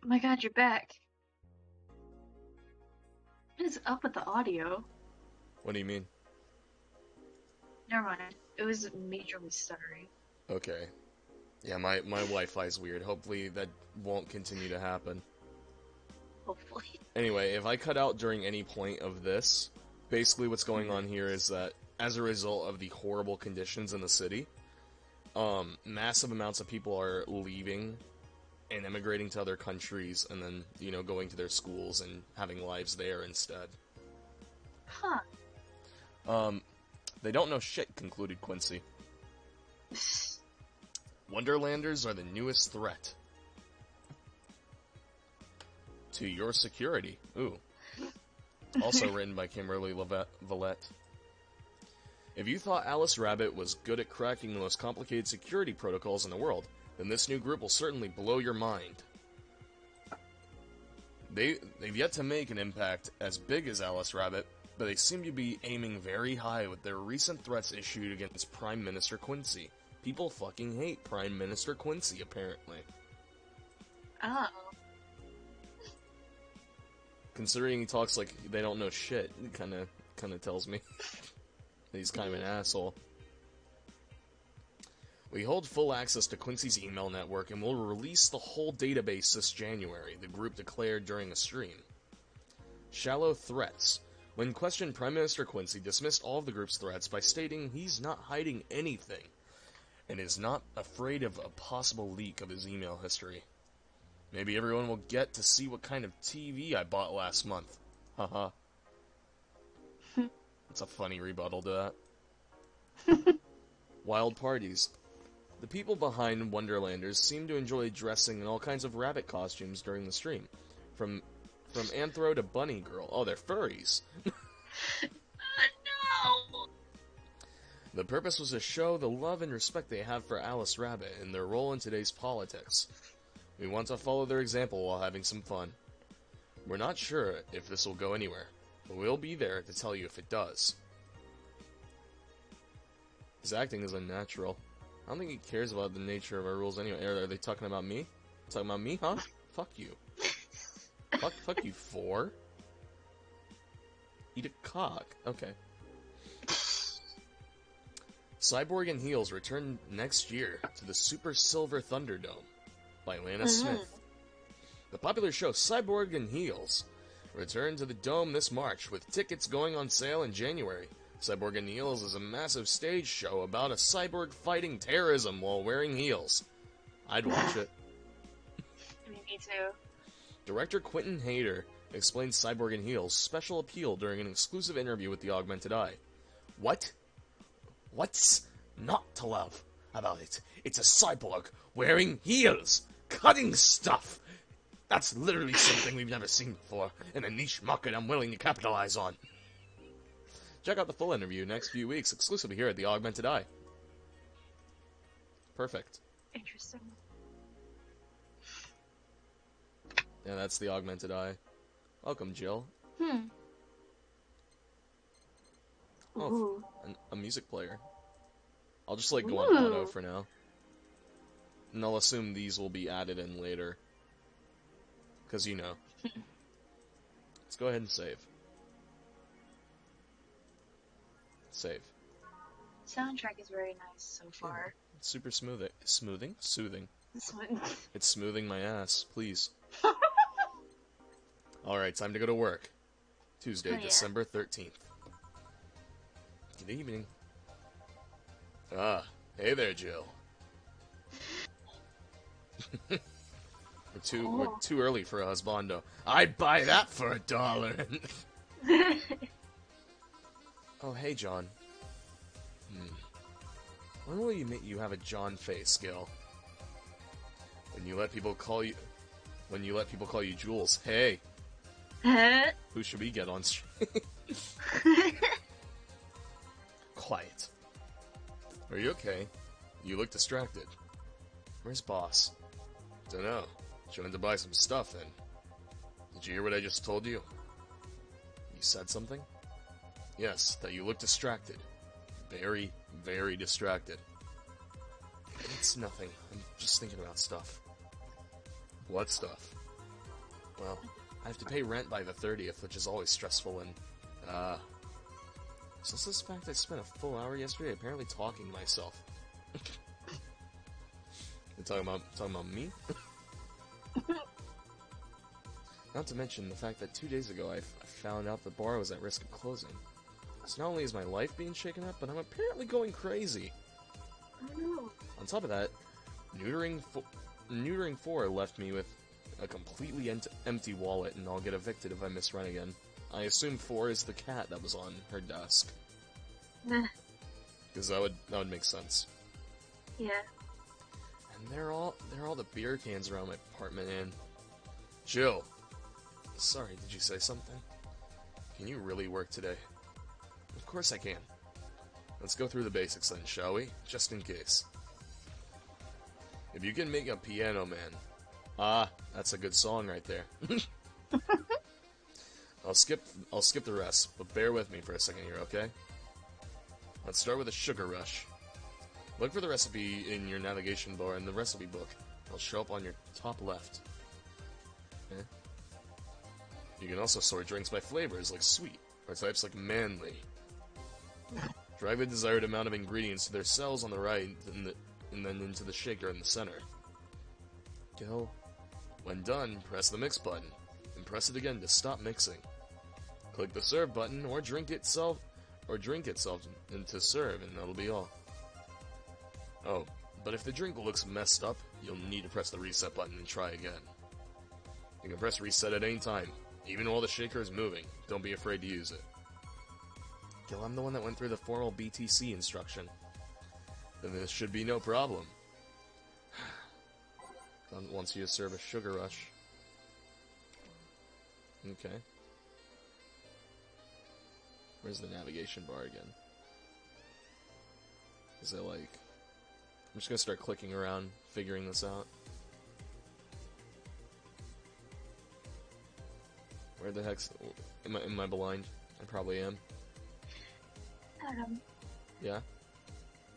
Oh my god, you're back. What is up with the audio? What do you mean? Never mind. It was majorly stuttering. Okay. Yeah, my Wi-Fi is weird. Hopefully that won't continue to happen. Hopefully. Anyway, if I cut out during any point of this, basically what's going Mhm. on here is that as a result of the horrible conditions in the city, massive amounts of people are leaving and emigrating to other countries and then, going to their schools and having lives there instead. Huh. They don't know shit, concluded Quincy. Wonderlanders are the newest threat to your security. Ooh. Also written by Kimberly Vallette. If you thought Alice Rabbit was good at cracking the most complicated security protocols in the world, then this new group will certainly blow your mind. They've yet to make an impact as big as Alice Rabbit, but they seem to be aiming very high with their recent threats issued against Prime Minister Quincy. People fucking hate Prime Minister Quincy, apparently. Oh. Considering he talks like they don't know shit, it kinda tells me that he's kind of an asshole. We hold full access to Quincy's email network and will release the whole database this January, the group declared during a stream. Shallow threats. When questioned, Prime Minister Quincy dismissed all of the group's threats by stating he's not hiding anything and is not afraid of a possible leak of his email history. Maybe everyone will get to see what kind of TV I bought last month. Haha. That's a funny rebuttal to that. Wild parties. The people behind Wonderlanders seem to enjoy dressing in all kinds of rabbit costumes during the stream. From Anthro to Bunny Girl. Oh, they're furries. No! The purpose was to show the love and respect they have for Alice Rabbit and their role in today's politics. We want to follow their example while having some fun. We're not sure if this will go anywhere, but we'll be there to tell you if it does. His acting is unnatural. I don't think he cares about the nature of our rules anyway. Are they talking about me? Talking about me, huh? Fuck you. Fuck you, 4. Eat a cock. Okay. Cyborg and Heels return next year to the Super Silver Thunderdome by Lana Smith. The popular show Cyborg and Heels return to the Dome this March with tickets going on sale in January. Cyborg and Heels is a massive stage show about a cyborg fighting terrorism while wearing heels. I'd watch it. Me too. Director Quentin Hayter explains Cyborg and Heels' special appeal during an exclusive interview with the Augmented Eye. What's not to love about it? It's a cyborg wearing heels, cutting stuff. That's literally something we've never seen before, in a niche market I'm willing to capitalize on. Check out the full interview next few weeks, exclusively here at the Augmented Eye. Perfect. Interesting. Yeah, that's the Augmented Eye. Welcome, Jill. Oh, a music player. I'll just, go on auto for now. And I'll assume these will be added in later. Because, Let's go ahead and save. Save. Soundtrack is very nice so far. It's super smoothing. Soothing. This one. It's smoothing my ass, please. Alright, time to go to work. Tuesday, December 13th. Good evening. Ah, hey there, Jill. We're too early for a husbando. I'd buy that for $1. Oh, hey, John. When will you admit you have a John face, Gil? When you let people call you Jules. Hey. Who should we get on stream? Quiet. Are you okay? You look distracted. Where's boss? Dunno. She went to buy some stuff and... Did you hear what I just told you? You said something? Yes, that you look distracted. Very, very distracted. It's nothing. I'm just thinking about stuff. What stuff? Well, I have to pay rent by the 30th, which is always stressful, and, since this fact I spent a full hour yesterday apparently talking to myself. You're talking about me? Not to mention the fact that 2 days ago I found out the bar was at risk of closing. So not only is my life being shaken up, but I'm apparently going crazy. Oh no. On top of that, Neutering 4 left me with a completely empty wallet, and I'll get evicted if I miss rent again. I assume 4 is the cat that was on her desk. Nah. Because that would make sense. Yeah. And there are all the beer cans around my apartment, and Jill. Sorry, did you say something? Can you really work today? Of course I can. Let's go through the basics then, shall we? Just in case. If you can make a Piano Man. Ah, that's a good song right there. I'll skip the rest, but bear with me for a second here, okay? Let's start with a sugar rush. Look for the recipe in your navigation bar in the recipe book. It'll show up on your top left. Okay. You can also sort drinks by flavors, like sweet, or types like manly. Drag the desired amount of ingredients to their cells on the right, and then into the shaker in the center. Go. When done, press the mix button, and press it again to stop mixing. Click the serve button, or drink itself into serve, and that'll be all. Oh, but if the drink looks messed up, you'll need to press the reset button and try again. You can press reset at any time, even while the shaker is moving. Don't be afraid to use it. Gil, I'm the one that went through the formal BTC instruction. Then this should be no problem. Wants you to serve a sugar rush. Okay. Where's the navigation bar again? Is it like... I'm just gonna start clicking around, figuring this out. Where the heck's... Am I blind? I probably am. Yeah?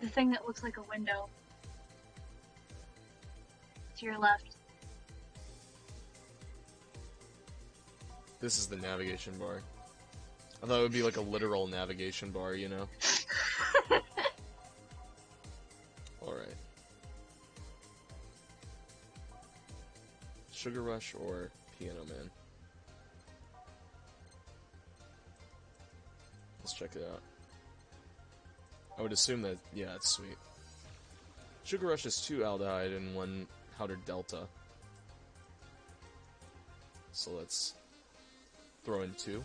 The thing that looks like a window. To your left. This is the navigation bar. I thought it would be like a literal navigation bar, you know? Alright. Sugar Rush or Piano Man? Let's check it out. I would assume that, yeah, it's sweet. Sugar Rush is 2 aldehyde and 1 powdered delta. So let's throw in 2.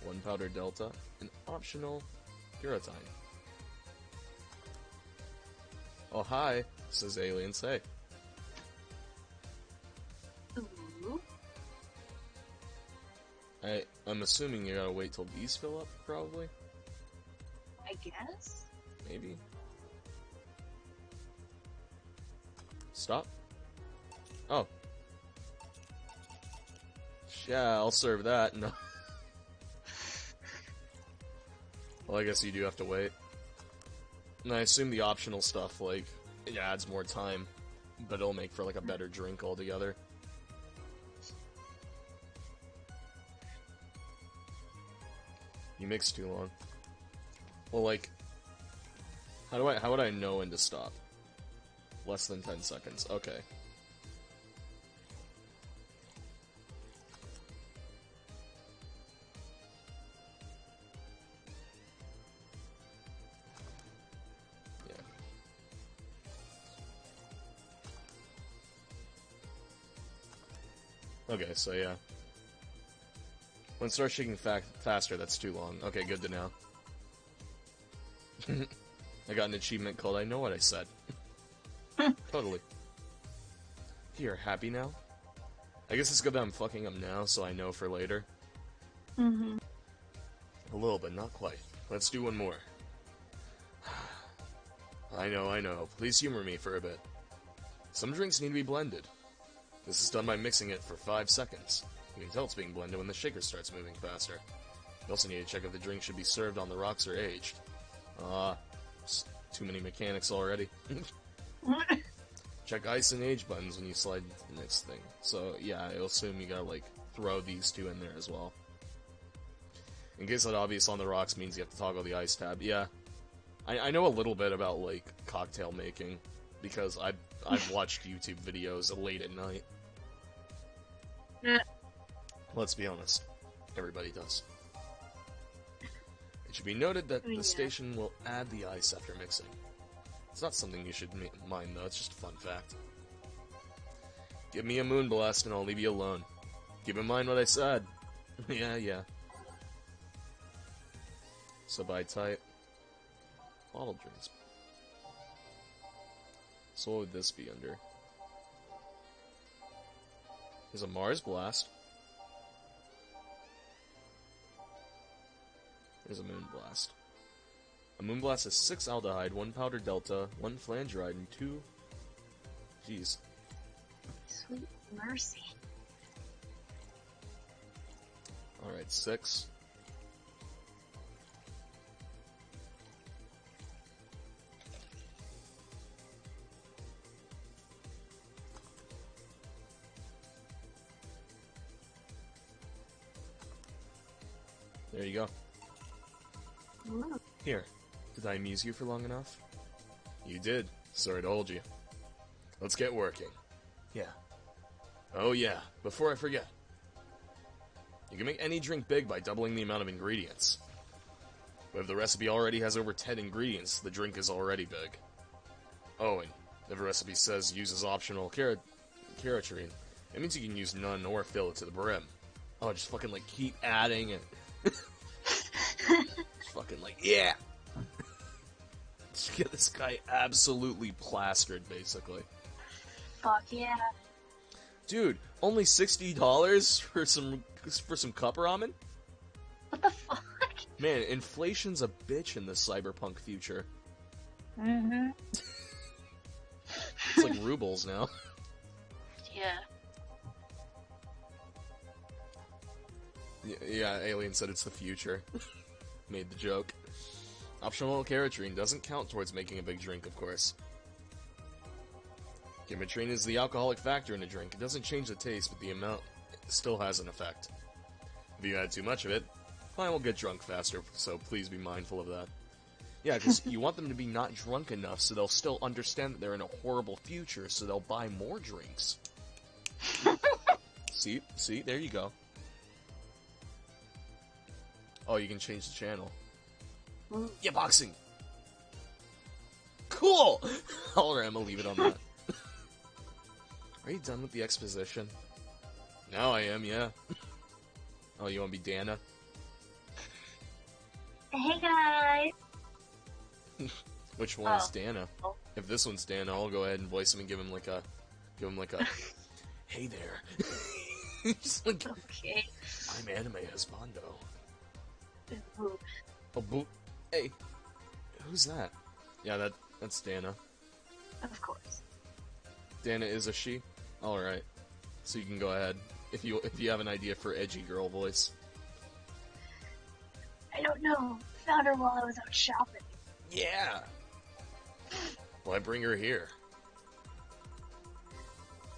1 powdered delta, an optional pyritine. Oh, hi, says Alien Say. Ooh. I'm assuming you gotta wait till these fill up, probably? I guess? Maybe. Stop. Oh. Yeah, I'll serve that. No. Well, I guess you do have to wait. And I assume the optional stuff, like, it adds more time, but it'll make for, like, a better drink altogether. You mix too long. Well, like, how would I know when to stop? Less than 10 seconds. Okay. Okay, so yeah. When it starts shaking faster, that's too long. Okay, good to know. I got an achievement called I Know What I Said. Totally. Here, happy now? I guess it's good that I'm fucking up now, so I know for later. Mm-hmm. A little, but not quite. Let's do one more. I know. Please humor me for a bit. Some drinks need to be blended. This is done by mixing it for 5 seconds. You can tell it's being blended when the shaker starts moving faster. You also need to check if the drink should be served on the rocks or aged. Too many mechanics already. Check ice and age buttons when you slide to the next thing. So, yeah, I assume you gotta, like, throw these two in there as well. In case that obvious on the rocks means you have to toggle the ice tab. Yeah. I know a little bit about, like, cocktail making, because I've watched YouTube videos late at night. Let's be honest. Everybody does. It should be noted that the station will add the ice after mixing. It's not something you should mind, though. It's just a fun fact. Give me a moonblast and I'll leave you alone. Keep in mind what I said. Yeah. Sub-I type. Bottle drinks. So what would this be under? There's a Mars Blast. There's a Moonblast. A Moonblast is 6 aldehyde, 1 powder delta, 1 flangeride, and 2... Jeez. Sweet mercy. Alright, 6. There you go. Ooh. Here. Did I amuse you for long enough? You did, so I told you. Let's get working. Yeah. Oh yeah, before I forget. You can make any drink big by doubling the amount of ingredients. But if the recipe already has over 10 ingredients, the drink is already big. Oh, and if a recipe says uses optional carotene, it means you can use none or fill it to the brim. Oh, just fucking like keep adding it. Fucking like, yeah! Just get this guy absolutely plastered, basically. Fuck yeah. Dude, only $60 for some cup ramen? What the fuck? Man, inflation's a bitch in this cyberpunk future. Mm-hmm. It's like rubles now. Yeah. Yeah, Alien said it's the future. Made the joke. Optional carotene doesn't count towards making a big drink, of course. Carotene is the alcoholic factor in a drink. It doesn't change the taste, but the amount still has an effect. If you add too much of it, client will get drunk faster, so please be mindful of that. Yeah, because you want them to be not drunk enough so they'll still understand that they're in a horrible future, so they'll buy more drinks. See, there you go. Oh, you can change the channel. Yeah, boxing! Cool! Alright, I'm gonna leave it on that. Are you done with the exposition? Now I am, yeah. Oh, you wanna be Dana? Hey guys! Which one's Dana? Oh. If this one's Dana, I'll go ahead and voice him and give him like a hey there. Just like, Okay. I'm anime husbando. Ooh. Oh, boo. Hey. Who's that? Yeah, that's Dana. Of course. Dana is a she? Alright. So you can go ahead. If you have an idea for edgy girl voice. I don't know. Found her while I was out shopping. Yeah! Why bring her here?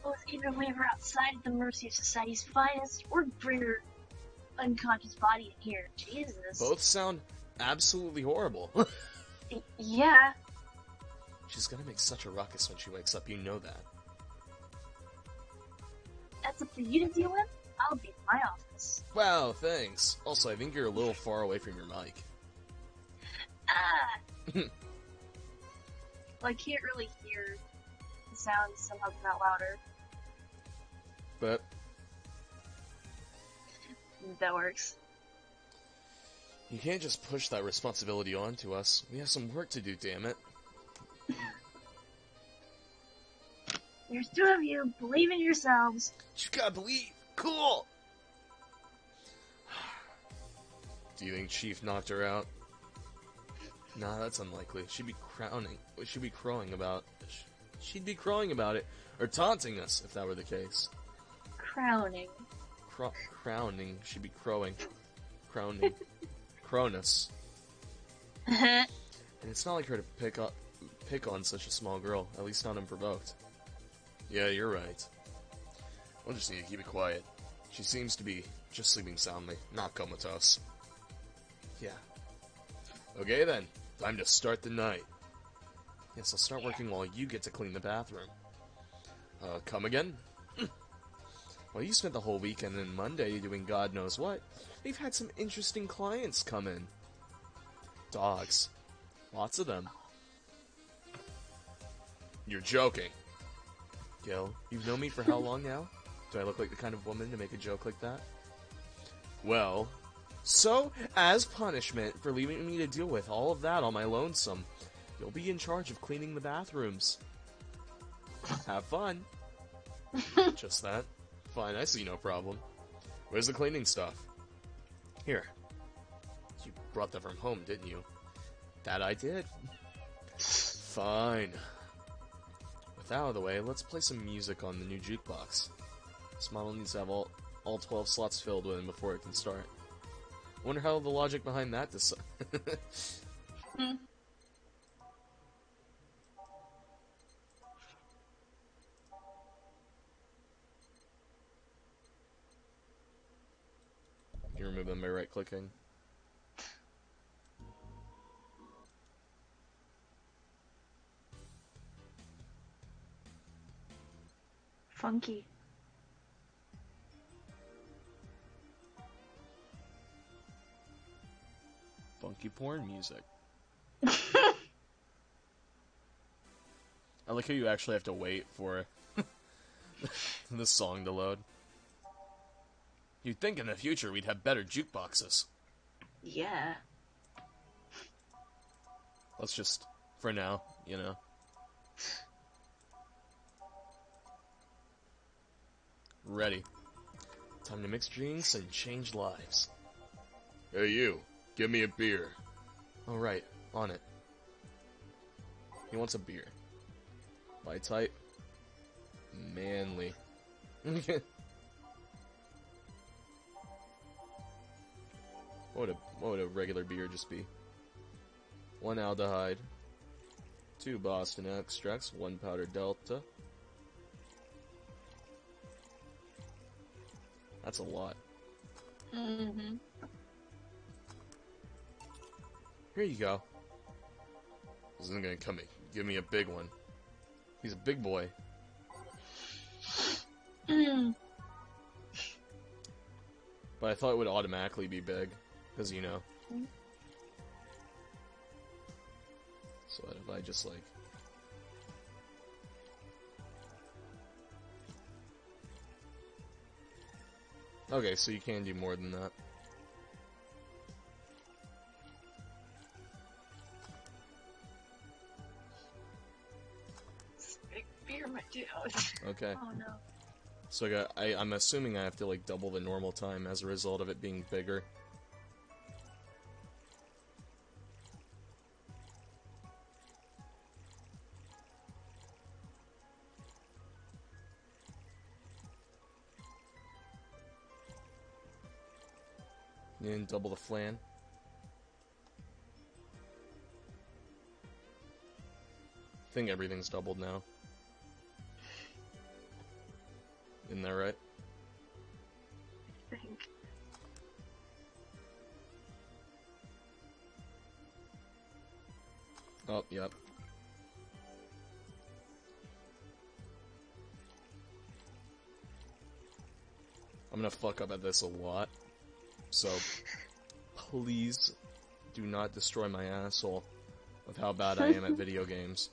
Well, it's either leave her outside at the mercy of society's finest, or bring her unconscious body in here. Jesus. Both sound absolutely horrible. Yeah. She's gonna make such a ruckus when she wakes up, you know that. That's up for you to deal with. I'll be in my office. Wow, thanks. Also, I think you're a little far away from your mic. Ah! Well, I can't really hear the sounds, somehow come out louder. But That works. you can't just push that responsibility onto us. We have some work to do, damn it. There's two of you. Believe in yourselves. You gotta believe. Cool! Do you think Chief knocked her out? Nah, that's unlikely. She'd be crowing about it, or taunting us, if that were the case. Crowning. Crowning. She'd be crowing. Crowning. Cronus. And it's not like her to pick on such a small girl, at least not unprovoked. Yeah, you're right. We'll just need to keep it quiet. She seems to be just sleeping soundly, not comatose. Yeah. Okay then, time to start the night. Yes, I'll start working while you get to clean the bathroom. Come again? Well, you spent the whole weekend and Monday doing God knows what. We've had some interesting clients come in. Dogs. Lots of them. You're joking. Gil, you've known me for how long now? Do I look like the kind of woman to make a joke like that? Well, so, as punishment for leaving me to deal with all of that on my lonesome, you'll be in charge of cleaning the bathrooms. Have fun. Just that. Fine, I see no problem. Where's the cleaning stuff? Here. You brought that from home, didn't you? That I did. Fine. With that out of the way, let's play some music on the new jukebox. This model needs to have all 12 slots filled with before it can start. Wonder how the logic behind that You remove them by right-clicking. Funky. Funky porn music. I like how you actually have to wait for the song to load. You'd think in the future we'd have better jukeboxes. Yeah. Let's just, for now, you know. Ready. Time to mix drinks and change lives. Hey you, give me a beer. Alright, on it. He wants a beer. By type, manly. What would a regular beer just be? 1 aldehyde, 2 Boston extracts, 1 powder delta. That's a lot. Mm-hmm. Here you go. This isn't gonna give me a big one. He's a big boy. But I thought it would automatically be big, because you know. So what if I just like... Okay, so you can do more than that. Big beer, my dude. Okay. Oh no. So I'm assuming I have to like double the normal time as a result of it being bigger. And double the flan. I think everything's doubled now. Isn't that right? I think. Oh, yep. I'm gonna fuck up at this a lot. So, please do not destroy my asshole of how bad I am at video games.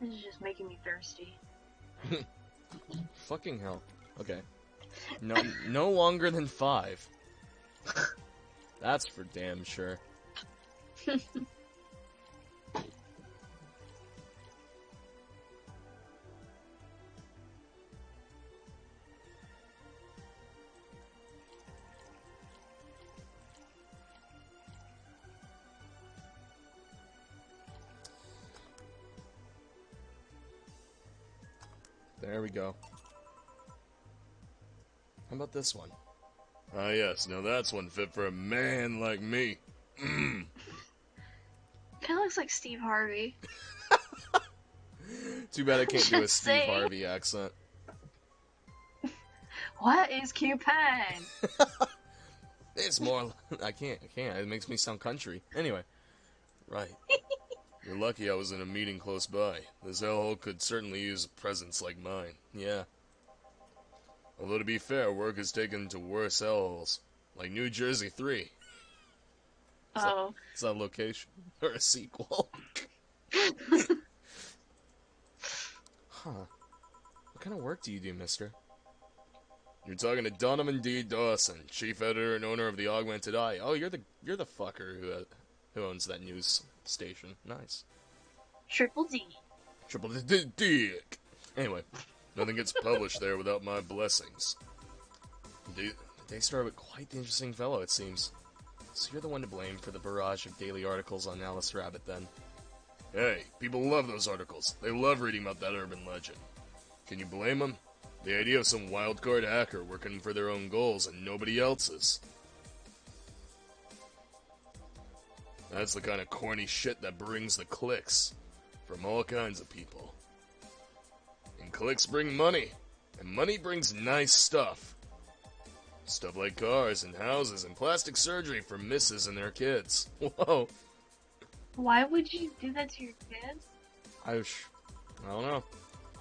This is just making me thirsty. Fucking hell. Okay. No longer than 5. That's for damn sure. There we go. How about this one? Ah yes, now that's one fit for a man like me. Kind of looks like Steve Harvey. Too bad I can't do a Just Steve saying. Harvey accent. What is coupon? It's more. I can't. It makes me sound country. Anyway, right. You're lucky I was in a meeting close by. This hellhole could certainly use a presence like mine. Yeah. Although to be fair, work has taken to worse hellholes, like New Jersey 3. Oh. Is that a location or a sequel? Huh. What kind of work do you do, mister? You're talking to Donovan D. Dawson, chief editor and owner of the Augmented Eye. Oh, you're the fucker who owns that news station. Nice. Triple D. Triple dick. Anyway, nothing gets published there without my blessings. They started with quite the interesting fellow, it seems. So you're the one to blame for the barrage of daily articles on Alice Rabbit, then? Hey, people love those articles. They love reading about that urban legend. Can you blame them? The idea of some wildcard hacker working for their own goals and nobody else's. That's the kind of corny shit that brings the clicks from all kinds of people. And clicks bring money, and money brings nice stuff. Stuff like cars and houses and plastic surgery for misses and their kids. Whoa. Why would you do that to your kids? I don't know.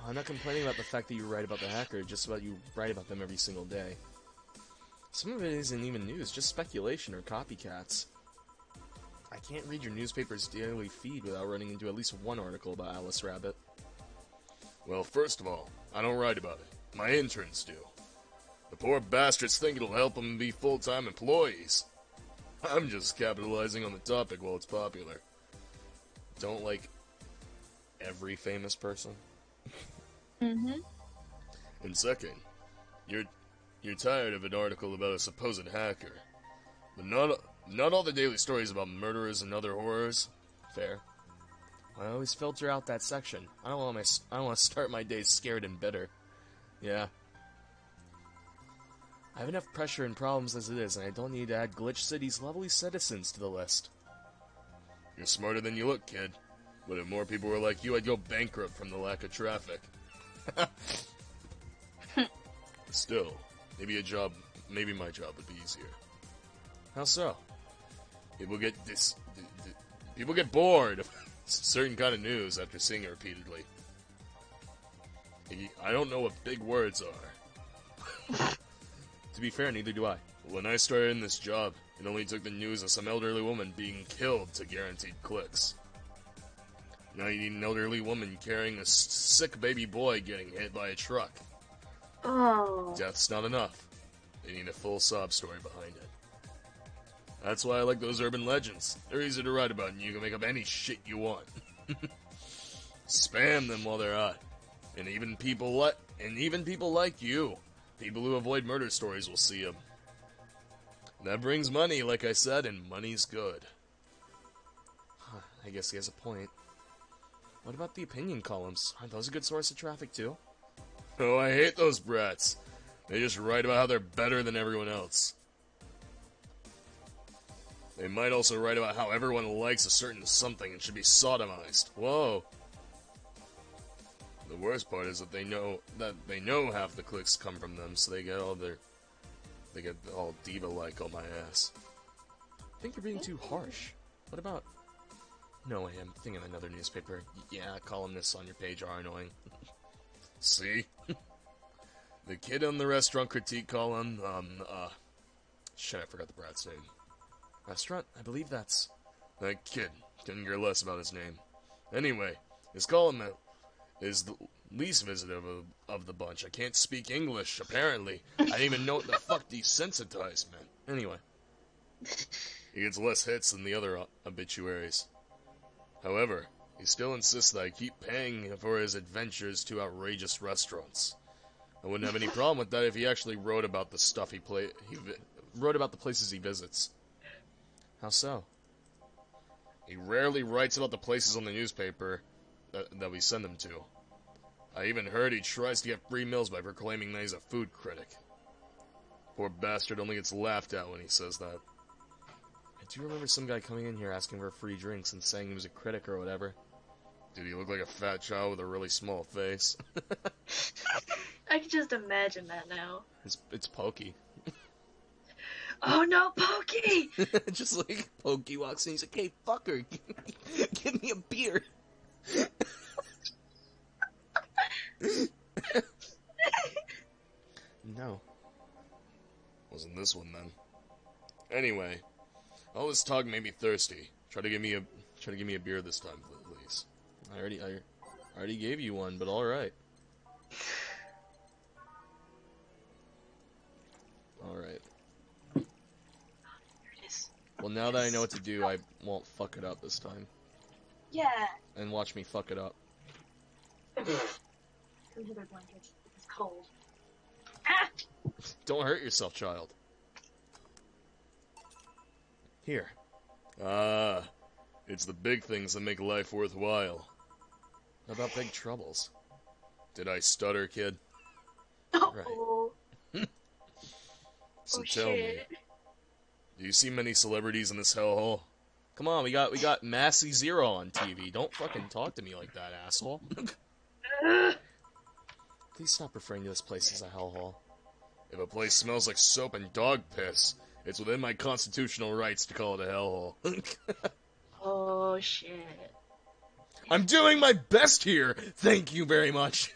I'm not complaining about the fact that you write about the hacker, just about you write about them every single day. Some of it isn't even news, just speculation or copycats. I can't read your newspaper's daily feed without running into at least one article about Alice Rabbit. Well, first of all, I don't write about it. My interns do. The poor bastards think it'll help them be full-time employees. I'm just capitalizing on the topic while it's popular. Don't like every famous person. Mm-hmm. And second, you're tired of an article about a supposed hacker. But not all the daily stories about murderers and other horrors. Fair. I always filter out that section. I don't want to start my days scared and bitter. Yeah. I have enough pressure and problems as it is, and I don't need to add Glitch City's lovely citizens to the list. You're smarter than you look, kid. But if more people were like you, I'd go bankrupt from the lack of traffic. Still, maybe my job would be easier. How so? People get bored of certain kind of news after seeing it repeatedly. I don't know what big words are. To be fair, neither do I. When I started in this job, it only took the news of some elderly woman being killed to guaranteed clicks. Now you need an elderly woman carrying a sick baby boy getting hit by a truck. Oh. Death's not enough. They need a full sob story behind it. That's why I like those urban legends. They're easy to write about and you can make up any shit you want. Spam them while they're hot. And even people like you, people who avoid murder stories will see them. That brings money, like I said, and money's good. I guess he has a point. What about the opinion columns? Aren't those a good source of traffic, too? Oh, I hate those brats. They just write about how they're better than everyone else. They might also write about how everyone likes a certain something and should be sodomized. Whoa. The worst part is that they know half the clicks come from them, so they get all diva-like on my ass. I think you're being too harsh. What about... No, I am thinking of another newspaper. Yeah, columnists on your page are annoying. See? The kid on the restaurant critique column, shit, I forgot the brat's name. Restaurant? I believe that's... That kid. Couldn't care less about his name. Anyway, his column is the least visited of the bunch. I can't speak English, apparently. I didn't even know what the fuck desensitized meant. Anyway. He gets less hits than the other obituaries. However, he still insists that I keep paying for his adventures to outrageous restaurants. I wouldn't have any problem with that if he actually wrote about the stuff he wrote about the places he visits. How so? He rarely writes about the places on the newspaper that we send him to. I even heard he tries to get free meals by proclaiming that he's a food critic. Poor bastard only gets laughed at when he says that. I do remember some guy coming in here asking for free drinks and saying he was a critic or whatever. Did he look like a fat child with a really small face? I can just imagine that now. It's Pokey. Oh no, Pokey! Just like Pokey walks in, he's like, "Hey, fucker, give me a beer." No. Wasn't this one then. Anyway, all this talk made me thirsty. Try to give me a beer this time, please. I already gave you one, but all right. All right. Well, now that I know what to do, I won't fuck it up this time. Yeah. And watch me fuck it up. Come hither, blankets. It's cold. Ah! Don't hurt yourself, child. Here. Ah, it's the big things that make life worthwhile. How about big troubles? Did I stutter, kid? Oh. Right. So Oh, tell me, shit. do you see many celebrities in this hellhole? Come on, we got Massey Zero on TV. Don't fucking talk to me like that, asshole. Please stop referring to this place as a hellhole. If a place smells like soap and dog piss, it's within my constitutional rights to call it a hellhole. Oh, shit. I'm doing my best here! Thank you very much!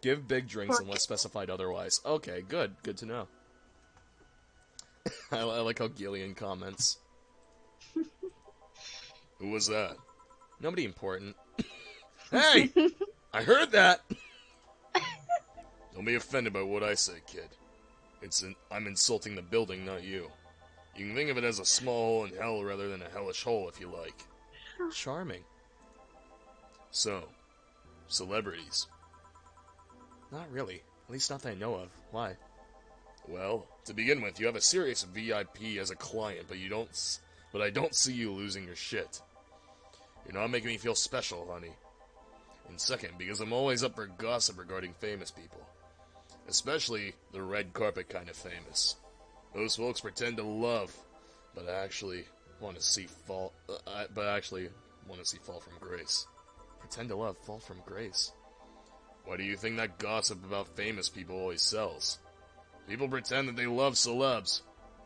Give big drinks unless specified otherwise. Okay, good. Good to know. I like how Gillian comments. Who was that? Nobody important. Hey! I heard that! Don't be offended by what I say, kid. I'm insulting the building, not you. You can think of it as a small hole in hell rather than a hellish hole if you like. Charming. So, celebrities. Not really. At least not that I know of. Why? Well, to begin with, you have a serious VIP as a client, but I don't see you losing your shit. You're not making me feel special, honey. And second, because I'm always up for gossip regarding famous people. Especially the red carpet kind of famous. Those folks pretend to love, but actually want to see fall from grace. Pretend to love, fall from grace. Why do you think that gossip about famous people always sells? People pretend that they love celebs,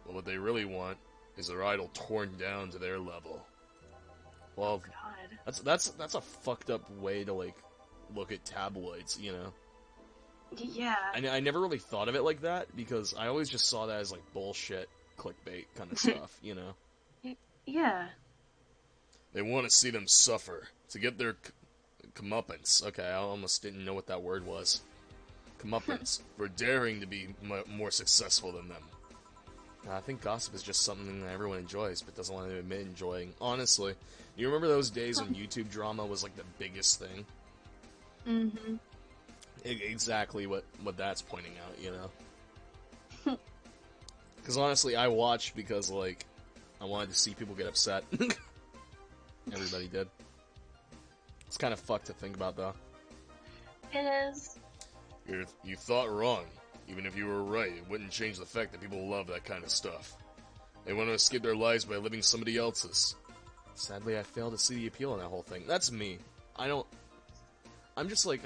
but what they really want is their idol torn down to their level. Well, God. that's a fucked up way to like look at tabloids, you know. Yeah. I never really thought of it like that because I always just saw that as like bullshit, clickbait kind of stuff, you know. Yeah. They want to see them suffer to get their comeuppance. Okay, I almost didn't know what that word was. Comeuppance for daring to be more successful than them. I think gossip is just something that everyone enjoys, but doesn't want to admit enjoying. Honestly, you remember those days when YouTube drama was like the biggest thing? Mm-hmm. Exactly what that's pointing out, you know? Because honestly, I watched because, like, I wanted to see people get upset. Everybody did. It's kind of fucked to think about, though. It is. You thought wrong. Even if you were right, it wouldn't change the fact that people love that kind of stuff. They want to escape their lives by living somebody else's. Sadly, I fail to see the appeal in that whole thing. That's me. I'm just like,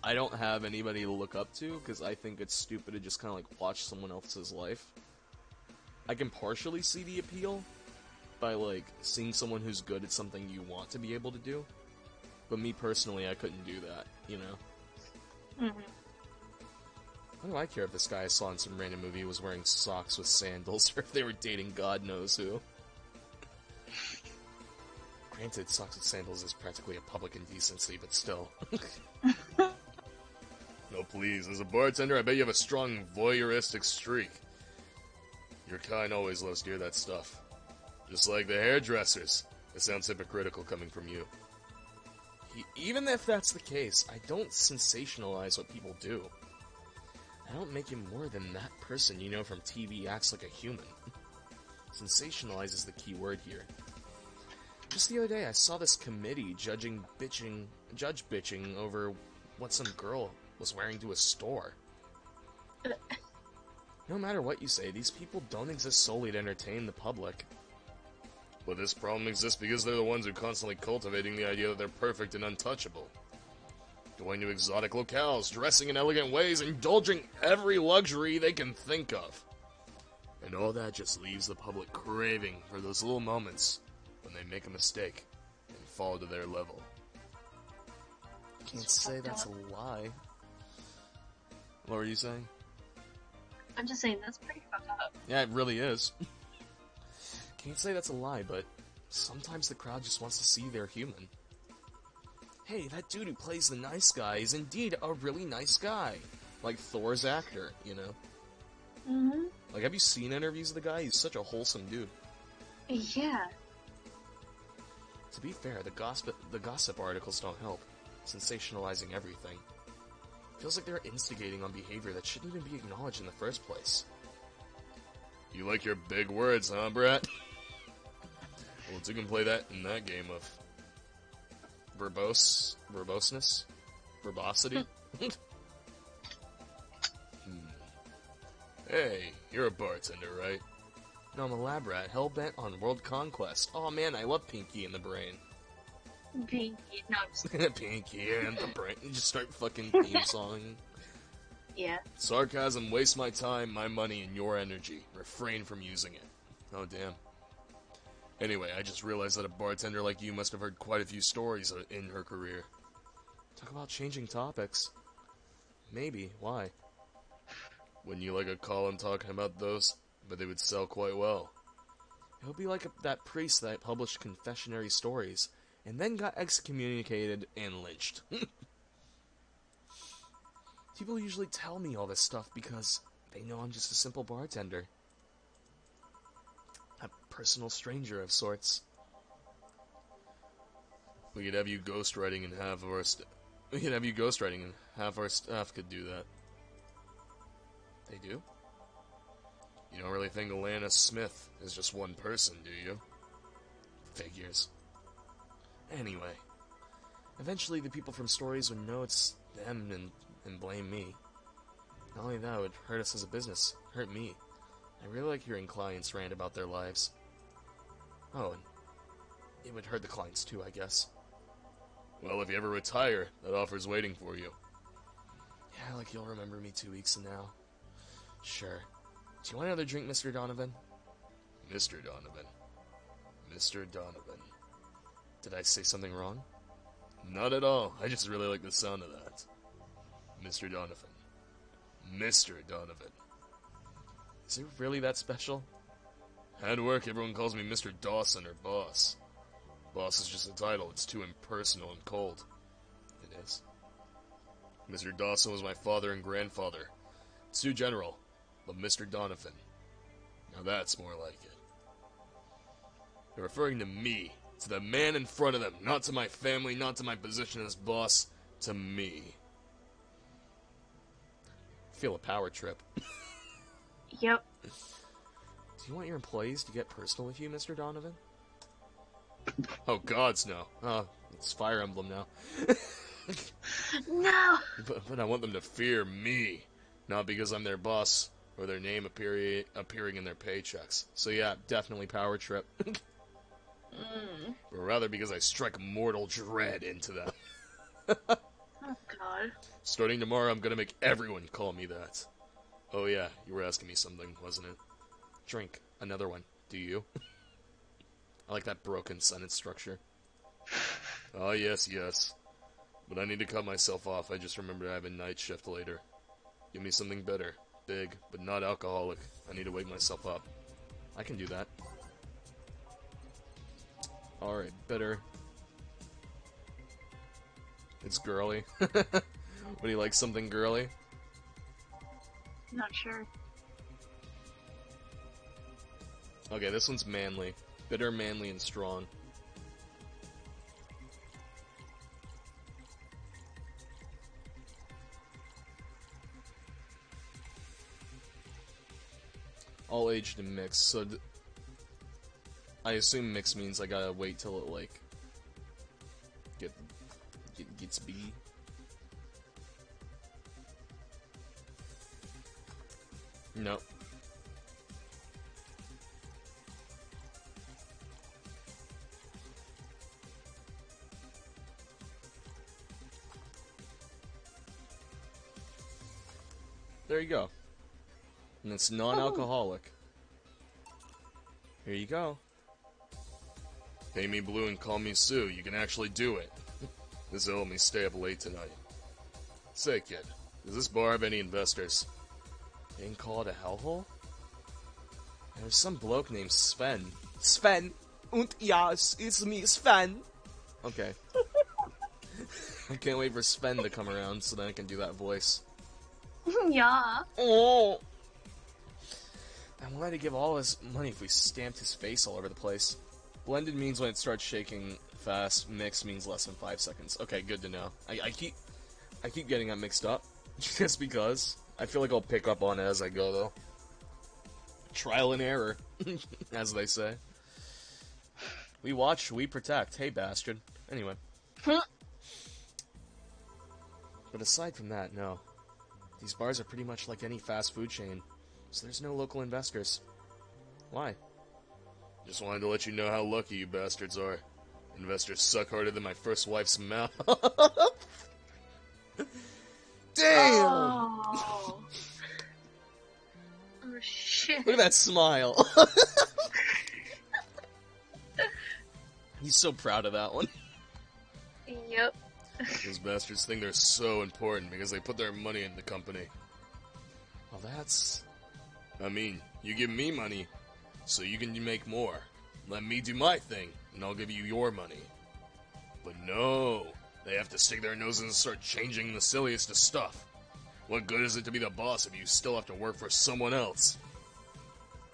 I don't have anybody to look up to, because I think it's stupid to just kind of like watch someone else's life. I can partially see the appeal by like seeing someone who's good at something you want to be able to do. But me personally, I couldn't do that, you know? Mm-hmm. What do I care if this guy I saw in some random movie was wearing socks with sandals, or if they were dating God knows who? Granted, socks with sandals is practically a public indecency, but still. No, please, as a bartender, I bet you have a strong voyeuristic streak. Your kind always loves to hear that stuff. Just like the hairdressers. It sounds hypocritical coming from you. Even if that's the case, I don't sensationalize what people do. I don't make him more than that person you know from TV acts like a human. Sensationalize is the key word here. Just the other day, I saw this committee judge bitching over what some girl was wearing to a store. No matter what you say, these people don't exist solely to entertain the public. But this problem exists because they're the ones who are constantly cultivating the idea that they're perfect and untouchable. Going to exotic locales, dressing in elegant ways, indulging every luxury they can think of. And all that just leaves the public craving for those little moments when they make a mistake and fall to their level. Can't say that's a lie. What were you saying? I'm just saying, that's pretty fucked up. Yeah, it really is. Can't say that's a lie, but sometimes the crowd just wants to see they're human. Hey, that dude who plays the nice guy is indeed a really nice guy. Like Thor's actor, you know? Mm-hmm. Like, have you seen interviews of the guy? He's such a wholesome dude. Yeah. To be fair, the gossip articles don't help, sensationalizing everything. Feels like they're instigating on behavior that shouldn't even be acknowledged in the first place. You like your big words, huh, Brett? Well, you can play that in that game of verboseness? Verbosity? Hey, you're a bartender, right? No, I'm a lab rat, hell-bent on world conquest. Oh man, I love Pinky in the Brain. Pinky, no, I'm just... Pinky and the Brain. You just start fucking theme songing. Yeah. Sarcasm wastes my time, my money, and your energy. Refrain from using it. Oh, damn. Anyway, I just realized that a bartender like you must have heard quite a few stories in her career. Talk about changing topics. Maybe. Why? Wouldn't you like a column talking about those? But they would sell quite well. It would be like that priest that published confessionary stories, and then got excommunicated and lynched. People usually tell me all this stuff because they know I'm just a simple bartender. A personal stranger of sorts. We could have you ghostwriting and half of our staff could do that. They do? You don't really think Alana Smith is just one person, do you? Figures. Anyway. Eventually the people from stories would know it's them and blame me. Not only that, it would hurt us as a business. Hurt me. I really like hearing clients rant about their lives. Oh, and it would hurt the clients too, I guess. Well, if you ever retire, that offer's waiting for you. Yeah, like you'll remember me 2 weeks from now. Sure. Do you want another drink, Mr. Donovan? Mr. Donovan. Mr. Donovan. Did I say something wrong? Not at all. I just really like the sound of that. Mr. Donovan. Mr. Donovan. Is it really that special? At work, everyone calls me Mr. Dawson or Boss. Boss is just a title. It's too impersonal and cold. It is. Mr. Dawson was my father and grandfather. It's too general. But Mr. Donovan. Now that's more like it. They're referring to me. To the man in front of them. Not to my family, not to my position as boss. To me. Feel a power trip. Yep. Do you want your employees to get personal with you, Mr. Donovan? Oh, gods, no. It's Fire Emblem now. No! But I want them to fear me. Not because I'm their boss, or their name appearing in their paychecks. So yeah, definitely power trip. But rather because I strike mortal dread into them. Oh, God. Starting tomorrow, I'm gonna make everyone call me that. Oh yeah, you were asking me something, wasn't it? Drink. Another one. Do you? I like that broken sentence structure. Oh, yes, yes. But I need to cut myself off. I just remembered I have a night shift later. Give me something bitter. Big, but not alcoholic. I need to wake myself up. I can do that. Alright, bitter. It's girly. Would you like something girly? Not sure. Okay, this one's manly. Bitter, manly, and strong. All aged and mixed, so I assume mixed means I gotta wait till it, like, gets B. No, There you go. And it's non-alcoholic. Here you go. Pay me blue and call me Sue. You can actually do it. This'll help me stay up late tonight. Say, kid, does this bar have any investors? They can call it a hellhole? There's some bloke named Sven. Sven! Und ja, it's me, Sven! Okay. I can't wait for Sven to come around so that I can do that voice. Yeah. Oh! I wanted to give all his money if we stamped his face all over the place. Blended means when it starts shaking fast. Mixed means less than 5 seconds. Okay, good to know. I keep getting that mixed up. Just because. I feel like I'll pick up on it as I go, though. Trial and error, as they say. We watch, we protect. Hey, bastard. Anyway. But aside from that, no. These bars are pretty much like any fast food chain, so there's no local investors. Why? Just wanted to let you know how lucky you bastards are. Investors suck harder than my first wife's mouth. Damn! Oh. Oh, shit. Look at that smile. He's so proud of that one. Yep. Those bastards think they're so important because they put their money in the company. Well, that's... I mean, you give me money, so you can make more. Let me do my thing, and I'll give you your money. But no, they have to stick their noses and start changing the silliest of stuff. What good is it to be the boss if you still have to work for someone else?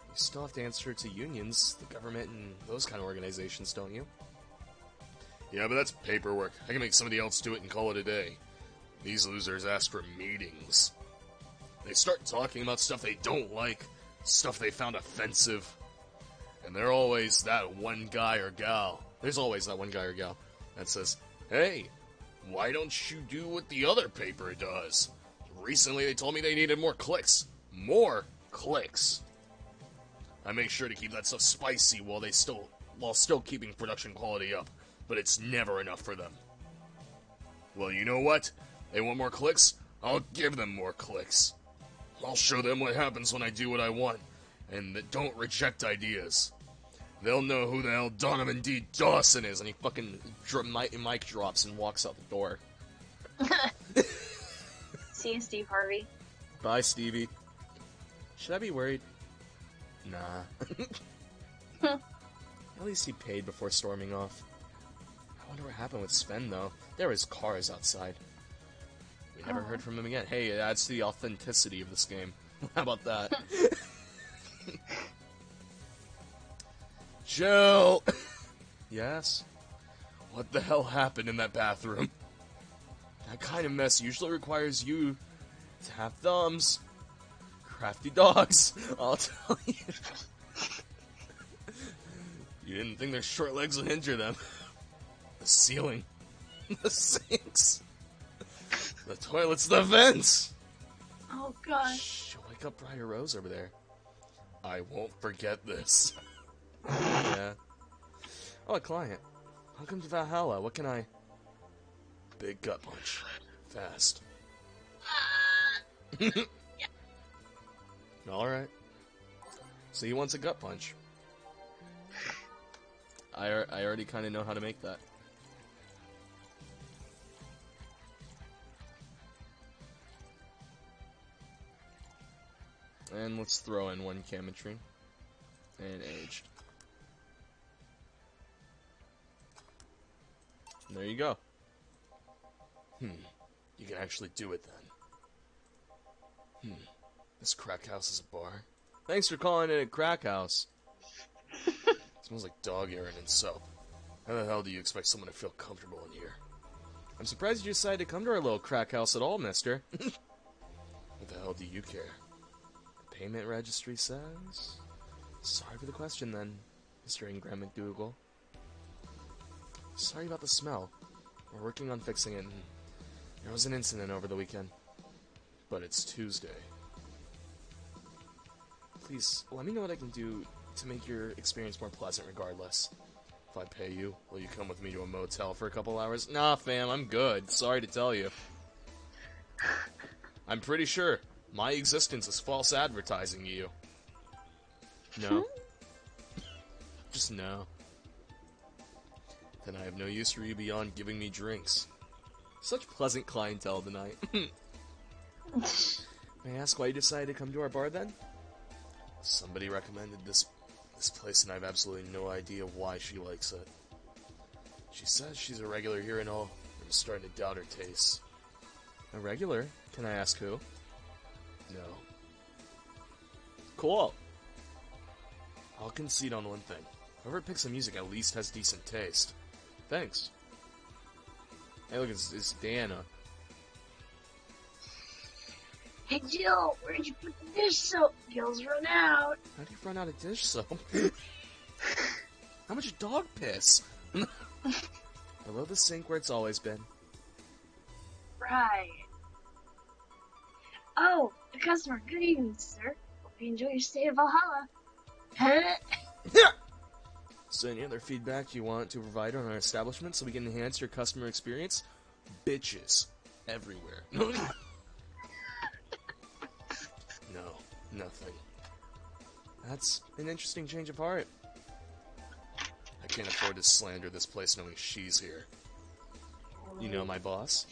You still have to answer to unions, the government, and those kind of organizations, don't you? Yeah, but that's paperwork. I can make somebody else do it and call it a day. These losers ask for meetings. They start talking about stuff they don't like, stuff they found offensive. And they're always that one guy or gal. There's always that one guy or gal that says, hey, why don't you do what the other paper does? Recently they told me they needed more clicks. More clicks. I make sure to keep that stuff spicy while still keeping production quality up. But it's never enough for them. Well, you know what? They want more clicks? I'll give them more clicks. I'll show them what happens when I do what I want, and that don't reject ideas. They'll know who the hell Donovan D. Dawson is, and he fucking mic drops and walks out the door. See you, Steve Harvey. Bye, Stevie. Should I be worried? Nah. At least he paid before storming off. I wonder what happened with Sven, though. There was cars outside. We never heard from him again. Hey, it adds to the authenticity of this game. How about that? Jill! Yes? What the hell happened in that bathroom? That kind of mess usually requires you to have thumbs. Crafty dogs, I'll tell you. You didn't think their short legs would injure them. The ceiling. The sinks. The toilets, the vents. Oh, God. Shh, wake up Briar Rose over there. I won't forget this. Yeah. Oh, a client. Welcome to Valhalla. What can I... Big gut punch. Fast. Alright. So he wants a gut punch. I already kind of know how to make that. And let's throw in one chemistry. And aged. And there you go. You can actually do it then. This crack house is a bar. Thanks for calling it a crack house. Smells like dog urine and soap. How the hell do you expect someone to feel comfortable in here? I'm surprised you decided to come to our little crack house at all, mister. What the hell do you care? The payment registry says... Sorry for the question, then, Mr. Ingram McDougal. Sorry about the smell. We're working on fixing it, and there was an incident over the weekend. But it's Tuesday. Please, let me know what I can do to make your experience more pleasant regardless. If I pay you, will you come with me to a motel for a couple hours? Nah, fam, I'm good. Sorry to tell you. I'm pretty sure My existence is false advertising to you. No. Just no. Then I have no use for you beyond giving me drinks. Such pleasant clientele tonight. May I ask why you decided to come to our bar then? Somebody recommended this place and I have absolutely no idea why she likes it. She says she's a regular here and all. I'm starting to doubt her tastes. A regular? Can I ask who? No. Cool. I'll concede on one thing. Whoever picks the music at least has decent taste. Thanks. Hey, look, it's Diana. Hey, Jill, where'd you put the dish soap? Gil's run out. How do you run out of dish soap? How much dog piss? Below the sink where it's always been. Right. Oh, a customer. Good evening, sir. Hope you enjoy your stay at Valhalla. So any other feedback you want to provide on our establishment so we can enhance your customer experience? Bitches. Everywhere. No, nothing. That's an interesting change of heart. I can't afford to slander this place knowing she's here. You know my boss?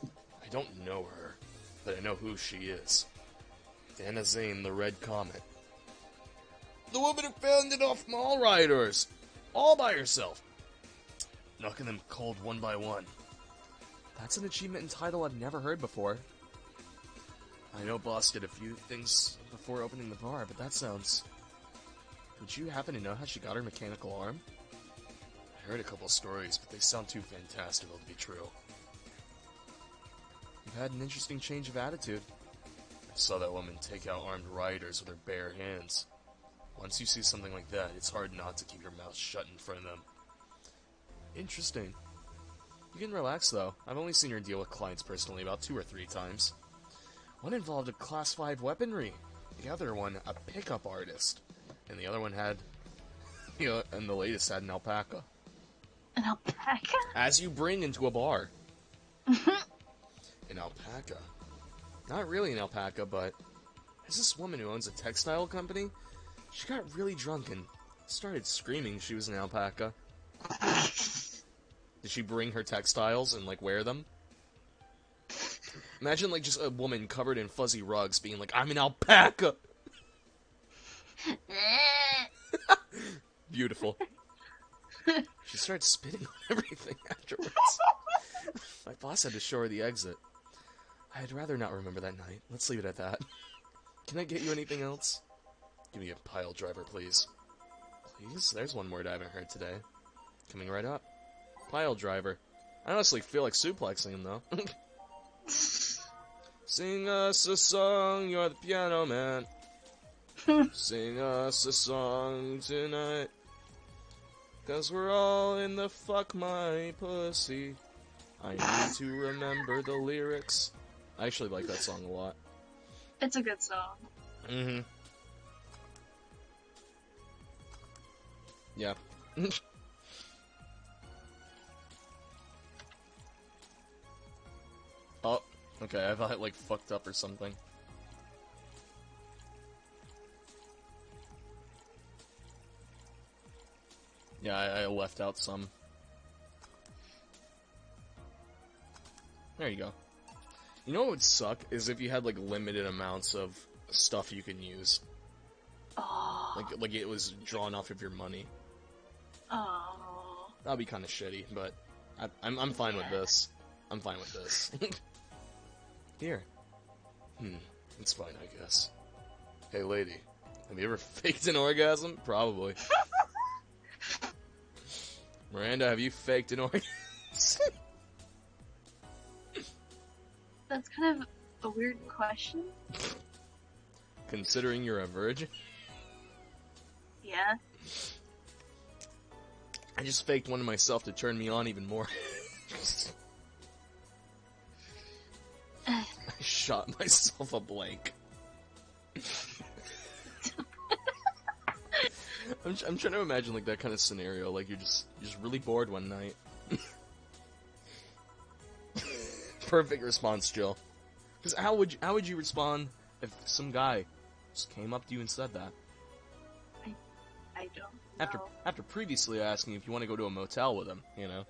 I don't know her, but I know who she is. Dana Zane, the Red Comet. The woman who fended off mall rioters! All by herself! Knocking them cold one by one. That's an achievement and title I've never heard before. I know Boss did a few things before opening the bar, but that sounds... Would you happen to know how she got her mechanical arm? I heard a couple stories, but they sound too fantastical to be true. You've had an interesting change of attitude. I saw that woman take out armed rioters with her bare hands. Once you see something like that, it's hard not to keep your mouth shut in front of them. Interesting. You can relax, though. I've only seen her deal with clients personally about 2 or 3 times. One involved a Class 5 weaponry. The other one, a pickup artist. And the other one had... and the latest had an alpaca. An alpaca? As you bring into a bar. An alpaca. Not really an alpaca, but... There's this woman who owns a textile company. She got really drunk and started screaming she was an alpaca. Did she bring her textiles and, like, wear them? Imagine, like, just a woman covered in fuzzy rugs being like, I'm an alpaca! Beautiful. She started spitting on everything afterwards. My boss had to show her the exit. I'd rather not remember that night. Let's leave it at that. Can I get you anything else? Give me a pile driver, please. Please? There's one word I haven't heard today. Coming right up. Pile driver. I honestly feel like suplexing him, though. Sing us a song, you're the piano man. Sing us a song tonight. 'Cause we're all in the fuck my pussy. I need to remember the lyrics. I actually like that song a lot. It's a good song. Mm-hmm. Yeah. Oh, okay, I thought it, like, fucked up or something. Yeah, I left out some. There you go. You know what would suck is if you had, like, limited amounts of stuff you can use. Oh. Like it was drawn off of your money. Oh. That'd be kind of shitty, but I'm fine with this. I'm fine with this. Here. It's fine, I guess. Hey, lady. Have you ever faked an orgasm? Probably. Miranda, have you faked an orgasm? That's kind of a weird question. Considering you're a virgin? Yeah. I just faked one of myself to turn me on even more. I shot myself a blank. I'm trying to imagine like that kind of scenario. Like you're just really bored one night. Perfect response, Jill. Because how would you respond if some guy just came up to you and said that? I don't know. After previously asking if you want to go to a motel with him, you know?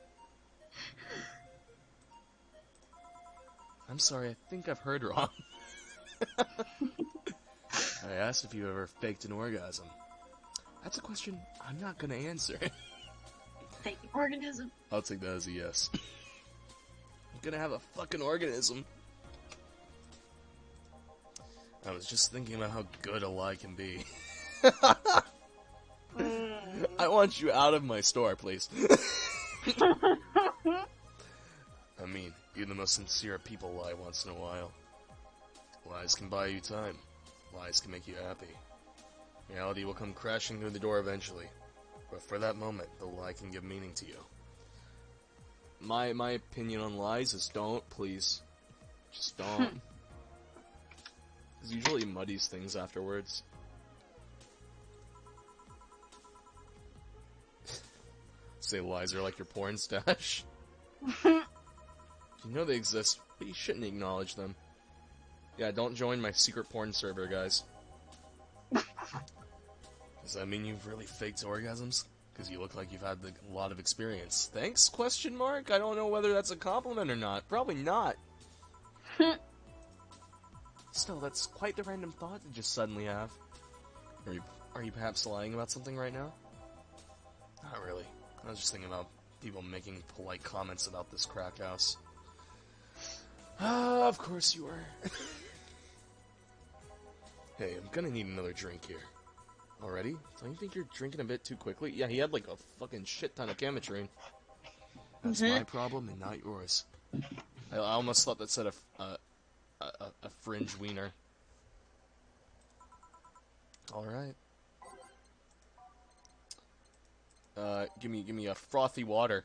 I'm sorry, I think I've heard wrong. I asked if you ever faked an orgasm. That's a question I'm not gonna answer. Fake organism. I'll take that as a yes. I'm gonna have a fucking organism. I was just thinking about how good a lie can be. I want you out of my store, please. I mean, even the most sincere people lie once in a while. Lies can buy you time. Lies can make you happy. Reality will come crashing through the door eventually. But for that moment, the lie can give meaning to you. My opinion on lies is don't, please. Just don't. Because usually it muddies things afterwards. Say lies are like your porn stash. You know they exist, but you shouldn't acknowledge them. Yeah, don't join my secret porn server, guys. Does that mean you've really faked orgasms? Because you look like you've had a lot of experience. Thanks? Question mark? I don't know whether that's a compliment or not. Probably not. Still, that's quite the random thought to just suddenly have. Are you perhaps lying about something right now? Not really. I was just thinking about people making polite comments about this crack house. Ah, of course you are. Hey, I'm gonna need another drink here. Already? Don't you think you're drinking a bit too quickly? Yeah, he had like a fucking shit ton of Chemitrine. That's my problem and not yours. I almost thought that said a fringe wiener. Alright. Give me a frothy water.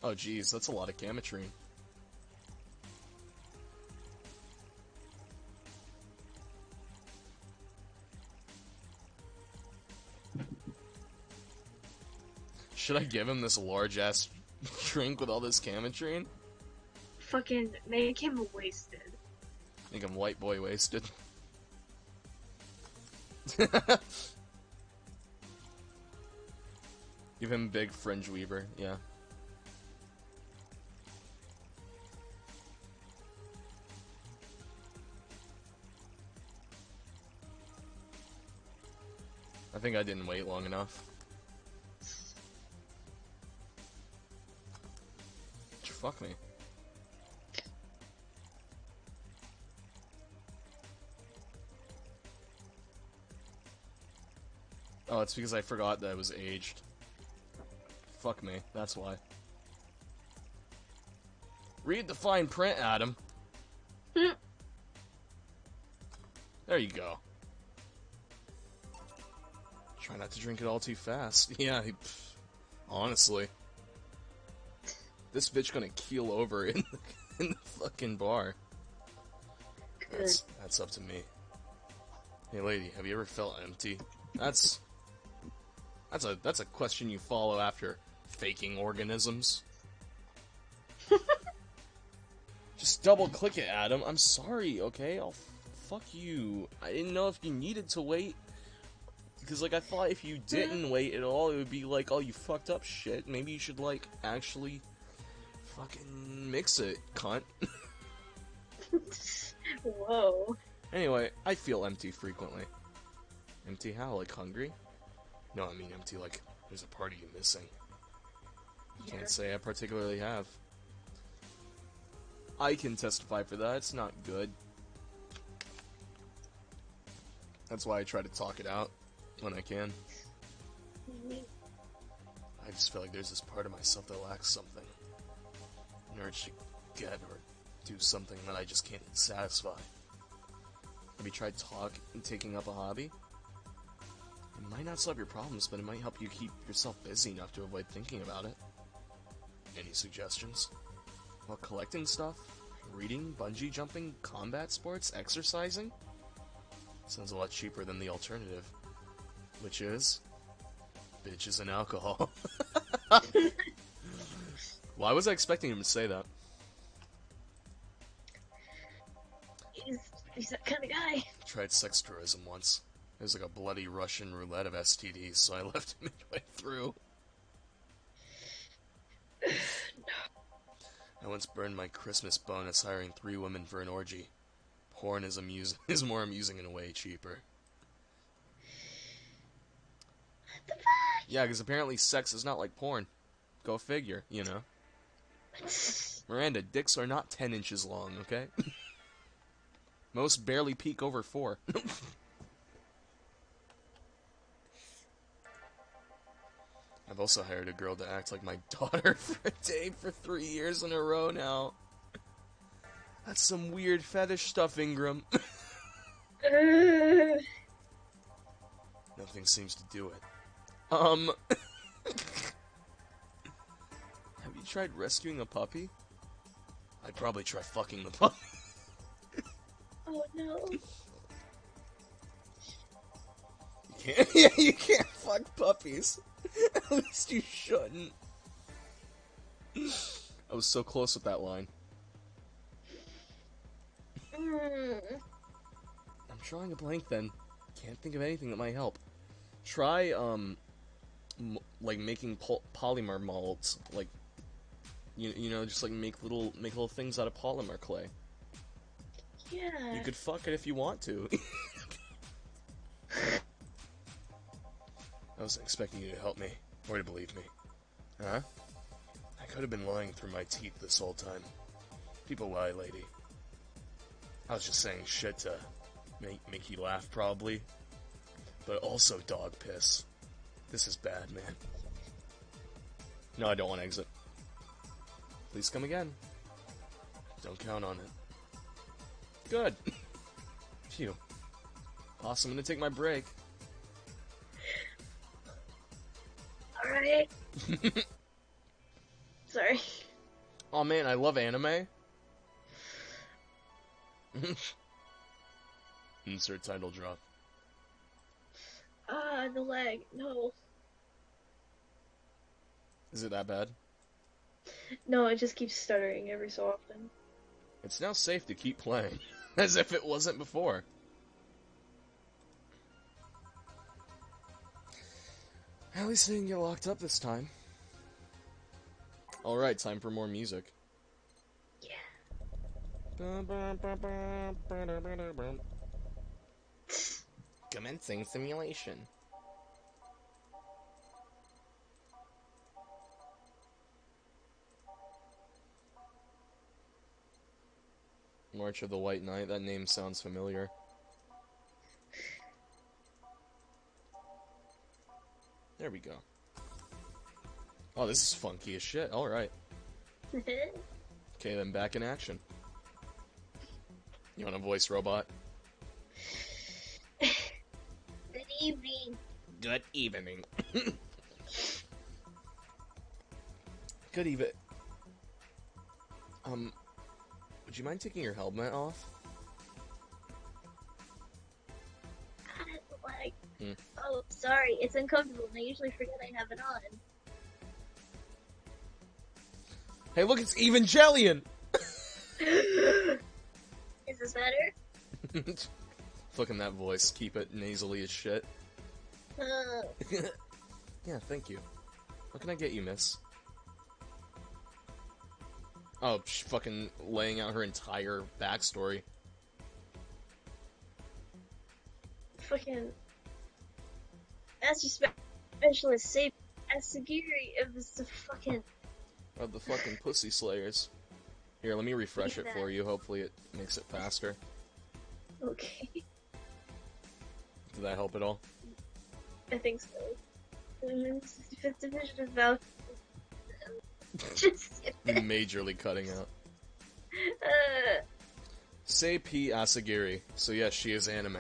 Oh geez, that's a lot of Chemitrine. Should I give him this large-ass drink with all this Chemitrine? Fucking make him wasted. Make him white boy wasted. Give him big fringe weaver, yeah. I think I didn't wait long enough. Fuck me. Oh, it's because I forgot that it was aged. Fuck me, that's why. Read the fine print, Adam. There you go. Try not to drink it all too fast. Yeah, honestly. This bitch gonna keel over in the fucking bar. Good. That's up to me. Hey lady, have you ever felt empty? That's a question you follow after faking organisms. Just double click it, Adam. I'm sorry, okay? Fuck you. I didn't know if you needed to wait. Because, like, I thought if you didn't wait at all, it would be like, oh, you fucked up shit. Maybe you should, like, actually fucking mix it, cunt. Whoa. Anyway, I feel empty frequently. Empty how? Like, hungry? No, I mean empty like there's a part of you missing. Can't say I particularly have. I can testify for that. It's not good. That's why I try to talk it out when I can. I just feel like there's this part of myself that lacks something. An urge to get or do something that I just can't satisfy. Have you tried taking up a hobby? It might not solve your problems, but it might help you keep yourself busy enough to avoid thinking about it. Any suggestions? Well, collecting stuff, reading, bungee jumping, combat sports, exercising? Sounds a lot cheaper than the alternative. Which is? Bitches and alcohol. Why was I expecting him to say that? that kind of guy. Tried sex tourism once. It was like a bloody Russian roulette of STDs, so I left midway through. I once burned my Christmas bonus hiring 3 women for an orgy. Porn is more amusing and way cheaper. What the fuck? Yeah, because apparently sex is not like porn. Go figure, you know. Miranda, dicks are not 10 inches long, okay? Most barely peak over 4. I've also hired a girl to act like my daughter for a day for 3 years in a row now. That's some weird fetish stuff, Ingram. Nothing seems to do it. Have you tried rescuing a puppy? I'd probably try fucking the puppy. Oh no. You can't fuck puppies. At least you shouldn't. I was so close with that line. I'm drawing a blank then. Can't think of anything that might help. Try, like making polymer molds. Like, you know, just like make little things out of polymer clay. Yeah. You could fuck it if you want to. I wasn't expecting you to help me, or to believe me. Huh? I could have been lying through my teeth this whole time. People lie, lady. I was just saying shit to make you laugh, probably. But also dog piss. This is bad, man. No, I don't want to exit. Please come again. Don't count on it. Good. Phew. Awesome, I'm gonna take my break. Alright. Sorry. Oh man, I love anime. Insert title drop. The lag. No. Is it that bad? No, it just keeps stuttering every so often. It's now safe to keep playing. As if it wasn't before. At least I didn't get locked up this time. Alright, time for more music. Yeah. Commencing simulation. March of the White Knight, that name sounds familiar. There we go. Oh, this is funky as shit. Alright. Okay, then back in action. You want a voice robot? Good evening. Good evening. Good evening. Would you mind taking your helmet off? Like, oh, sorry, it's uncomfortable, and I usually forget I have it on. Hey, look, it's Evangelion! Is this better? Fucking that voice. Keep it nasally as shit. Yeah, thank you. What can I get you, miss? Oh, she's fucking laying out her entire backstory. Fucking Master Specialist Safe Asagiri of the fucking... Of the fucking pussy slayers. Here, let me refresh it for you. Hopefully it makes it faster. Okay. Did that help at all? I think so. Fifth division is about... Just... Majorly cutting out. Say P. Asagiri. So yes, she is anime.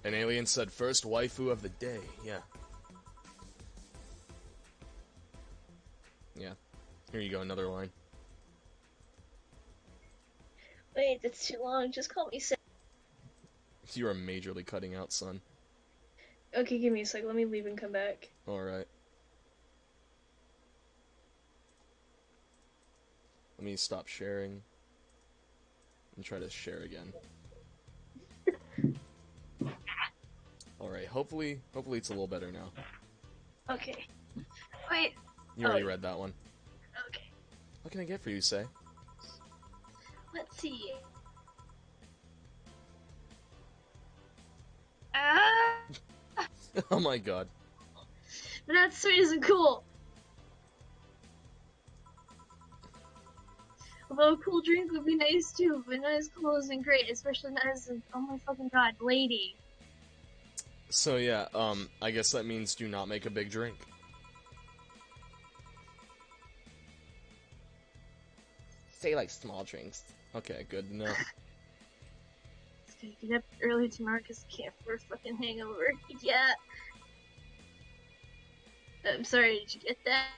An alien said first waifu of the day. Yeah. Yeah. Here you go, another line. Wait, that's too long. Just call me Sam. You are majorly cutting out, son. Okay, give me a sec. Let me leave and come back. Alright. Let me stop sharing. And try to share again. Alright, hopefully it's a little better now. Okay. Wait. You already read that one. Okay. What can I get for you, Say? Let's see. Ah! Oh my god. But that sweet isn't cool. Although a cool drink would be nice too, but not as cool isn't great, especially not as a, oh my fucking god, lady. So yeah, I guess that means do not make a big drink. Say like small drinks. Okay, good to know. Just gotta get up early tomorrow because I can't afford a fucking hangover. Yeah. I'm sorry, did you get that?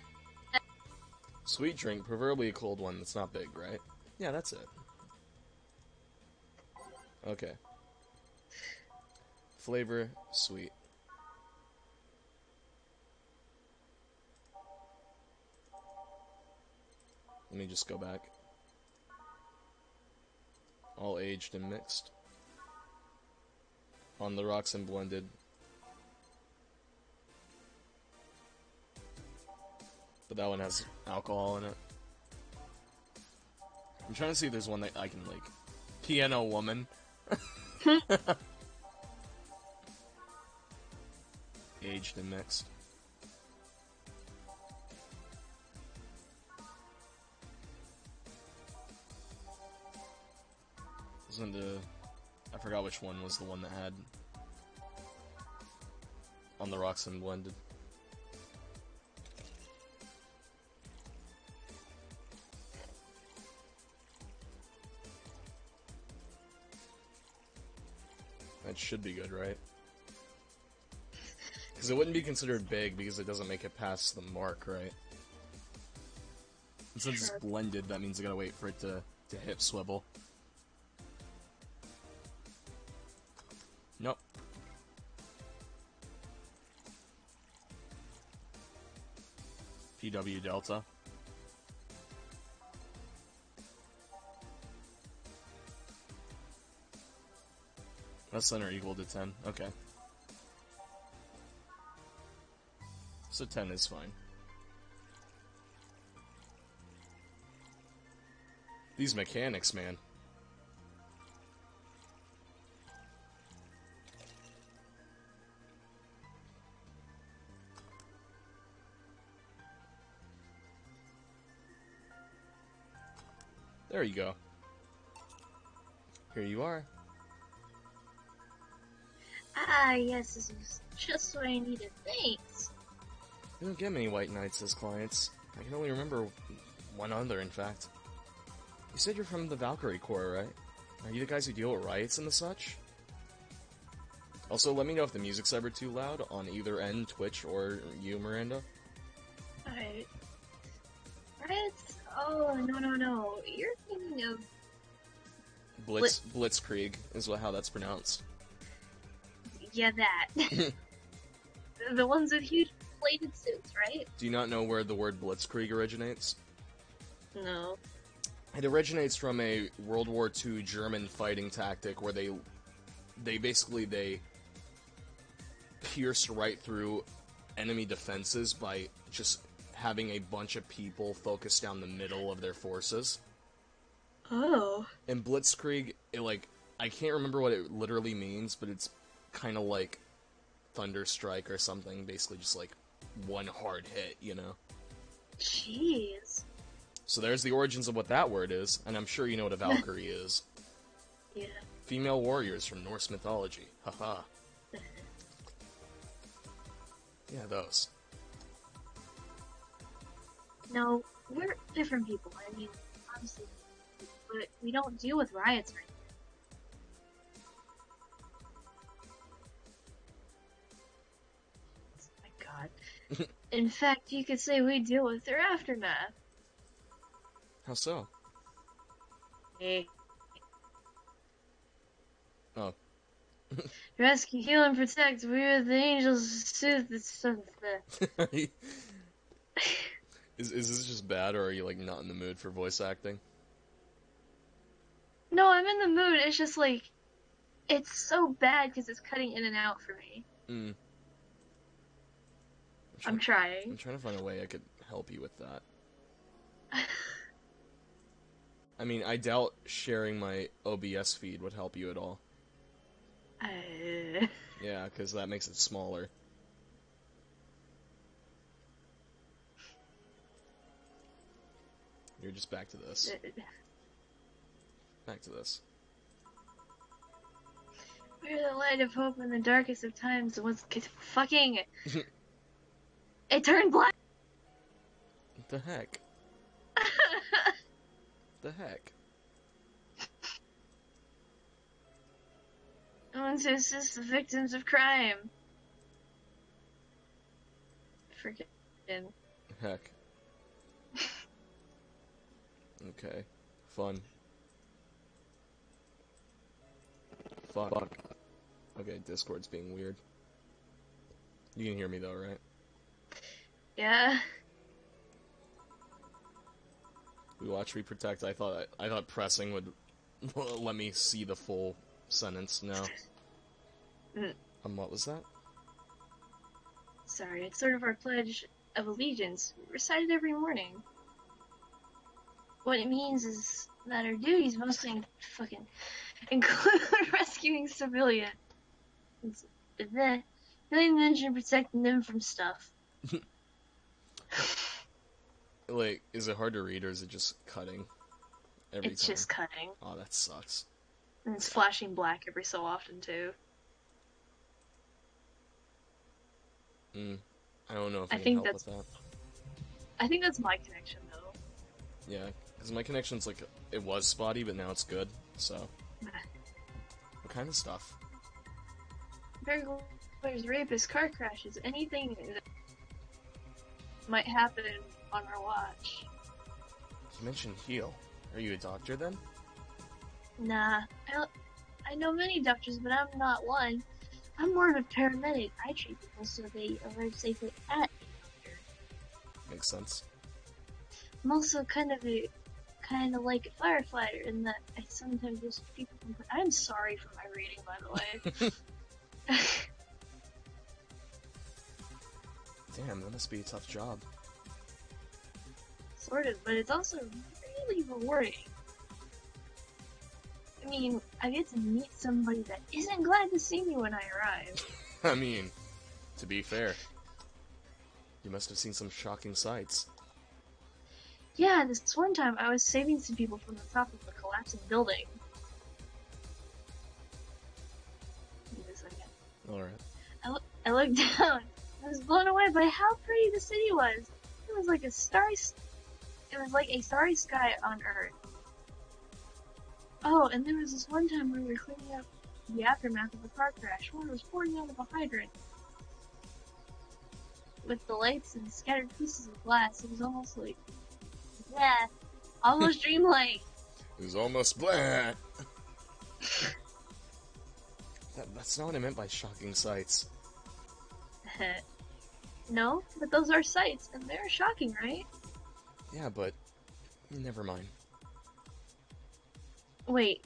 Sweet drink, preferably a cold one that's not big, right? Yeah, that's it. Okay. Flavor, sweet. Let me just go back. All aged and mixed. On the rocks and blended. But that one has alcohol in it. I'm trying to see if there's one that I can, like... Piano Woman. Aged and mixed. Wasn't the... I forgot which one was the one that had... On the rocks and blended. That should be good, right? Because it wouldn't be considered big because it doesn't make it past the mark, right? And since it's blended, that means I gotta wait for it to hip swivel. Nope. PW Delta. Less than or equal to 10. Okay. So 10 is fine. These mechanics, man. There you go. Here you are. Ah, yes, this is just what I needed. Thanks. We don't get many white knights as clients. I can only remember one other, in fact. You said you're from the Valkyrie Corps, right? Are you the guys who deal with riots and the such? Also, let me know if the music's ever too loud on either end, Twitch or you, Miranda. Alright. Right? Oh, no. You're thinking of... Blitzkrieg is how that's pronounced. Yeah, that. The ones with huge plated suits, right? Do you not know where the word Blitzkrieg originates? No. It originates from a World War II German fighting tactic where they basically pierced right through enemy defenses by just having a bunch of people focused down the middle of their forces. Oh. And Blitzkrieg, I can't remember what it literally means, but it's kind of like Thunderstrike or something, basically just like one hard hit, you know? Jeez. So there's the origins of what that word is, and I'm sure you know what a Valkyrie is. Yeah. Female warriors from Norse mythology. Haha. Yeah, those. No, we're different people. I mean, obviously, but we don't deal with riots right now. My god. In fact, you could say we deal with their aftermath. How so? Hey. Oh. Rescue, heal, and protect. We are the angels who soothe the sun. Is this just bad, or are you, not in the mood for voice acting? No, I'm in the mood. It's just it's so bad because it's cutting in and out for me. Mm. I'm trying. I'm trying to find a way I could help you with that. I mean, I doubt sharing my OBS feed would help you at all. Yeah, because that makes it smaller. You're just back to this. Back to this. We're the light of hope in the darkest of times. Was fucking. It turned black. What the heck? The heck? I want to assist the victims of crime. Freaking. Heck. Okay. Fun. Fuck. Okay, Discord's being weird. You can hear me though, right? Yeah. We watch, we protect. I thought pressing would let me see the full sentence. No. What was that? Sorry, it's sort of our pledge of allegiance. We recite it every morning. What it means is that our duties mostly fucking include rescuing civilians. Then mention protecting them from stuff. Like, is it hard to read or is it just cutting every time? It's just cutting. Oh, that sucks. And it's flashing black every so often, too. I don't know if I can help with that. I think that's my connection, though. Yeah, because my connection's like, it was spotty, but now it's good, so. What kind of stuff? Burglars, rapists, car crashes, anything that might happen on our watch. You mentioned heal. Are you a doctor then? Nah, I know many doctors, but I'm not one. I'm more of a paramedic. I treat people so they arrive safely at a doctor. Makes sense. I'm also kind of like a firefighter in that I sometimes rescue people from. I'm sorry for my reading, by the way. Damn, that must be a tough job. Sort of, but it's also really rewarding. I mean, I get to meet somebody that isn't glad to see me when I arrive. I mean, to be fair, you must have seen some shocking sights. Yeah, this one time I was saving some people from the top of a collapsing building. Give me a second. Alright. I looked down. I was blown away by how pretty the city was. It was like a starry sky on Earth. Oh, and there was this one time we were cleaning up the aftermath of a car crash. Water was pouring out of a hydrant. With the lights and scattered pieces of glass, it was almost like, yeah, almost dreamlike. It was almost blah. That's not what I meant by shocking sights. No, but those are sights, and they're shocking, right? Yeah, but never mind. Wait,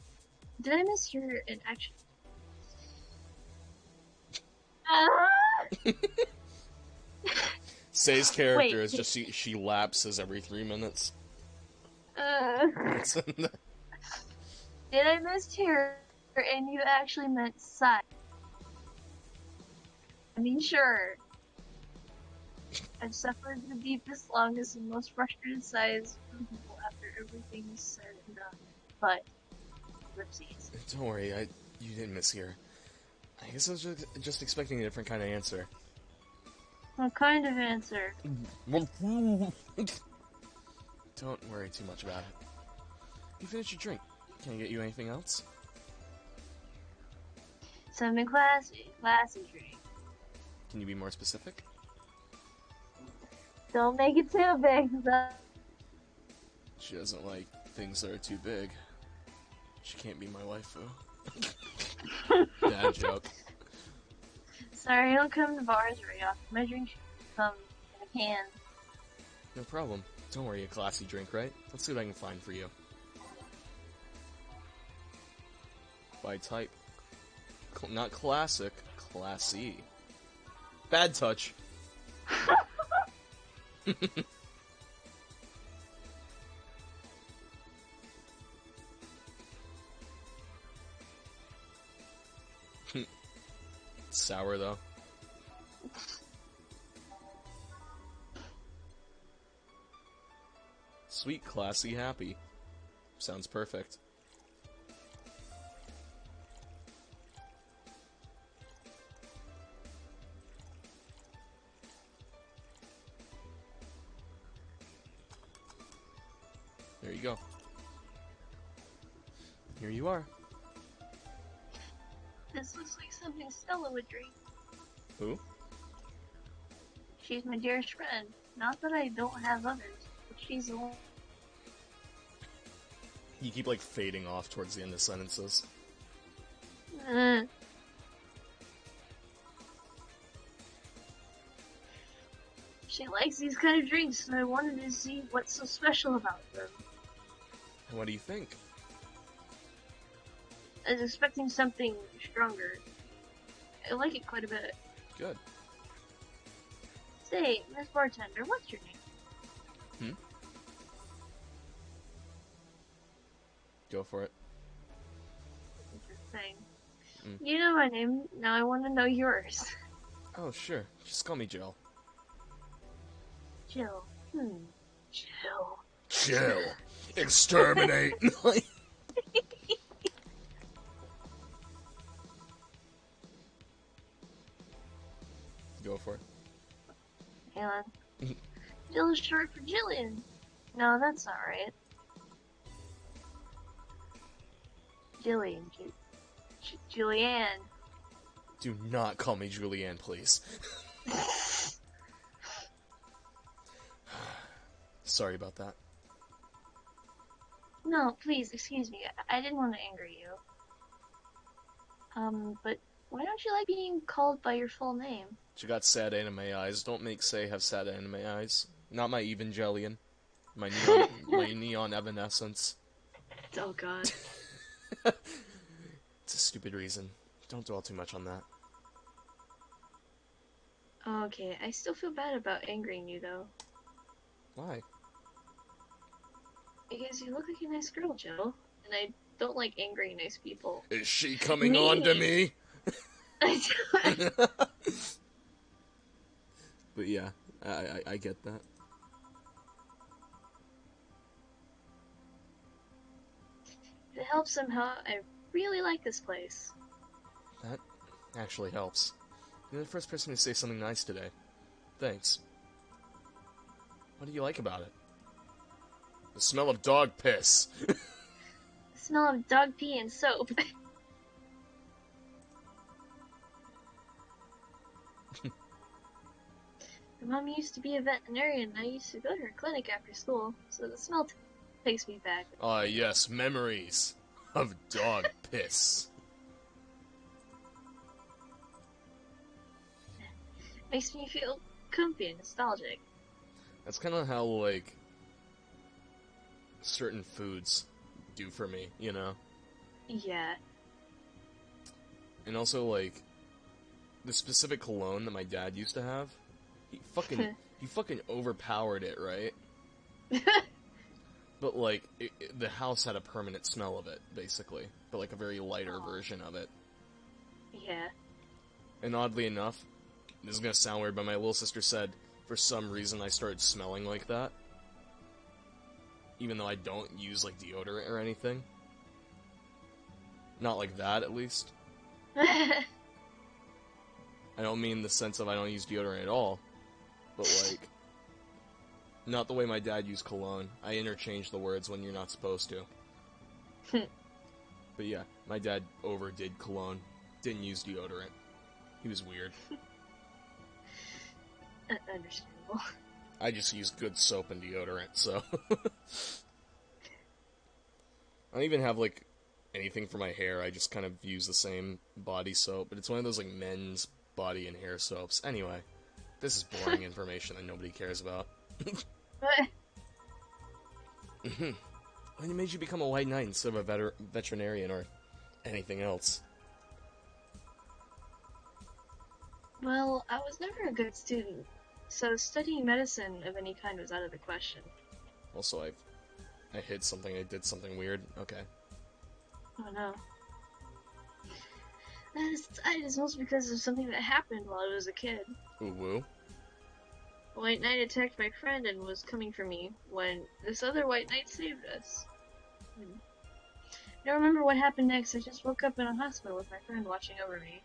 did I mishear an action? Say's character is just she lapses every 3 minutes. Did I mishear and you actually meant sight? I mean, sure. I've suffered the deepest, longest, and most frustrated sighs from people after everything is said and done. But, ripsies. Don't worry, you didn't mishear. I guess I was just expecting a different kind of answer. What kind of answer? Don't worry too much about it. You finished your drink. Can I get you anything else? Something classy drink. Can you be more specific? Don't make it too big, though. She doesn't like things that are too big. She can't be my waifu. Bad joke. Sorry, I don't come to bars very often. My drink should come in a can. No problem. Don't worry, a classy drink, right? Let's see what I can find for you. By type. Not classic, classy. Bad touch. Sour, though. Sweet, classy, happy. Sounds perfect. There you go. Here you are. This looks like something Stella would drink. Who? She's my dearest friend. Not that I don't have others, but she's the one. You keep, like, fading off towards the end of sentences. She likes these kind of drinks, and I wanted to see what's so special about them. And what do you think? I was expecting something stronger. I like it quite a bit. Good. Say, Miss Bartender, what's your name? Go for it. Interesting. You know my name, now I want to know yours. Oh, sure. Just call me Jill. Jill. Jill. Jill. Exterminate! Go for it. Hang on. Jill is short for Jillian. No, that's not right. Jillian. Julianne. Do not call me Julianne, please. Sorry about that. No, please, excuse me. I didn't want to anger you. But why don't you like being called by your full name? She got sad anime eyes. Don't make Say have sad anime eyes. Not my Evangelion. My neon evanescence. Oh god. It's a stupid reason. Don't dwell too much on that. Okay, I still feel bad about angering you, though. Why? Because you look like a nice girl, Jill. And I don't like angry nice people. Is she coming on to me? But yeah, I get that. If it helps somehow, I really like this place. That actually helps. You're the first person to say something nice today. Thanks. What do you like about it? The smell of dog piss. The smell of dog pee and soap. My mom used to be a veterinarian, and I used to go to her clinic after school, so the smell takes me back. Ah, yes, memories of dog piss. Makes me feel comfy and nostalgic. That's kind of how, like, certain foods do for me, you know? Yeah. And also, like, the specific cologne that my dad used to have, he fucking overpowered it, right? But, like, the house had a permanent smell of it, basically. But, like, a very lighter version of it. Yeah. And oddly enough, this is gonna sound weird, but my little sister said, for some reason I started smelling like that. Even though I don't use, like, deodorant or anything. Not like that, at least. I don't mean the sense of I don't use deodorant at all. But, like, not the way my dad used cologne. I interchange the words when you're not supposed to. But yeah, my dad overdid cologne. Didn't use deodorant. He was weird. Understandable. I just use good soap and deodorant, so... I don't even have, like, anything for my hair. I just kind of use the same body soap. But it's one of those, like, men's body and hair soaps. Anyway, this is boring information that nobody cares about. When made you become a white knight instead of a veterinarian or anything else? Well, I was never a good student, so studying medicine of any kind was out of the question. Also, I hit something, I did something weird. Okay. Oh no. I decided it's mostly because of something that happened while I was a kid. Ooh woo. A white knight attacked my friend and was coming for me when this other white knight saved us. I don't remember what happened next. I just woke up in a hospital with my friend watching over me.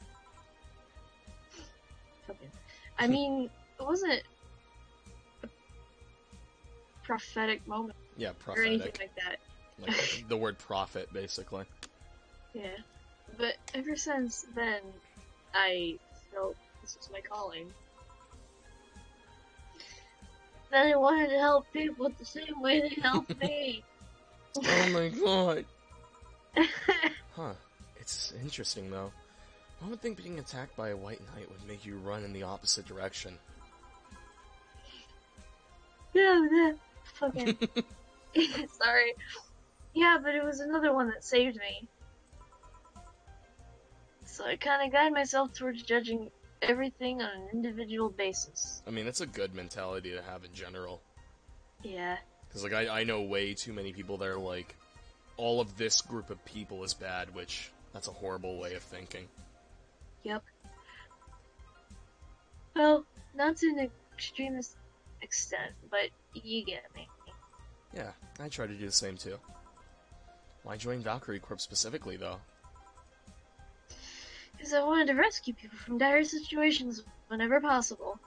Fucking. I mean, it wasn't a prophetic moment Yeah, or anything prophetic. like that. Like the word prophet, basically. Yeah. But ever since then, I felt this was my calling. That I wanted to help people the same way they helped me. Oh my god. Huh. It's interesting, though. I would think being attacked by a white knight would make you run in the opposite direction. Yeah, fucking. Sorry. Yeah, but it was another one that saved me. So I kind of guide myself towards judging everything on an individual basis. I mean, that's a good mentality to have in general. Yeah. Because, like, I know way too many people that are like, all of this group of people is bad, which, that's a horrible way of thinking. Yep. Well, not to an extremist extent, but you get me. Yeah, I try to do the same too. Why join Valkyrie Corps specifically, though? Because I wanted to rescue people from dire situations whenever possible.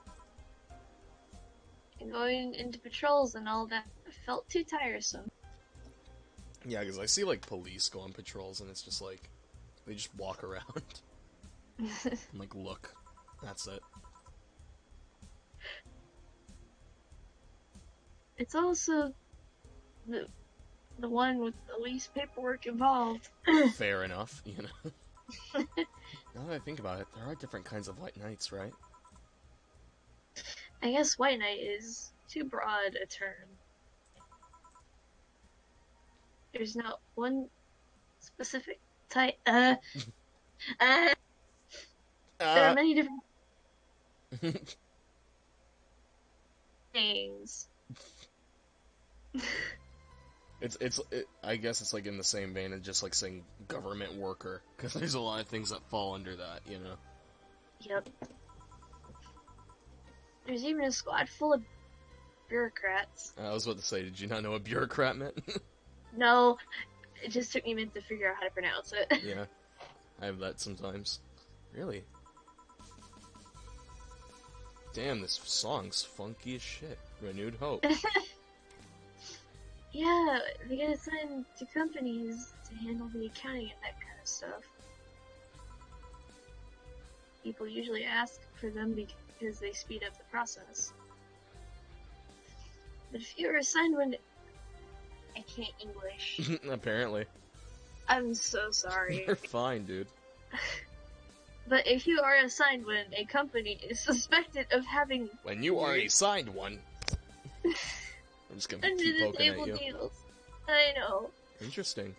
And going into patrols and all that felt too tiresome. Yeah, because I see, like, police go on patrols, and it's just like, they just walk around. And, like, look. That's it. It's also the the one with the least paperwork involved. Fair enough, you know? Now that I think about it, there are different kinds of white knights, right? I guess White Knight is too broad a term. There's not one specific type. Uh, there are Uh, many different names. I guess it's like in the same vein as just like saying government worker, because there's a lot of things that fall under that, you know? Yep. There's even a squad full of bureaucrats. I was about to say, did you not know what bureaucrat meant? No, it just took me a minute to figure out how to pronounce it. Yeah, I have that sometimes. Really? Damn, this song's funky as shit. Renewed Hope. Yeah, they get assigned to companies to handle the accounting and that kind of stuff. People usually ask for them because they speed up the process. But if you were assigned one, I can't English. Apparently. I'm so sorry. You're fine, dude. But if you are assigned when a company is suspected of having When you are assigned one... I'm just gonna under keep the poking at table you. deals, I know. Interesting.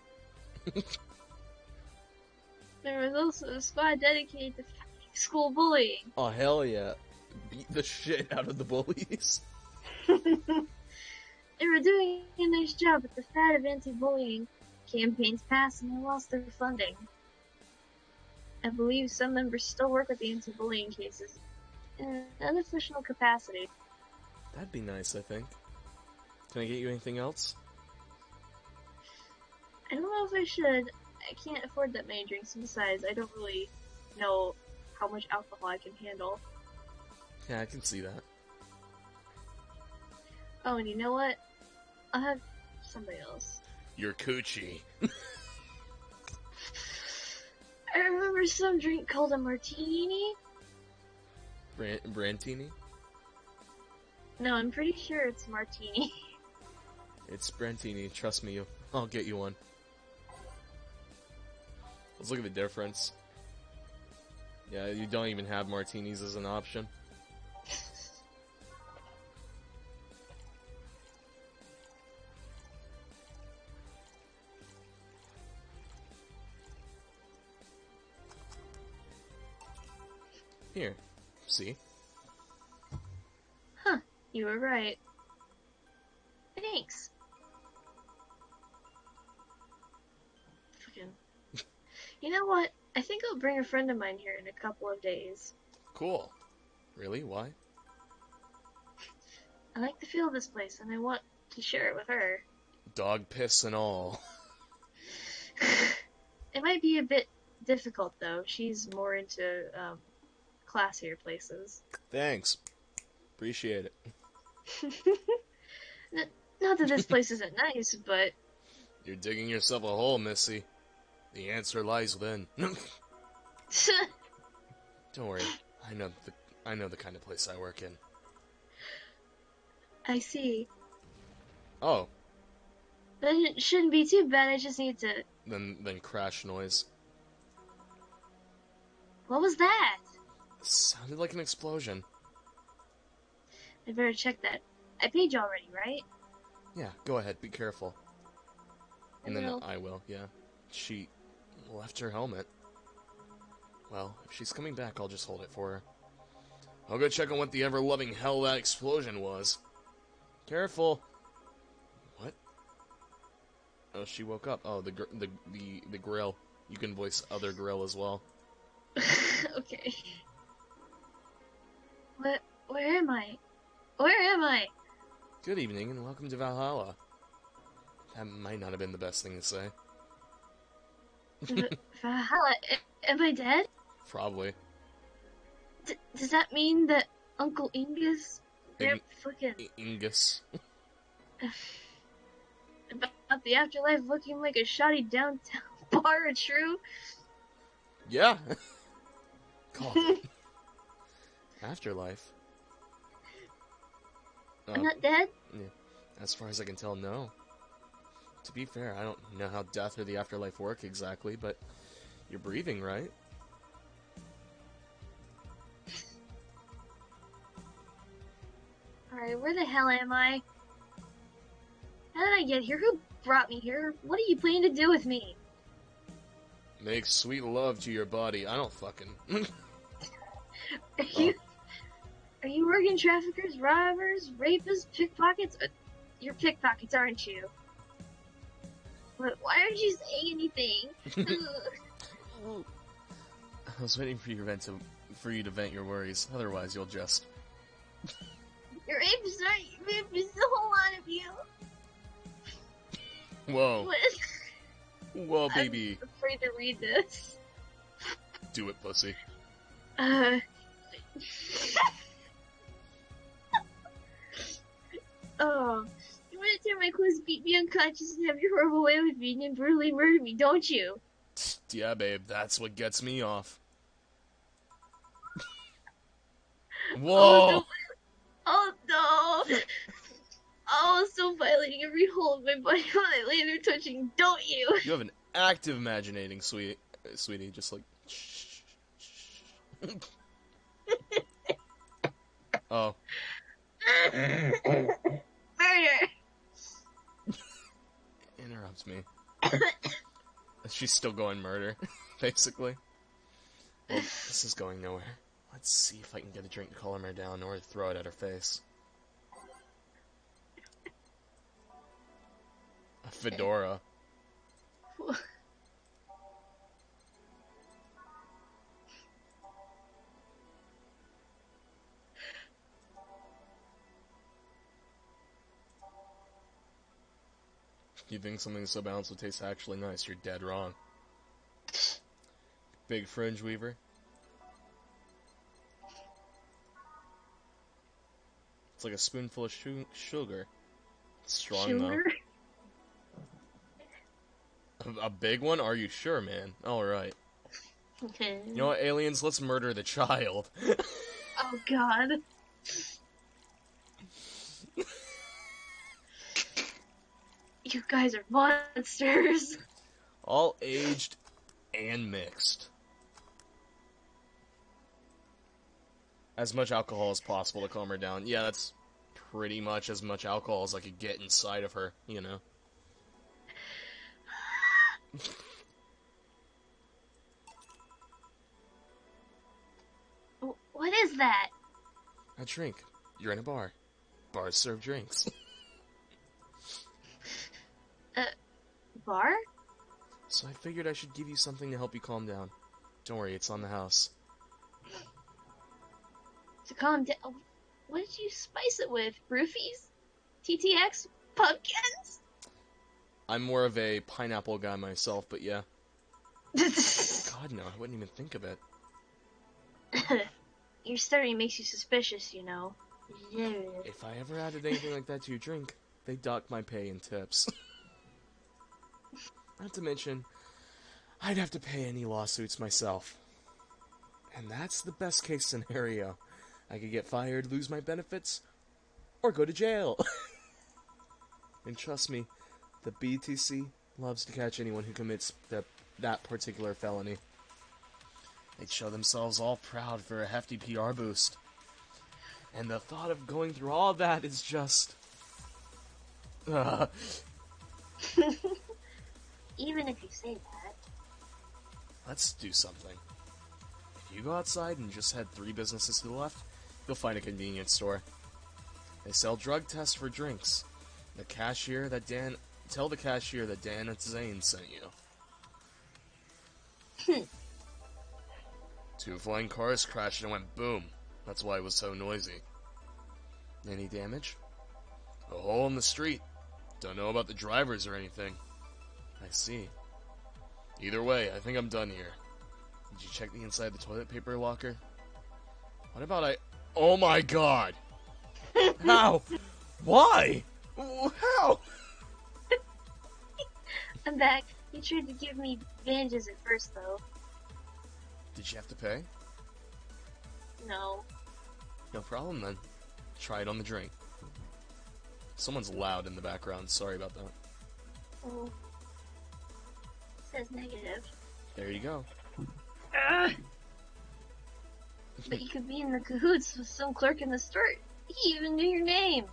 There was also a squad dedicated to fighting school bullying. Oh, hell yeah. Beat the shit out of the bullies. They were doing a nice job, but the fad of anti-bullying campaigns passed and they lost their funding. I believe some members still work with the anti-bullying cases in an unofficial capacity. That'd be nice, I think. Can I get you anything else? I don't know if I should. I can't afford that many drinks, and besides, I don't really know how much alcohol I can handle. Yeah, I can see that. Oh, and you know what? I'll have somebody else. Your coochie. I remember some drink called a martini. Brantini? No, I'm pretty sure it's martini. It's Brantini, trust me, I'll get you one. Let's look at the difference. Yeah, you don't even have martinis as an option. Here, See? Huh, you were right. Thanks. Fucking. You know what? I think I'll bring a friend of mine here in a couple of days. Cool. Really? Why? I like the feel of this place, and I want to share it with her. Dog piss and all. It might be a bit difficult, though. She's more into, classier places. Thanks. Appreciate it. Not that this place isn't nice, but... You're digging yourself a hole, Missy. The answer lies within. Don't worry. I know the kind of place I work in. I see. Oh. But it shouldn't be too bad, I just need to... Then crash noise. What was that? It sounded like an explosion. I better check that. I paid you already, right? Yeah, go ahead, be careful. And then will. I will, yeah. She left her helmet. Well, if she's coming back, I'll just hold it for her. I'll go check on what the ever-loving hell that explosion was. Careful. What? Oh, she woke up. Oh, the grill. You can voice other grill as well. Okay. Where am I? Where am I? Good evening, and welcome to Valhalla. That might not have been the best thing to say. Valhalla? Am I dead? Probably. Does that mean that Uncle Ingus... fucking... Ingus. about the afterlife looking like a shoddy downtown bar are true? Yeah. Call it. Afterlife. I'm not dead? Yeah. As far as I can tell, no. To be fair, I don't know how death or the afterlife work exactly, but you're breathing, right? Alright, where the hell am I? How did I get here? Who brought me here? What are you planning to do with me? Make sweet love to your body. I don't fucking... Are you working traffickers, robbers, rapists, pickpockets? You're pickpockets, aren't you? But why aren't you saying anything? I was waiting for you to vent your worries. Otherwise, you'll just... You're rapists, aren't you? Rapists, the whole lot of you. Whoa. What? Whoa, baby. I'm afraid to read this. Do it, pussy. Oh, you want to tear my clothes, beat me unconscious, and have your horrible way with me, and then brutally murder me, don't you? Yeah, babe, that's what gets me off. Whoa! Oh, no! Oh, so violating every hole in my body while I lay there touching, don't you? You have an active imaginating, sweetie. Just like... Oh. Murder! Interrupts me. She's still going murder, basically. Well, this is going nowhere. Let's see if I can get a drink to calm her down or throw it at her face. A fedora. You think something so balanced would taste actually nice, you're dead wrong. Big fringe weaver. It's like a spoonful of sugar. It's strong Sugar? though. A big one? Are you sure, man? Alright. You know what, aliens? Let's murder the child. Oh, God. You guys are monsters. All aged and mixed. As much alcohol as possible to calm her down. Yeah, that's pretty much as much alcohol as I could get inside of her, you know. What is is that? A drink. You're in a bar. Bars serve drinks. Bar? So I figured I should give you something to help you calm down. Don't worry, it's on the house. To calm down. What did you spice it with? Roofies? TTX? Pumpkins? I'm more of a pineapple guy myself, but yeah. God, no, I wouldn't even think of it. Your stuttering makes you suspicious, you know. If I ever added anything like that to your drink, they dock my pay and tips. Not to mention, I'd have to pay any lawsuits myself. And that's the best case scenario. I could get fired, lose my benefits, or go to jail. And trust me, the BTC loves to catch anyone who commits that particular felony. They'd show themselves all proud for a hefty PR boost. And the thought of going through all that is just... Even if you say that. Let's do something. If you go outside and just head 3 businesses to the left, you'll find a convenience store. They sell drug tests for drinks. Tell the cashier that Dan and Zane sent you. 2 flying cars crashed and went boom. That's why it was so noisy. Any damage? A hole in the street. Don't know about the drivers or anything. I see. Either way, I think I'm done here. Did you check the inside of the toilet paper locker? What about Oh my god! How? Why? How? I'm back. You tried to give me bandages at first, though. Did you have to pay? No. No problem then. Try it on the drink. Someone's loud in the background. Sorry about that. Oh. Says negative. There you go. But you could be in the cahoots with some clerk in the store. He even knew your name.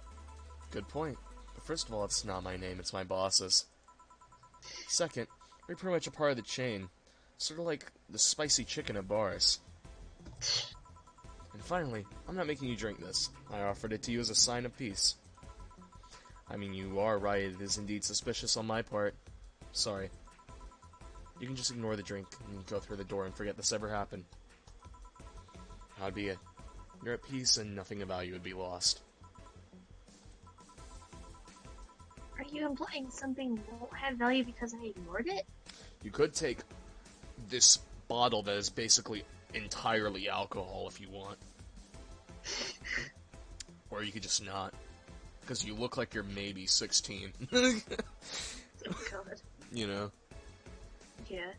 Good point. But first of all, it's not my name, it's my boss's. Second, we're pretty much a part of the chain. Sort of like the spicy chicken at bars. And finally, I'm not making you drink this. I offered it to you as a sign of peace. I mean, you are right, it is indeed suspicious on my part. Sorry. You can just ignore the drink and go through the door and forget this ever happened. That'd be it. You're at peace and nothing of value would be lost. Are you implying something won't have value because I ignored it? You could take this bottle that is basically entirely alcohol if you want. Or you could just not. Because you look like you're maybe 16. Oh god. You know? Yeah.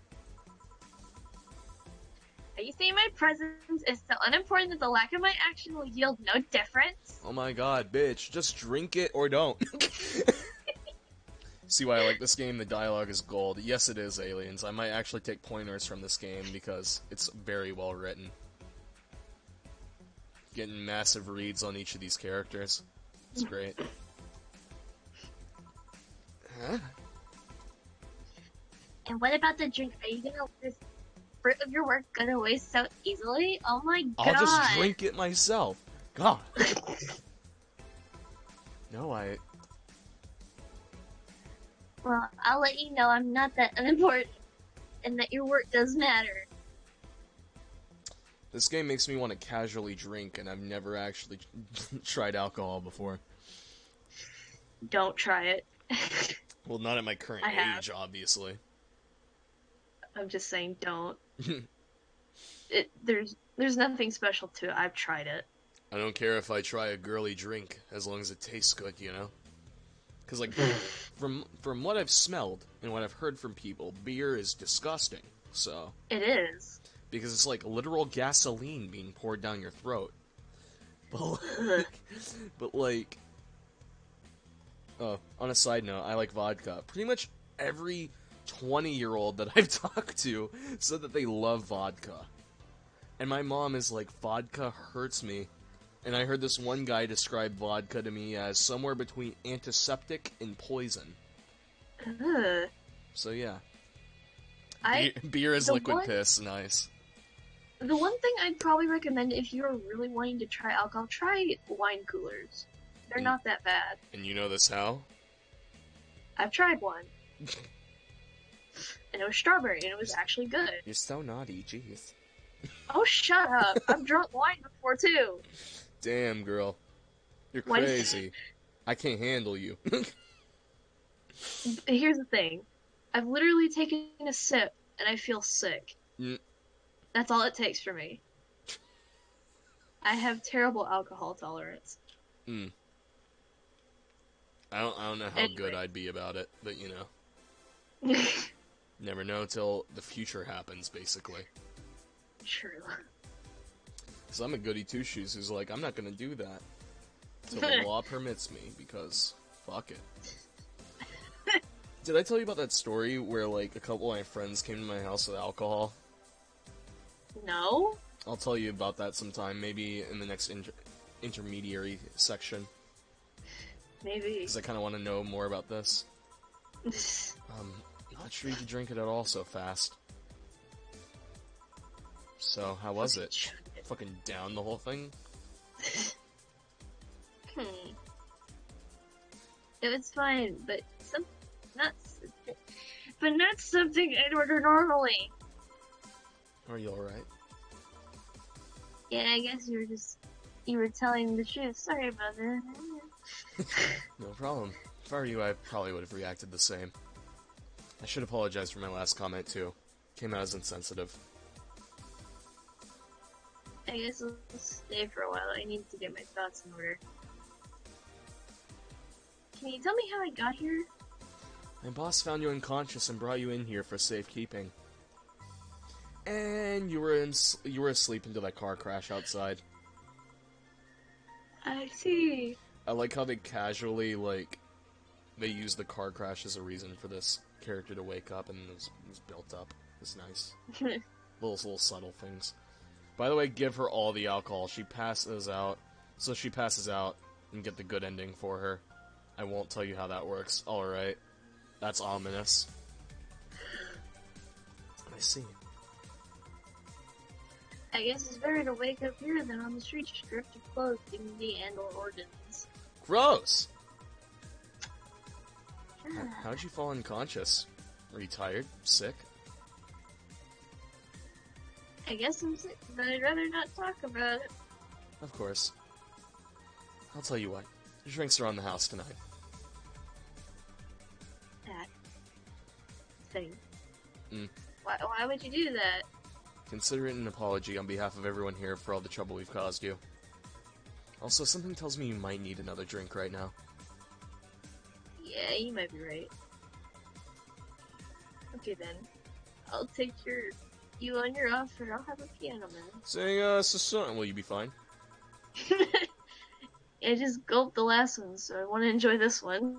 Are you saying my presence is so unimportant that the lack of my action will yield no difference? Oh my god, bitch. Just drink it or don't. See why I like this game? The dialogue is gold. Yes, it is, aliens. I might actually take pointers from this game because it's very well written. Getting massive reads on each of these characters. It's great. Huh? And what about the drink? Are you gonna let this fruit of your work go to waste so easily? Oh my god! I'll just drink it myself. God. No, Well, I'll let you know I'm not that unimportant, and that your work does matter. This game makes me want to casually drink, and I've never actually tried alcohol before. Don't try it. Well, not at my current age, obviously. I'm just saying, don't. There's nothing special to it. I've tried it. I don't care if I try a girly drink, as long as it tastes good, you know? Because, like, from what I've smelled and what I've heard from people, beer is disgusting, so... It is. Because it's like literal gasoline being poured down your throat. But like... Oh, on a side note, I like vodka. Pretty much every 20-year-old that I've talked to said that they love vodka. And my mom is like, vodka hurts me. And I heard this one guy describe vodka to me as somewhere between antiseptic and poison. So yeah. Beer is liquid piss, nice. The one thing I'd probably recommend if you're really wanting to try alcohol, try wine coolers. They're And, not that bad. and you know this how? I've tried one. And it was strawberry, and it was actually good. You're so naughty, jeez. Oh, shut up. I've drunk wine before, too. Damn, girl. You're Why- crazy. I can't handle you. Here's the thing. I've literally taken a sip, and I feel sick. Mm. That's all it takes for me. I have terrible alcohol tolerance. Mm. I don't know how Anyway. good I'd be about it, but you know. Never know till the future happens, basically. True. Because I'm a goody two-shoes who's like, I'm not gonna do that till the law permits me, because fuck it. Did I tell you about that story where, like, a couple of my friends came to my house with alcohol? No? I'll tell you about that sometime, maybe in the next intermediary section. Maybe. Because I kind of want to know more about this. Not sure you could drink it at all so fast. So, how was it? Fucking down the whole thing? It was fine, but not something I'd order normally. Are you alright? Yeah, I guess you were telling the truth. Sorry about that. No problem. If I were you, I probably would have reacted the same. I should apologize for my last comment, too. Came out as insensitive. I guess I'll stay for a while. I need to get my thoughts in order. Can you tell me how I got here? My boss found you unconscious and brought you in here for safekeeping. And you were asleep until that car crash outside. I see. I like how they casually, like, they use the car crash as a reason for this character to wake up, and it was built up. It's nice. little subtle things. By the way, give her all the alcohol. She passes out, so she passes out and get the good ending for her. I won't tell you how that works. Alright. That's ominous. I see. I guess it's better to wake up here than on the street stripped of clothes, dignity, and/or organs. Gross! How'd you fall unconscious? Were you tired? Sick? I guess I'm sick, but I'd rather not talk about it. Of course. I'll tell you what. Your drinks are on the house tonight. That thing. Mm. Why would you do that? Consider it an apology on behalf of everyone here for all the trouble we've caused you. Also, something tells me you might need another drink right now. Yeah, you might be right. Okay then. I'll take you on your offer. I'll have a piano man. Sing us a song. Will you be fine? I just gulped the last one, so I want to enjoy this one.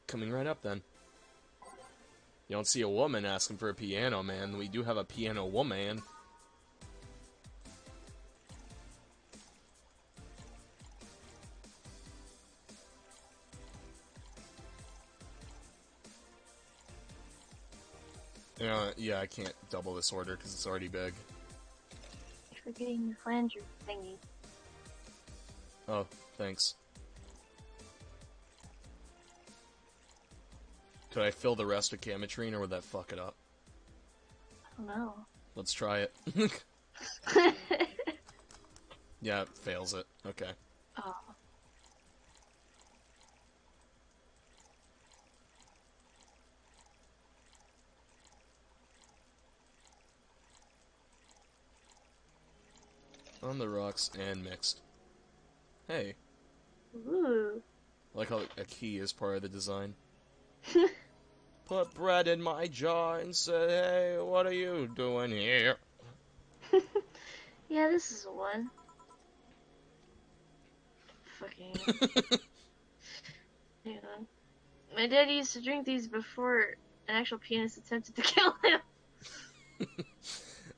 Coming right up then. You don't see a woman asking for a piano man. We do have a piano woman. Yeah, I can't double this order because it's already big. You're forgetting the flanger thingy. Oh, thanks. Could I fill the rest with Camatrine, or would that fuck it up? I don't know. Let's try it. Yeah, it fails it. Okay. Oh. On the rocks and mixed. Hey, Ooh. I like how a key is part of the design. Put bread in my jar and said, hey, what are you doing here? Yeah, this is the one. Fucking. Yeah. My dad used to drink these before an actual pianist attempted to kill him.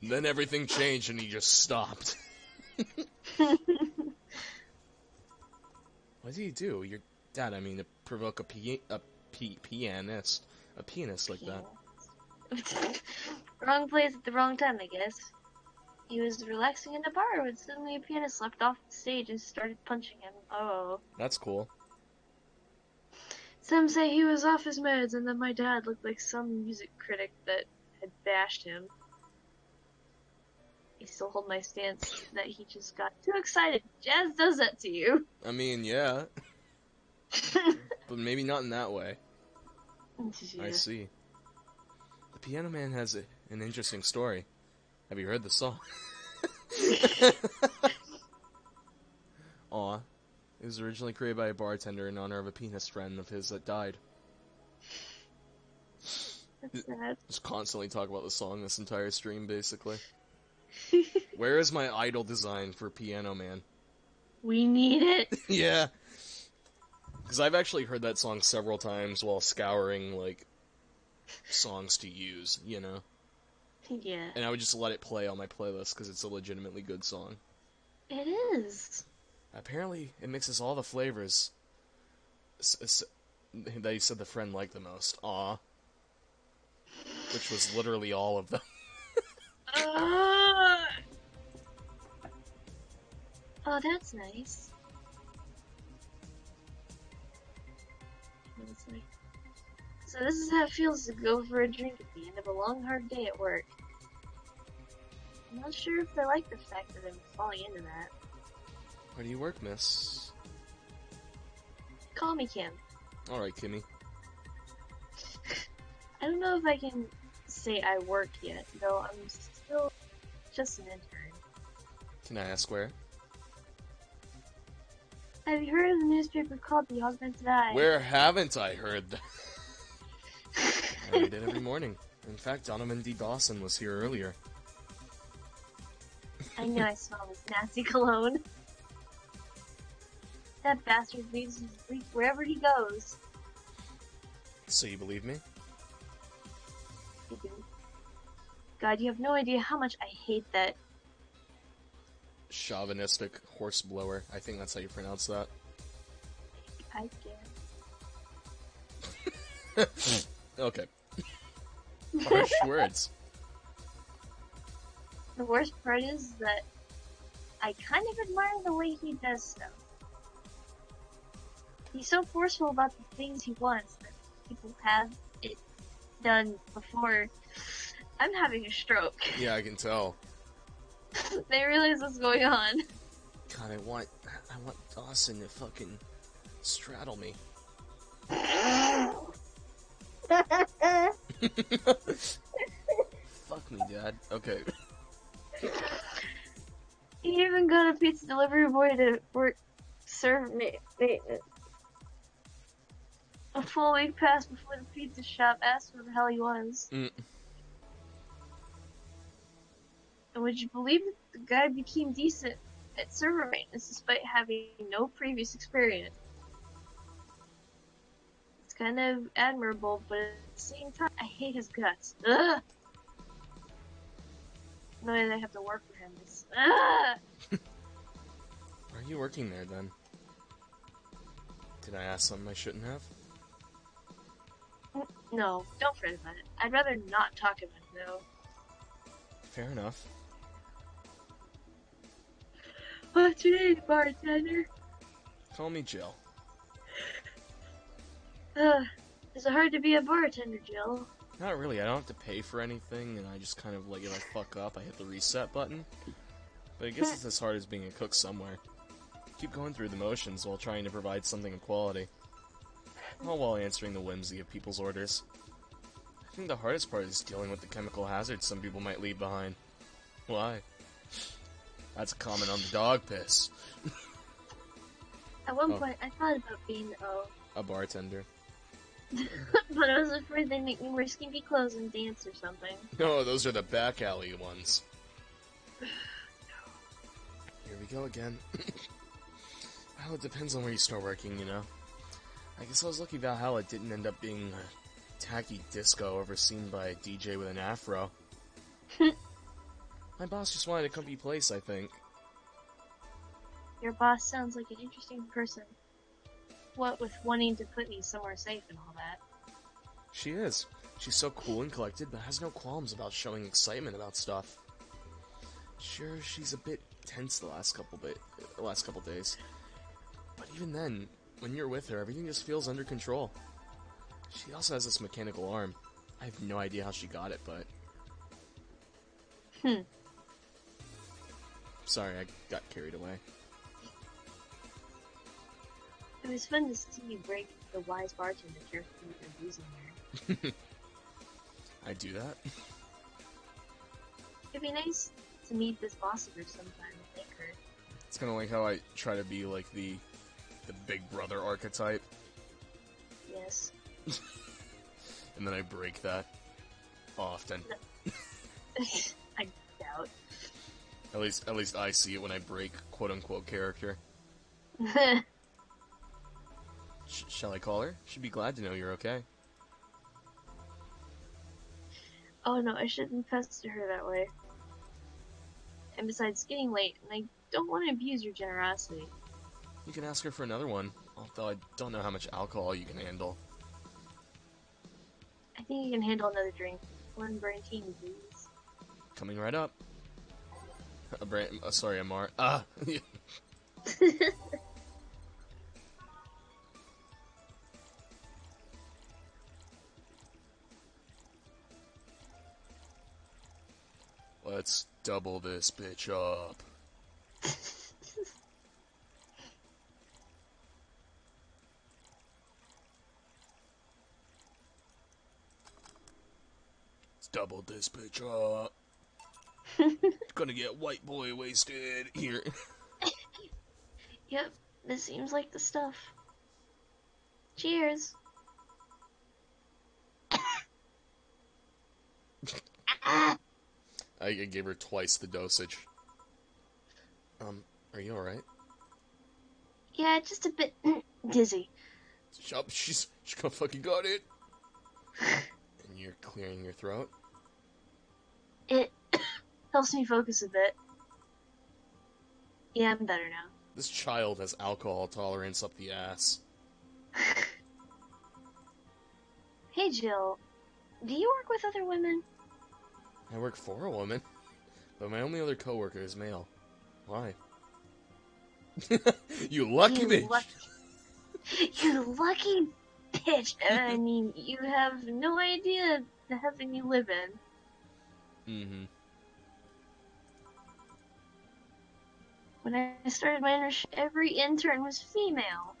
Then everything changed and he just stopped. What did he do? Your dad, I mean, to provoke a pianist like that. Wrong place at the wrong time, I guess. He was relaxing in a bar when suddenly a pianist leapt off the stage and started punching him. Oh. That's cool. Some say he was off his meds and that my dad looked like some music critic that had bashed him. I still hold my stance that he just got too excited. Jazz does that to you. I mean, yeah. But maybe not in that way. Yeah. I see. The Piano Man has an interesting story. Have you heard the song? Aw. It was originally created by a bartender in honor of a pianist friend of his that died. That's sad. Just constantly talk about the song this entire stream, basically. Where is my idol design for Piano Man? We need it. Yeah. Because I've actually heard that song several times while scouring, like, songs to use, you know? Yeah. And I would just let it play on my playlist because it's a legitimately good song. It is. Apparently, it mixes all the flavors that you said the friend liked the most. Aw. Which was literally all of them. Oh, that's nice. So this is how it feels to go for a drink at the end of a long, hard day at work. I'm not sure if I like the fact that I'm falling into that. Where do you work, miss? Call me Kim. Alright, Kimmy. I don't know if I can say I work yet, though I'm still just an intern. Can I ask where? Have you heard of the newspaper called The Augmented Eye? Where haven't I heard that? I read it every morning. In fact, Donovan D. Dawson was here earlier. I know I smell this nasty cologne. That bastard leaves his leak wherever he goes. So you believe me? You do. God, you have no idea how much I hate that. Chauvinistic horseblower. I think that's how you pronounce that. I can't. Okay. Harsh words. The worst part is that I kind of admire the way he does stuff. He's so forceful about the things he wants that people have it done before. I'm having a stroke. Yeah, I can tell. They realize what's going on. God, I want Dawson to fucking straddle me. Fuck me, Dad. Okay. He even got a pizza delivery boy to serve me. A full week passed before the pizza shop asked where the hell he was. And would you believe that the guy became decent at server maintenance despite having no previous experience? It's kind of admirable, but at the same time, I hate his guts. Ugh! No way I have to work for him. Ugh! Why are you working there, then? Did I ask something I shouldn't have? No, don't fret about it. I'd rather not talk about it, though. Fair enough. What's your name, bartender? Call me Jill. Is it hard to be a bartender, Jill? Not really. I don't have to pay for anything, and I just kind of, like, if I fuck up, I hit the reset button. But I guess it's as hard as being a cook somewhere. Keep going through the motions while trying to provide something of quality. All while answering the whimsy of people's orders. I think the hardest part is dealing with the chemical hazards some people might leave behind. Why? That's a comment on the dog piss. At one point, I thought about being a bartender. But I was afraid they'd make me wear skimpy clothes and dance or something. No, those are the back alley ones. Here we go again. Well, it depends on where you start working, you know. I guess I was lucky Valhalla didn't end up being a tacky disco overseen by a DJ with an afro. My boss just wanted a comfy place, I think. Your boss sounds like an interesting person. What with wanting to put me somewhere safe and all that. She is. She's so cool and collected, but has no qualms about showing excitement about stuff. Sure, she's a bit tense the last couple days. But even then, when you're with her, everything just feels under control. She also has this mechanical arm. I have no idea how she got it, but... Sorry, I got carried away. It was fun to see you break the wise bartender character you're using there. I do that? It'd be nice to meet this boss of hers sometime and thank her. It's kind of like how I try to be like the big brother archetype. Yes. And then I break that often. I doubt. At least I see it when I break quote unquote character. Shall I call her? She'd be glad to know you're okay. Oh no, I shouldn't pester her that way. And besides, it's getting late, and I don't want to abuse your generosity. You can ask her for another one, although I don't know how much alcohol you can handle. I think you can handle another drink. One Brantini, please. Coming right up. Sorry, Amar. Let's double this bitch up. Let's double this bitch up. Gonna get white boy wasted here. Yep, this seems like the stuff. Cheers. I gave her twice the dosage. Are you alright? Yeah, just a bit dizzy. She's gonna fucking got it. And you're clearing your throat? It helps me focus a bit. Yeah, I'm better now. This child has alcohol tolerance up the ass. Hey Jill, do you work with other women? I work for a woman, but my only other coworker is male. Why? You lucky bitch! You lucky bitch! I mean, you have no idea the heaven you live in. Mm-hmm. When I started my internship, every intern was female.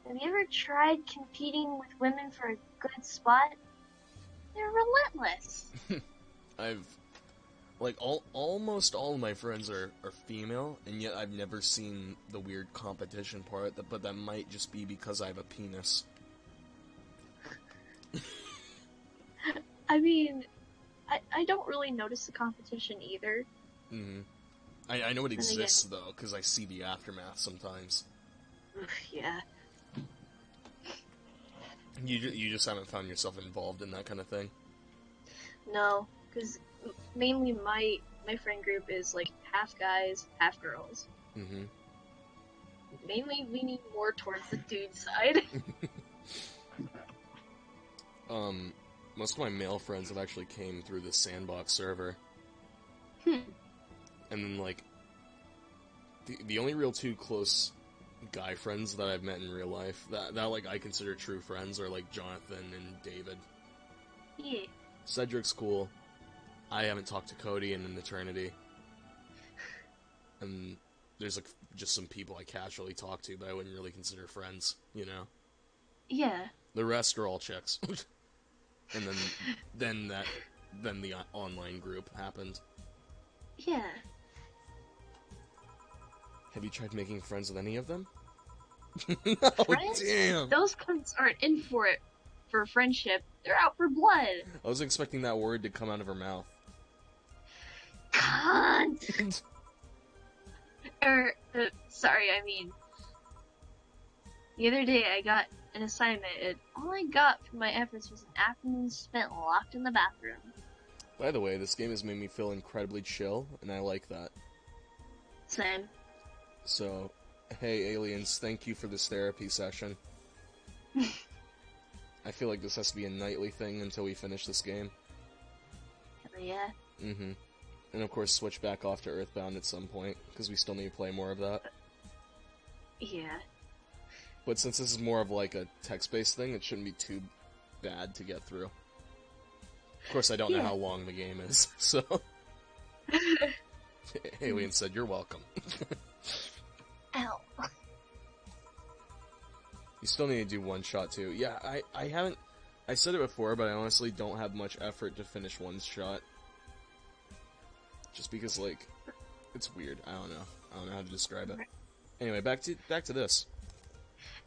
Have you ever tried competing with women for a good spot? They're relentless. Almost all of my friends are female, and yet I've never seen the weird competition part, but that might just be because I have a penis. I mean, I don't really notice the competition either. Mm-hmm. I know it exists, though, because I see the aftermath sometimes. Yeah. You just haven't found yourself involved in that kind of thing? No, because mainly my friend group is like half guys, half girls. Mm-hmm. Mainly leaning more towards the dude side. Most of my male friends have actually came through the Sandbox server. And then, like, the only real two close guy friends that I've met in real life, that like, I consider true friends, are, like, Jonathan and David. Yeah. Cedric's cool. I haven't talked to Cody in an eternity. And there's, like, just some people I casually talk to, but I wouldn't really consider friends, you know? Yeah. The rest are all chicks. And then the online group happened. Yeah. Have you tried making friends with any of them? No, friends? Damn! Those cunts aren't in for it for friendship. They're out for blood. I was expecting that word to come out of her mouth. Cunt! Sorry, I mean... The other day I got an assignment, and all I got from my efforts was an afternoon spent locked in the bathroom. By the way, this game has made me feel incredibly chill, and I like that. Same. So, hey aliens, thank you for this therapy session. I feel like this has to be a nightly thing until we finish this game. Hell yeah. Mm-hmm. And of course, switch back off to Earthbound at some point, because we still need to play more of that. Yeah. But since this is more of like a text-based thing, it shouldn't be too bad to get through. Of course, I don't know how long the game is, so... Alien said, "You're welcome." Ow. You still need to do one shot, too. Yeah, I haven't... I said it before, but I honestly don't have much effort to finish one shot. Just because, like, it's weird. I don't know how to describe it. Anyway, back to this.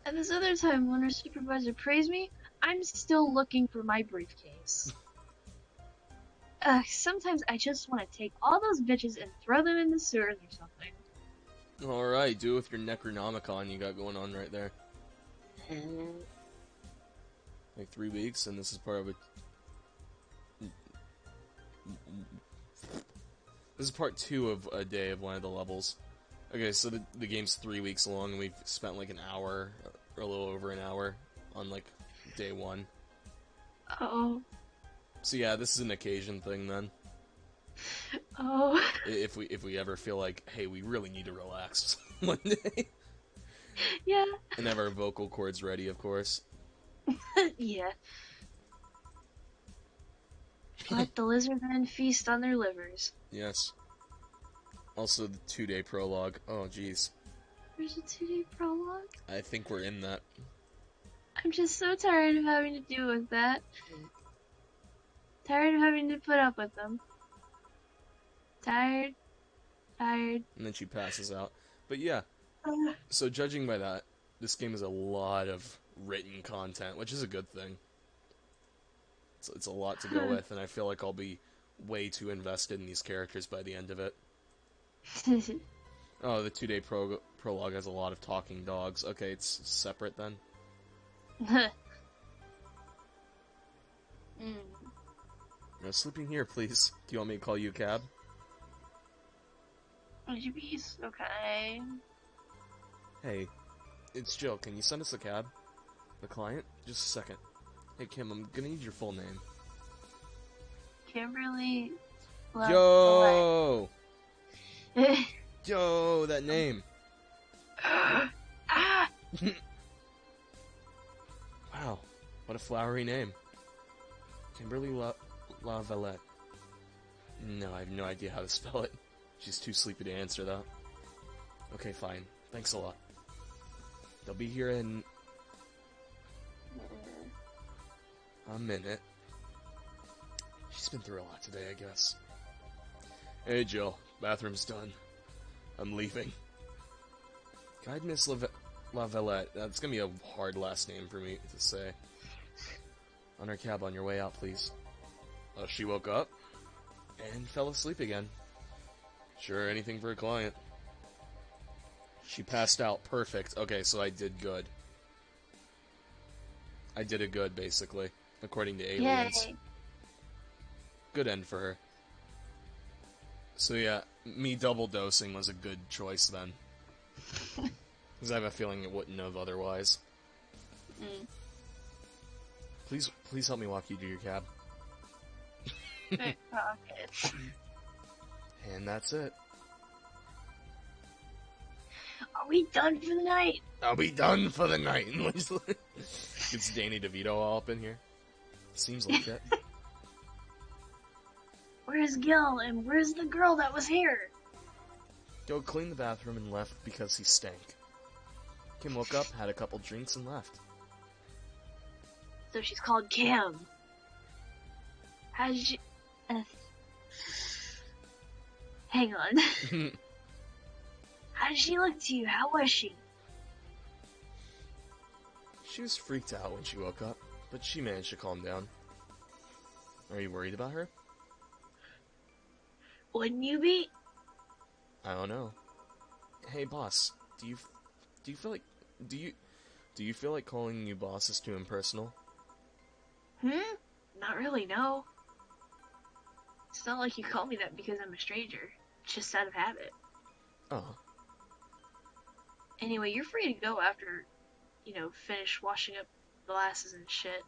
And this other time when our supervisor praised me, I'm still looking for my briefcase. Sometimes I just want to take all those bitches and throw them in the sewers or something. Alright, do it with your Necronomicon you got going on right there. Like 3 weeks, and this is part of it. This is part 2 of a day of one of the levels. Okay, so the game's 3 weeks long, and we've spent like an hour, or a little over an hour, on like day 1. Oh. So yeah, this is an occasion thing then. Oh. If we ever feel like, hey, we really need to relax one day. Yeah. And have our vocal cords ready, of course. Yeah. Let the lizard men feast on their livers. Yes. Also, the 2-day prologue. Oh, jeez. There's a 2-day prologue? I think we're in that. I'm just so tired of having to deal with that. Tired of having to put up with them. Tired. And then she passes out. But yeah, so judging by that, this game has a lot of written content, which is a good thing. It's a lot to go with, and I feel like I'll be way too invested in these characters by the end of it. Oh, the 2-day prologue has a lot of talking dogs. Okay, it's separate then. No sleeping here, please. Do you want me to call you a cab? Would you be okay? Hey, it's Jill. Can you send us a cab? The client? Just a second. Hey, Kim, I'm gonna need your full name. Kimberly. Yo! Yo, that name. Wow, what a flowery name. Kimberly LaValette. No, I have no idea how to spell it. She's too sleepy to answer that. Okay, fine. Thanks a lot. They'll be here in a minute. She's been through a lot today, I guess. Hey, Jill. Bathroom's done. I'm leaving. Guide Miss LaValette. That's gonna be a hard last name for me to say. On her cab on your way out, please. Oh, she woke up and fell asleep again. Sure, anything for a client. She passed out. Perfect. Okay, so I did good. I did it good, basically, according to aliens. Yay. Good end for her. So yeah, me double dosing was a good choice then. Because I have a feeling it wouldn't have otherwise. Please help me walk you to your cab. Pockets. And that's it. Are we done for the night? I'll be done for the night. It's Danny DeVito all up in here. Seems like it. Where's Gil and where's the girl that was here? Go clean the bathroom and left because he stank. Kim woke up, had a couple drinks, and left. So she's called Kim. How did you... Hang on. How did she look to you? How was she? She was freaked out when she woke up, but she managed to calm down. Are you worried about her? Wouldn't you be? I don't know. Hey, boss, do you feel like do you feel like calling you boss is too impersonal? Not really, no. It's not like you call me that because I'm a stranger. It's just out of habit. Oh. Anyway, you're free to go after, finish washing up glasses and shit.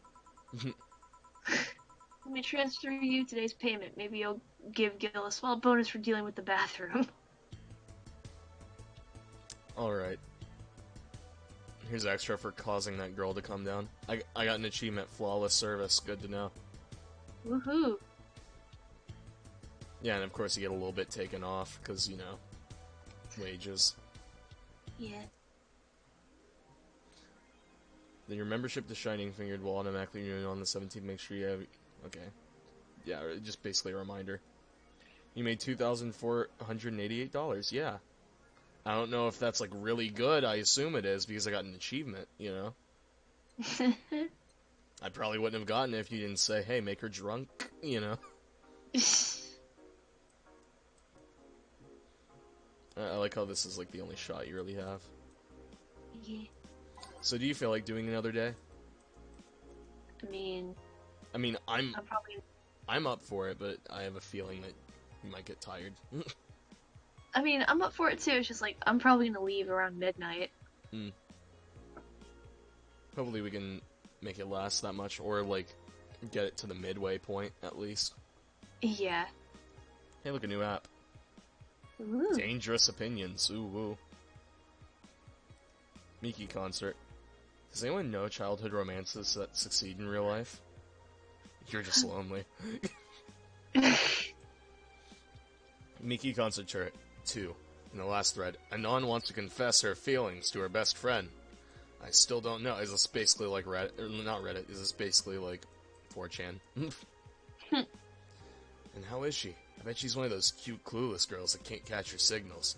let me transfer you today's payment. Maybe you'll give Gil a small bonus for dealing with the bathroom. Alright. Here's extra for causing that girl to come down. I got an achievement, flawless service. Good to know. Woohoo. Yeah, and of course you get a little bit taken off, because, you know, wages. Yeah. Then your membership to Shining Fingered will automatically renew on the 17th. Make sure you have... Okay. Yeah, just basically a reminder. You made $2,488. Yeah. I don't know if that's, like, really good. I assume it is, because I got an achievement, you know? I probably wouldn't have gotten it if you didn't say, hey, make her drunk, you know? I like how this is, like, the only shot you really have. Yeah. So do you feel like doing another day? I mean, I'm probably... I'm up for it, but I have a feeling that you might get tired. I mean, I'm up for it too. It's just like, I'm probably gonna leave around midnight. Hopefully we can make it last that much, or, like, get it to the midway point, at least. Yeah. Hey, look, a new app. Ooh. Dangerous Opinions. Ooh, woo. Miki concert. Does anyone know childhood romances that succeed in real life? You're just lonely. Miki concert 2. In the last thread, Anon wants to confess her feelings to her best friend. I still don't know. Is this basically like Reddit? Or not Reddit. Is this basically like 4chan? And how is she? I bet she's one of those cute, clueless girls that can't catch her signals.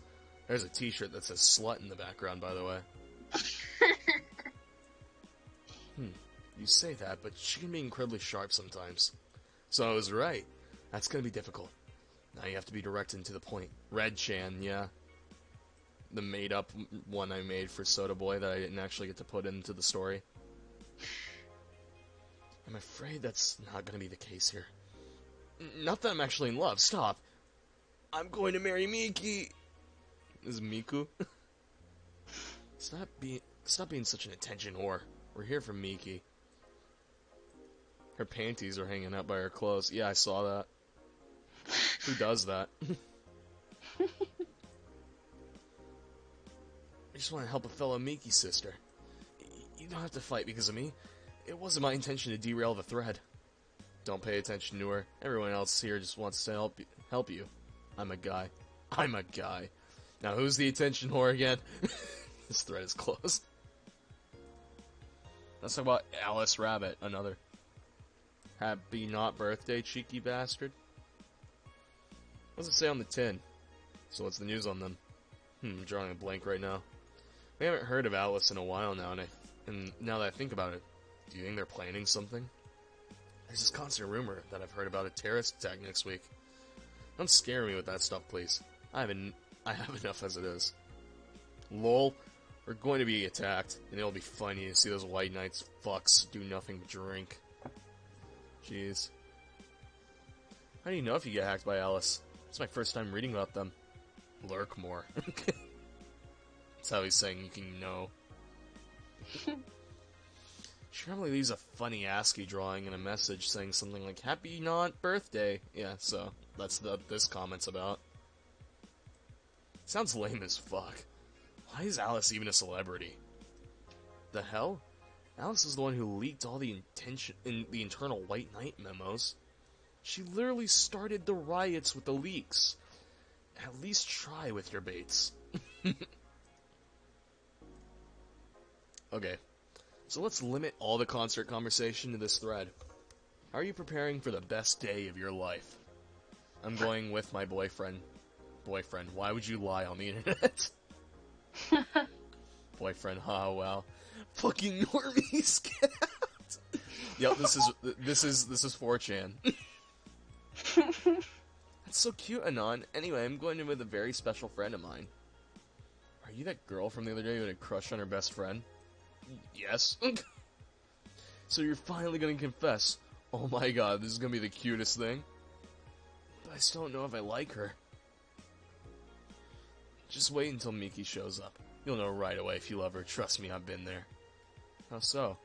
There's a t-shirt that says slut in the background, by the way. You say that, but she can be incredibly sharp sometimes. So I was right. That's gonna be difficult. Now you have to be direct and to the point. Red Chan, yeah. The made-up one I made for Soda Boy that I didn't actually get to put into the story. I'm afraid that's not gonna be the case here. Not that I'm actually in love. Stop. I'm going to marry Miki. This is Miku. Stop being such an attention whore. We're here for Miki. Her panties are hanging out by her clothes. Yeah, I saw that. Who does that? I just want to help a fellow Miki sister. You don't have to fight because of me. It wasn't my intention to derail the thread. Don't pay attention to her. Everyone else here just wants to help you. I'm a guy. I'm a guy. Now who's the attention whore again? This thread is closed. Let's talk about Alice Rabbit, another. Happy not birthday, cheeky bastard. What does it say on the tin? So what's the news on them? I'm drawing a blank right now. We haven't heard of Alice in a while now, and now that I think about it, do you think they're planning something? There's this constant rumor that I've heard about a terrorist attack next week. Don't scare me with that stuff, please. I have enough as it is. Lol. We're going to be attacked, and it'll be funny to see those white knights fucks do nothing but drink. Jeez. How do you know if you get hacked by Alice? It's my first time reading about them. Lurk more. That's how he's saying you can know. She probably leaves a funny ASCII drawing and a message saying something like, Happy not birthday. Yeah, so that's what this comment's about. Sounds lame as fuck. Why is Alice even a celebrity? The hell? Alice is the one who leaked all the internal White Knight memos. She literally started the riots with the leaks. At least try with your baits. Okay, so let's limit all the concert conversation to this thread. How are you preparing for the best day of your life? I'm going with my boyfriend. Boyfriend, why would you lie on the internet? Boyfriend, haha, wow. Fucking normies, get out! Yep, this is 4chan. That's so cute, Anon. Anyway, I'm going in with a very special friend of mine. Are you that girl from the other day who had a crush on her best friend? Yes. So you're finally gonna confess. Oh my god, this is gonna be the cutest thing. But I still don't know if I like her. Just wait until Miki shows up. You'll know right away if you love her. Trust me, I've been there. How so?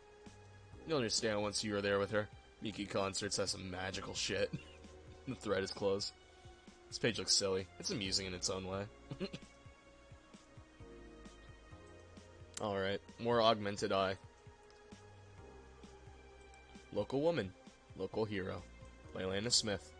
You'll understand once you are there with her. Miki Concerts has some magical shit. The thread is closed. This page looks silly. It's amusing in its own way. Alright, more Augmented Eye. Local Woman. Local Hero. By Lana Smith.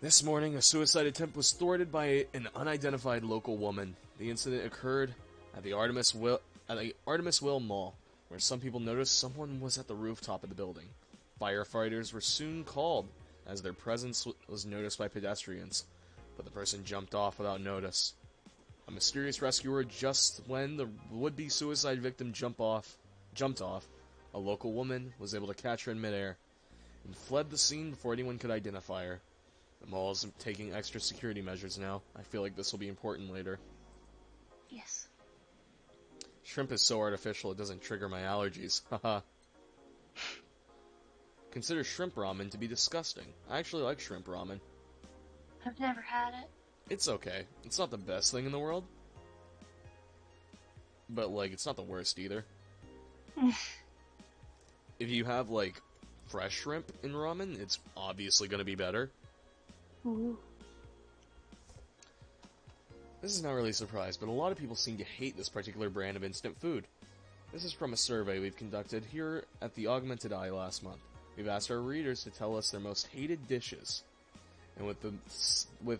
This morning, a suicide attempt was thwarted by an unidentified local woman. The incident occurred at the Artemis Will Mall, where some people noticed someone was at the rooftop of the building. Firefighters were soon called, as their presence was noticed by pedestrians, but the person jumped off without notice. A mysterious rescuer just when the would-be suicide victim jumped off, a local woman was able to catch her in midair and fled the scene before anyone could identify her. The mall is taking extra security measures now. I feel like this will be important later. Yes. Shrimp is so artificial it doesn't trigger my allergies. Haha. Consider shrimp ramen to be disgusting. I actually like shrimp ramen. I've never had it. It's okay. It's not the best thing in the world. But, like, it's not the worst either. If you have, like, fresh shrimp in ramen, it's obviously going to be better. Ooh. This is not really a surprise, but a lot of people seem to hate this particular brand of instant food. This is from a survey we've conducted here at the Augmented Eye last month. We've asked our readers to tell us their most hated dishes. And with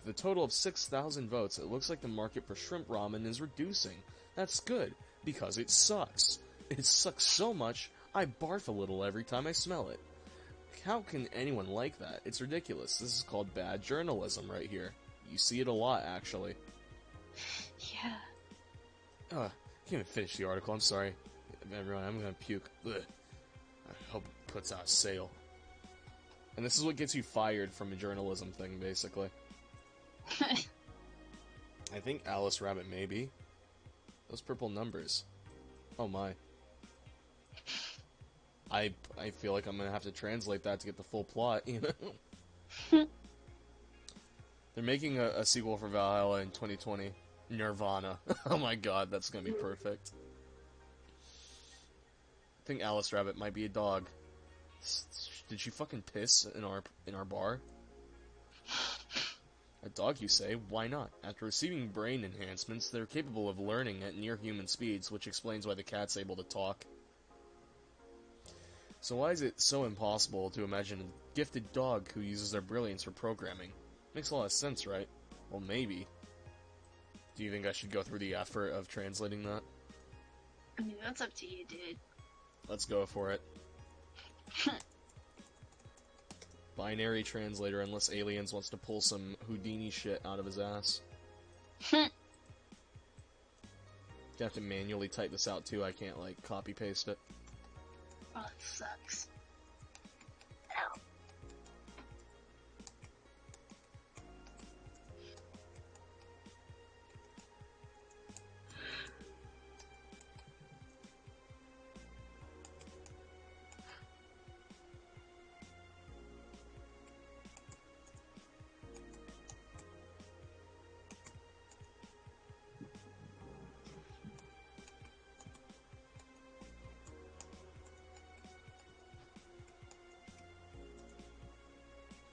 the total of 6,000 votes, it looks like the market for shrimp ramen is reducing. That's good, because it sucks. It sucks so much, I barf a little every time I smell it. How can anyone like that? It's ridiculous. This is called bad journalism right here. You see it a lot, actually. Yeah. Can't even finish the article, I'm sorry. Everyone, I'm gonna puke. Ugh. I hope it puts out a sale. And this is what gets you fired from a journalism thing, basically. I think Alice Rabbit, maybe. Those purple numbers. Oh my. I feel like I'm gonna have to translate that to get the full plot, you know? They're making a sequel for Valhalla in 2020. Nirvana. Oh my god, that's gonna be perfect. I think Alice Rabbit might be a dog. Did she fucking piss in our bar? A dog, you say? Why not? After receiving brain enhancements, they're capable of learning at near-human speeds, which explains why the cat's able to talk. So why is it so impossible to imagine a gifted dog who uses their brilliance for programming? Makes a lot of sense, right? Well, maybe. Do you think I should go through the effort of translating that? I mean, that's up to you, dude. Let's go for it. Binary translator, unless Aliens wants to pull some Houdini shit out of his ass. You have to manually type this out too, I can't, like, copy-paste it. Oh, it sucks. Ow.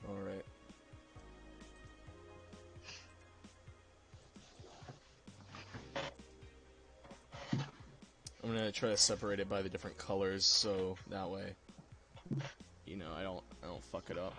Alright. I'm gonna try to separate it by the different colors, so that way, you know, I don't fuck it up.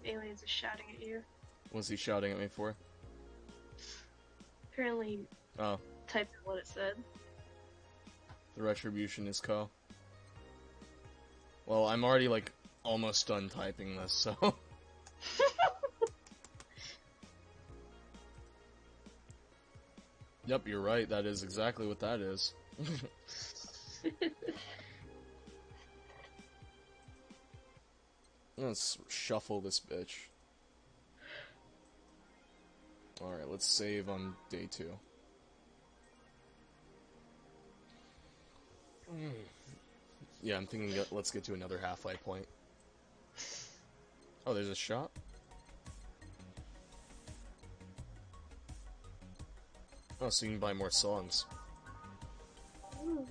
Aliens are shouting at you. What's he shouting at me for? Apparently, Oh, typed in what it said. the retribution is co. Well, I'm already, like, almost done typing this, so... Yep, you're right. That is exactly what that is. Let's shuffle this bitch. Alright, let's save on day 2. Yeah, I'm thinking let's get to another halfway point. Oh, there's a shop? Oh, so you can buy more songs. Ooh.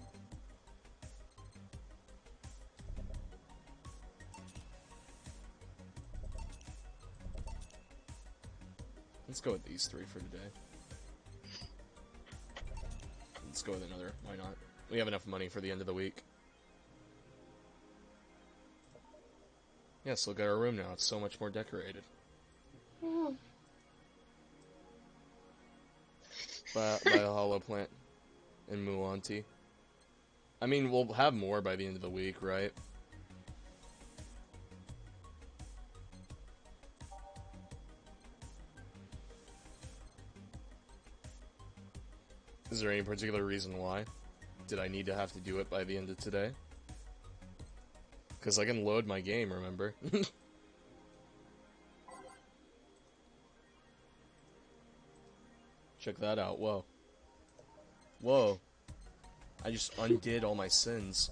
Let's go with these 3 for today. Let's go with another. Why not? We have enough money for the end of the week. Yes, look at our room now. It's so much more decorated. Ooh. By a hollow plant and Mulan tea. I mean, we'll have more by the end of the week, right? Is there any particular reason why? Did I need to have to do it by the end of today? Because I can load my game, remember? Check that out. Whoa. Whoa. I just undid all my sins.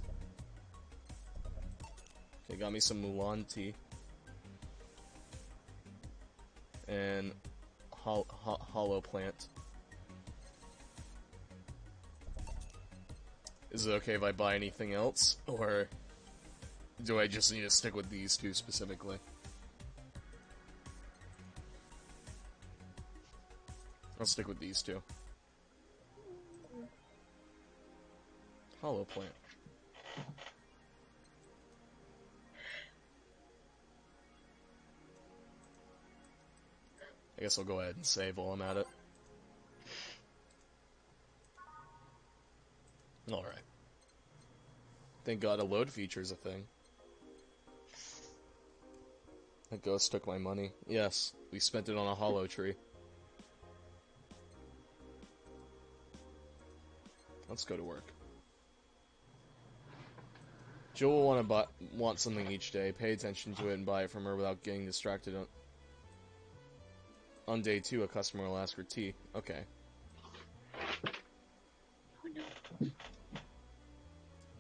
Okay, got me some Mulan tea. And hollow plant. Is it okay if I buy anything else? Or do I just need to stick with these 2 specifically? I'll stick with these 2. Hollow plant. I guess I'll go ahead and save while I'm at it. Alright. Thank God a load feature's a thing. That ghost took my money. Yes, we spent it on a hollow tree. Let's go to work. Jill will want something each day. Pay attention to it and buy it from her without getting distracted. On day 2, a customer will ask for tea. Okay. Oh no.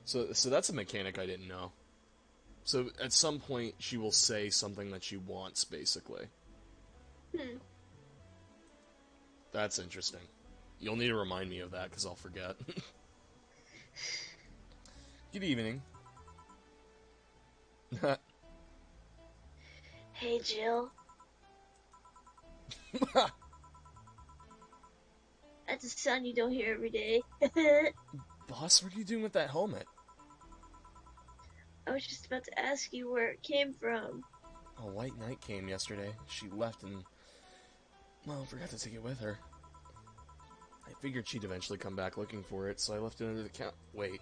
So that's a mechanic I didn't know. So at some point she will say something that she wants, basically. That's interesting. You'll need to remind me of that because I'll forget. Good evening. Hey, Jill. That's a sound you don't hear every day. Boss, what are you doing with that helmet? I was just about to ask you where it came from. A white knight came yesterday. She left and, well, forgot to take it with her. I figured she'd eventually come back looking for it, so I left it under the count. Wait.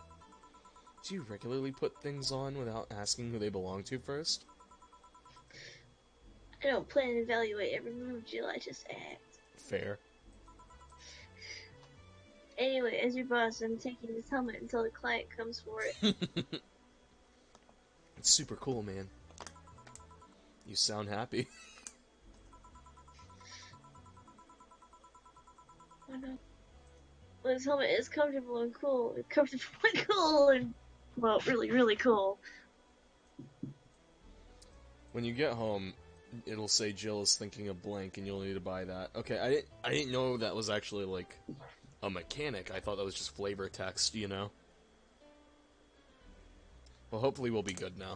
Do you regularly put things on without asking who they belong to first? I don't plan to evaluate every move, Jill. I just act. Fair. Anyway, as your boss, I'm taking this helmet until the client comes for it. It's super cool, man. You sound happy. Oh no. Well, this helmet is comfortable and cool. It's comfortable and cool and, well, really, really cool. When you get home, it'll say Jill is thinking of blank and you'll need to buy that. Okay, I didn't know that was actually, like, a mechanic. I thought that was just flavor text, you know? Well, hopefully we'll be good now.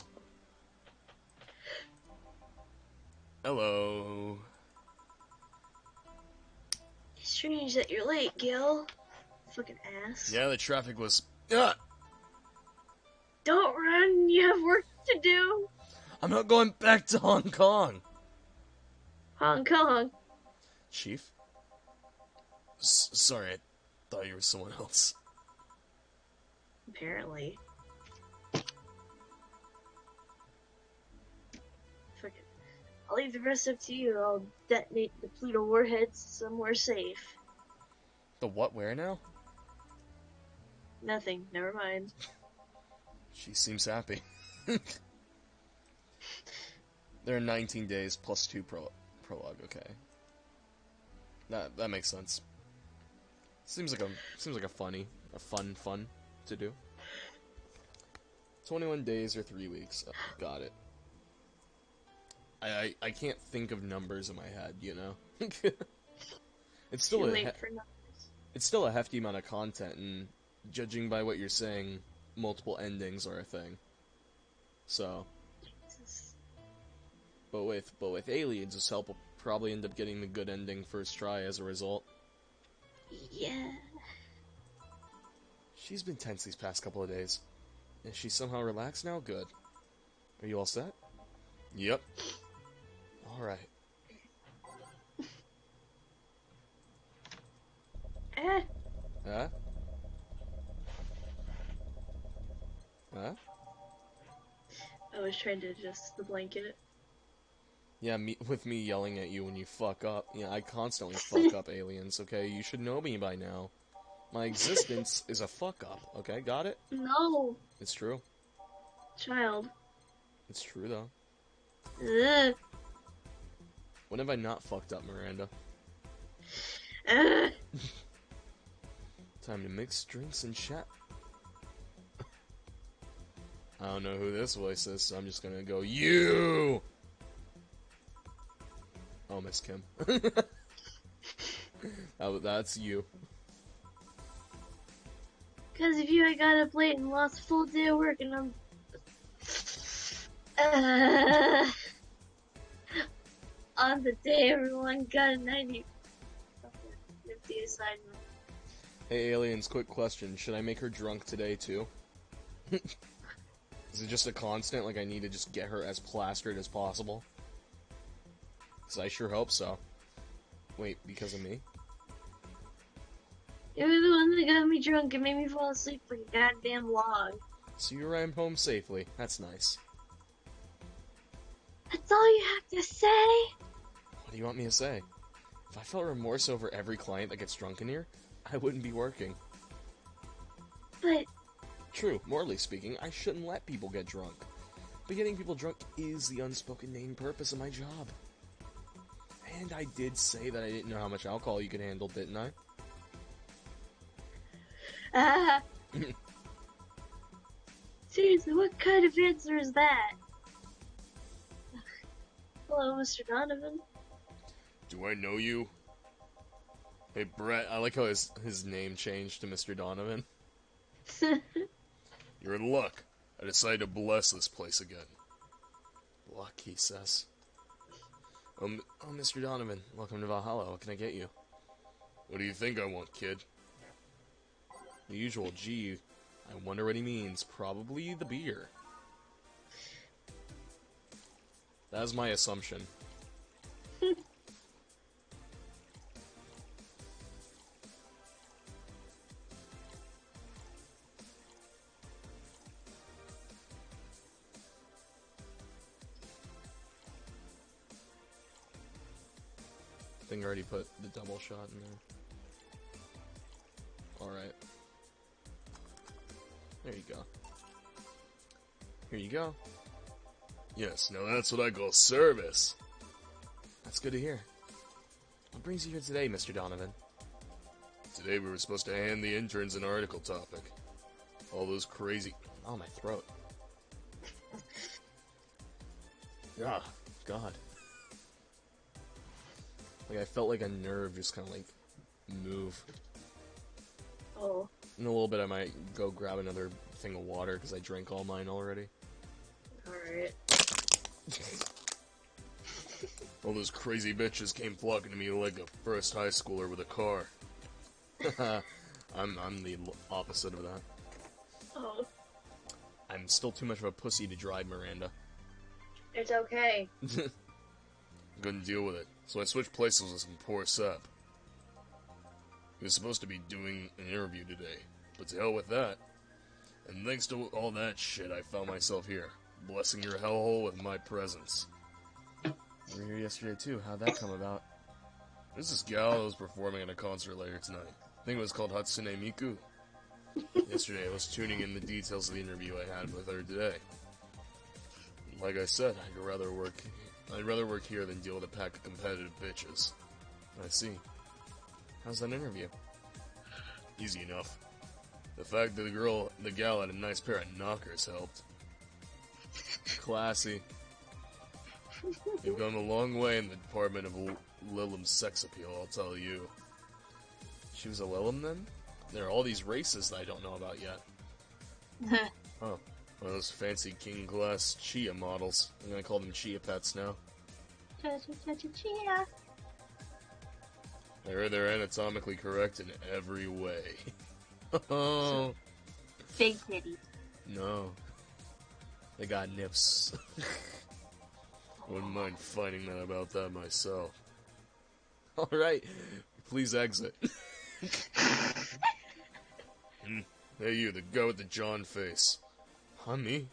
Hello. Strange that you're late, Gil. Fucking ass. Yeah, the traffic was... Don't run, you have work to do. I'm not going back to Hong Kong. Hong Kong. Chief? Sorry, I thought you were someone else. Apparently. Fucking. I'll leave the rest up to you. I'll detonate the Pluto warheads somewhere safe. The what, where now? Nothing. Never mind. She seems happy. There are 19 days plus 2 prologue, okay. That makes sense. Seems like a fun to do. 21 days or 3 weeks. Oh, got it. I can't think of numbers in my head, you know. It's still Too late for numbers. It's still a hefty amount of content, and judging by what you're saying, multiple endings are a thing. So, Jesus. but with Aliens' help, we'll probably end up getting the good ending first try as a result. Yeah. She's been tense these past couple of days. Is she somehow relaxed now? Good. Are you all set? Yep. Alright. Eh. Huh? Huh? I was trying to adjust the blanket. Yeah, with me yelling at you when you fuck up. Yeah, I constantly fuck up, Aliens, okay? You should know me by now. My existence is a fuck up, okay? Got it? No. It's true. Child. It's true, though. Ugh. When have I not fucked up, Miranda? Ugh. Time to mix drinks and chat. I don't know who this voice is, so I'm just gonna go, you! Oh, Miss Kim. That's you. Because of you, I got up late and lost a full day of work, and I'm... on the day everyone got a 50 assignment. Hey, Aliens, quick question. Should I make her drunk today, too? Is it just a constant, like I need to just get her as plastered as possible? Because I sure hope so. Wait, because of me? You were the one that got me drunk and made me fall asleep like a goddamn log. So you arrived home safely. That's nice. That's all you have to say? What do you want me to say? If I felt remorse over every client that gets drunk in here, I wouldn't be working. But... True, morally speaking, I shouldn't let people get drunk. But getting people drunk is the unspoken main purpose of my job. And I did say that I didn't know how much alcohol you could handle, didn't I? Seriously, what kind of answer is that? Hello, Mr. Donovan. Do I know you? Hey, Brett, I like how his name changed to Mr. Donovan. You're in luck. I decided to bless this place again. Luck, he says. Oh, Mr. Donovan, welcome to Valhalla. What can I get you? What do you think I want, kid? The usual, gee. I wonder what he means. Probably the beer. That is my assumption. I think I already put the double shot in there. Alright. There you go. Here you go. Yes, now that's what I call service. That's good to hear. What brings you here today, Mr. Donovan? Today we were supposed to hand the interns an article topic. All those crazy... Oh, my throat. Ah, God. Like, I felt like a nerve just kind of, like, move. Oh. In a little bit, I might go grab another thing of water, because I drank all mine already. Alright. All those crazy bitches came flocking to me like a first high schooler with a car. I'm the opposite of that. Oh. I'm still too much of a pussy to drive, Miranda. It's okay. Couldn't deal with it, so I switched places with some poor sap. He was supposed to be doing an interview today, but to hell with that. And thanks to all that shit, I found myself here, blessing your hellhole with my presence. You were here yesterday too. How'd that come about? There's this gal that was performing at a concert later tonight. think it was called Hatsune Miku. Yesterday I was tuning in the details of the interview I had with her today. Like I said, I'd rather work here than deal with a pack of competitive bitches. I see. How's that interview? Easy enough. The fact that the gal had a nice pair of knockers helped. Classy. You've gone a long way in the department of Lilim's sex appeal, I'll tell you. She was a Lilim then? There are all these races that I don't know about yet. Oh, one of those fancy king class Chia models. I'm gonna call them Chia pets now. Chia. I heard they're anatomically correct in every way. Oh. Big titties. No. They got nips. Wouldn't mind finding out about that myself. Alright, please exit. Hey you, the guy with the John face. Huh, me?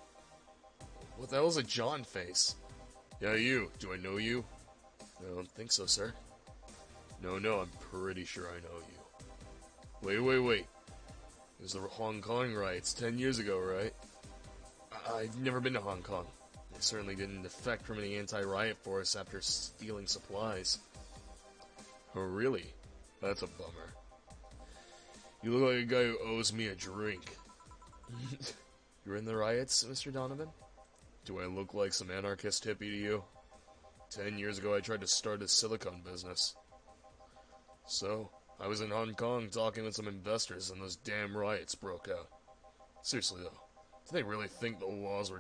What the hell's a John face? Yeah, you. Do I know you? I don't think so, sir. No, I'm pretty sure I know you. Wait. It was the Hong Kong riots 10 years ago, right? I've never been to Hong Kong. I certainly didn't defect from any anti-riot force after stealing supplies. Oh, really? That's a bummer. You look like a guy who owes me a drink. You're in the riots, Mr. Donovan? Do I look like some anarchist hippie to you? 10 years ago I tried to start a silicone business. So, I was in Hong Kong talking with some investors and those damn riots broke out. Seriously though, do they really think the laws they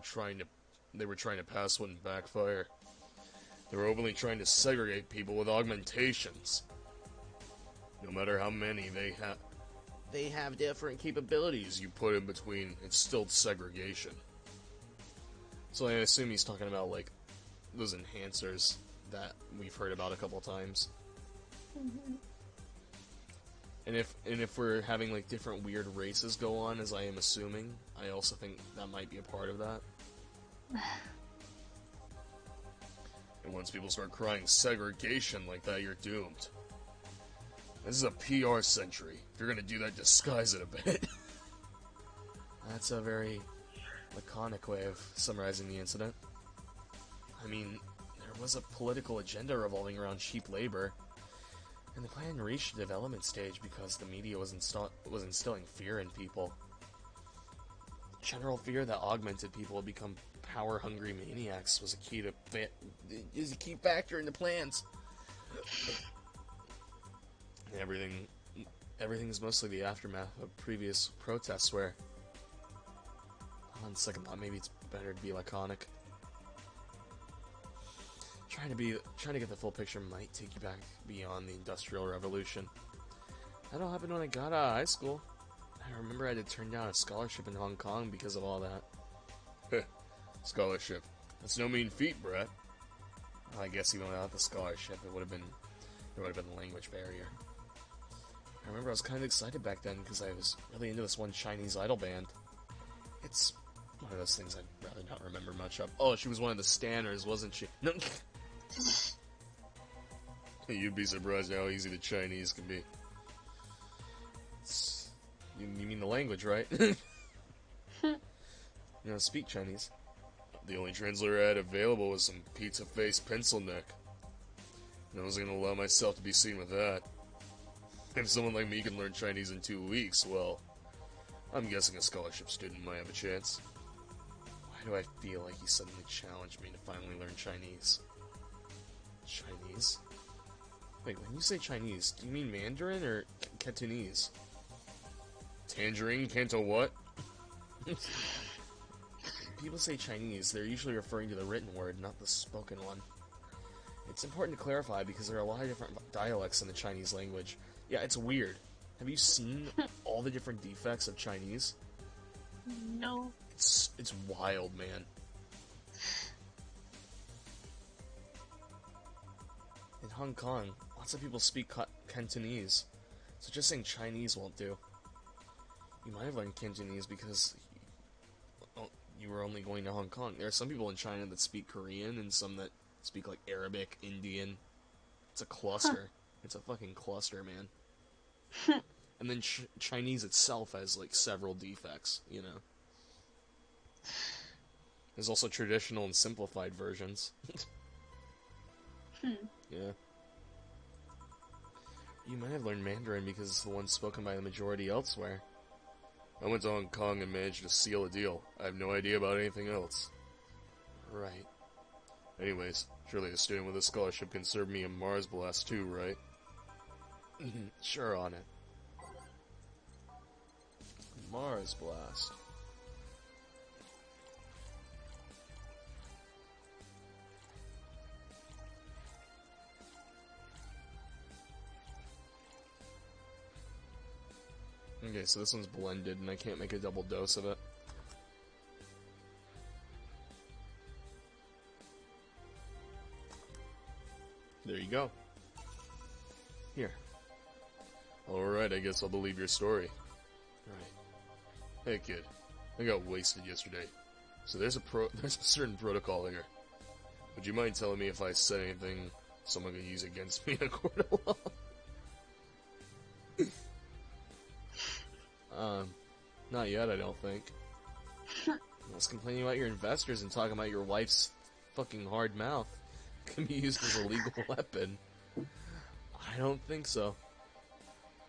were trying to pass wouldn't backfire? They were openly trying to segregate people with augmentations. No matter how many they have different capabilities you put in between, it's still segregation. So I assume he's talking about, like, those enhancers that we've heard about a couple times. Mm-hmm. And if we're having, like, different weird races go on, as I am assuming, I also think that might be a part of that. And once people start crying segregation like that, you're doomed. This is a PR century. If you're gonna do that, disguise it a bit. That's a very laconic way of summarizing the incident. I mean, there was a political agenda revolving around cheap labor, and the plan reached the development stage because the media was instilling fear in people. General fear that augmented people would become power-hungry maniacs was a key factor in the plans. Everything is mostly the aftermath of previous protests where, on second thought, maybe it's better to be laconic. Trying to get the full picture might take you back beyond the Industrial Revolution. That all happened when I got out of high school. I remember I had to turn down a scholarship in Hong Kong because of all that. Scholarship. That's no mean feat, Brett. Well, I guess even without the scholarship, there would have been the language barrier. I remember I was kind of excited back then because I was really into this one Chinese idol band. It's one of those things I'd rather not remember much of. Oh, she was one of the Stanners, wasn't she? No. You'd be surprised how easy the Chinese can be. You mean the language, right? You don't speak Chinese. The only translator I had available was some pizza-faced pencil neck. And I wasn't going to allow myself to be seen with that. If someone like me can learn Chinese in 2 weeks, well, I'm guessing a scholarship student might have a chance. Why do I feel like he suddenly challenged me to finally learn Chinese? Chinese? Wait, when you say Chinese, do you mean Mandarin or Cantonese? Tangerine? Canto what? People say Chinese, they're usually referring to the written word, not the spoken one. It's important to clarify because there are a lot of different dialects in the Chinese language. Yeah, it's weird. Have you seen all the different defects of Chinese? No. It's wild, man. In Hong Kong, lots of people speak Cantonese, so just saying Chinese won't do. You might have learned Cantonese because you were only going to Hong Kong. There are some people in China that speak Korean and some that speak like Arabic, Indian. It's a cluster. It's a fucking cluster, man. And then Chinese itself has, like, several defects, you know. There's also traditional and simplified versions. Yeah. You might have learned Mandarin because it's the one spoken by the majority elsewhere. I went to Hong Kong and managed to seal a deal. I have no idea about anything else. Right. Anyways, surely a student with a scholarship can serve me a Mars Blast too, right? Sure on it. Mars Blast. Okay, so this one's blended, and I can't make a double dose of it. There you go. Here. Alright, I guess I'll believe your story. Right. Hey kid, I got wasted yesterday. So there's a certain protocol here. Would you mind telling me if I said anything someone could use against me in a court of law? Not yet, I don't think. I was complaining about your investors and talking about your wife's fucking hard mouth can be used as a legal weapon. I don't think so.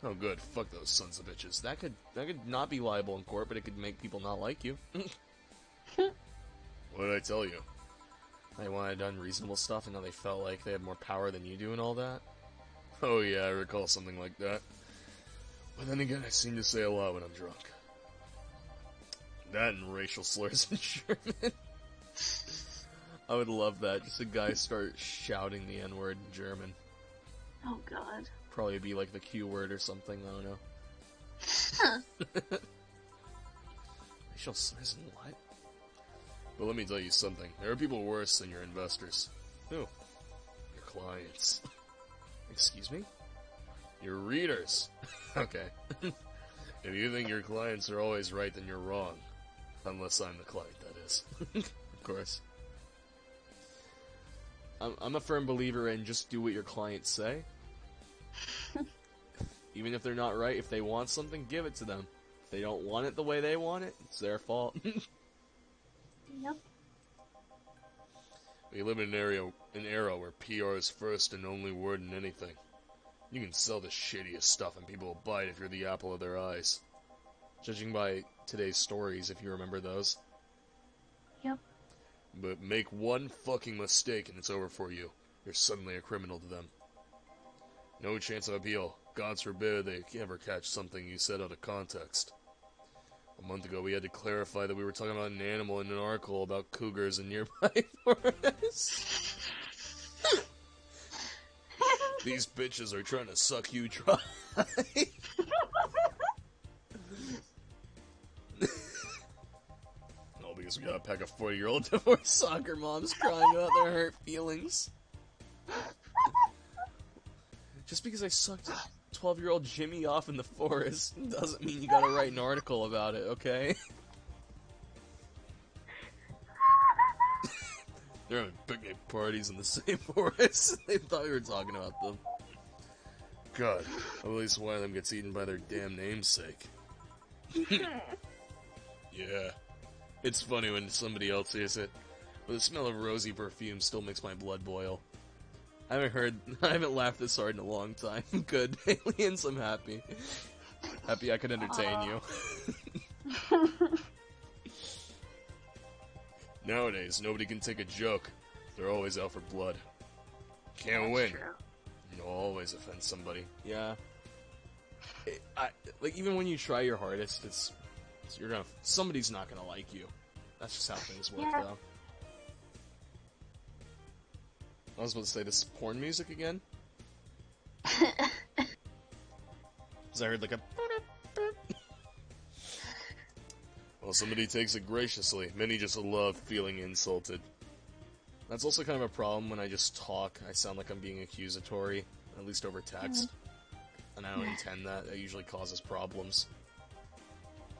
Oh good, fuck those sons of bitches. That could not be liable in court, but it could make people not like you. What did I tell you? They wanted done reasonable stuff and now they felt like they had more power than you do and all that? Oh yeah, I recall something like that. But then again, I seem to say a lot when I'm drunk. That and racial slurs in German. I would love that. Just a guy start shouting the N-word in German. Oh god. Probably be like the Q word or something, I don't know. Racial slurs and what? But let me tell you something. There are people worse than your investors. Who? Your clients. Excuse me? Your readers. Okay. If you think your clients are always right, then you're wrong. Unless I'm the client, that is. Of course. I'm a firm believer in just do what your clients say. Even if they're not right, if they want something, give it to them. If they don't want it the way they want it, it's their fault. Yep. We live in an era where PR is first and only word in anything. You can sell the shittiest stuff and people will buy it if you're the apple of their eyes. Judging by today's stories, if you remember those. Yep. But make one fucking mistake and it's over for you. You're suddenly a criminal to them. No chance of appeal. God forbid they ever catch something you said out of context. A month ago we had to clarify that we were talking about an animal in an article about cougars in nearby forests. These bitches are trying to suck you dry. All because we got a pack of 40-year-old divorced soccer moms crying about their hurt feelings. Just because I sucked 12-year-old Jimmy off in the forest doesn't mean you gotta write an article about it, okay? They're having picnic parties in the same forest. They thought we were talking about them. God, at least one of them gets eaten by their damn namesake. Yeah. It's funny when somebody else hears it, but the smell of rosy perfume still makes my blood boil. I haven't laughed this hard in a long time. Good. Aliens, I'm happy. Happy I could entertain you. Nowadays, nobody can take a joke. They're always out for blood. Can't win. True. You'll always offend somebody. Yeah. Like, even when you try your hardest, somebody's not gonna like you. That's just how things work, though. I was about to say, this is porn music again? Because I heard like a... Well, somebody takes it graciously. Many just love feeling insulted. That's also kind of a problem when I just talk. I sound like I'm being accusatory, at least over text. And I don't intend that. That usually causes problems.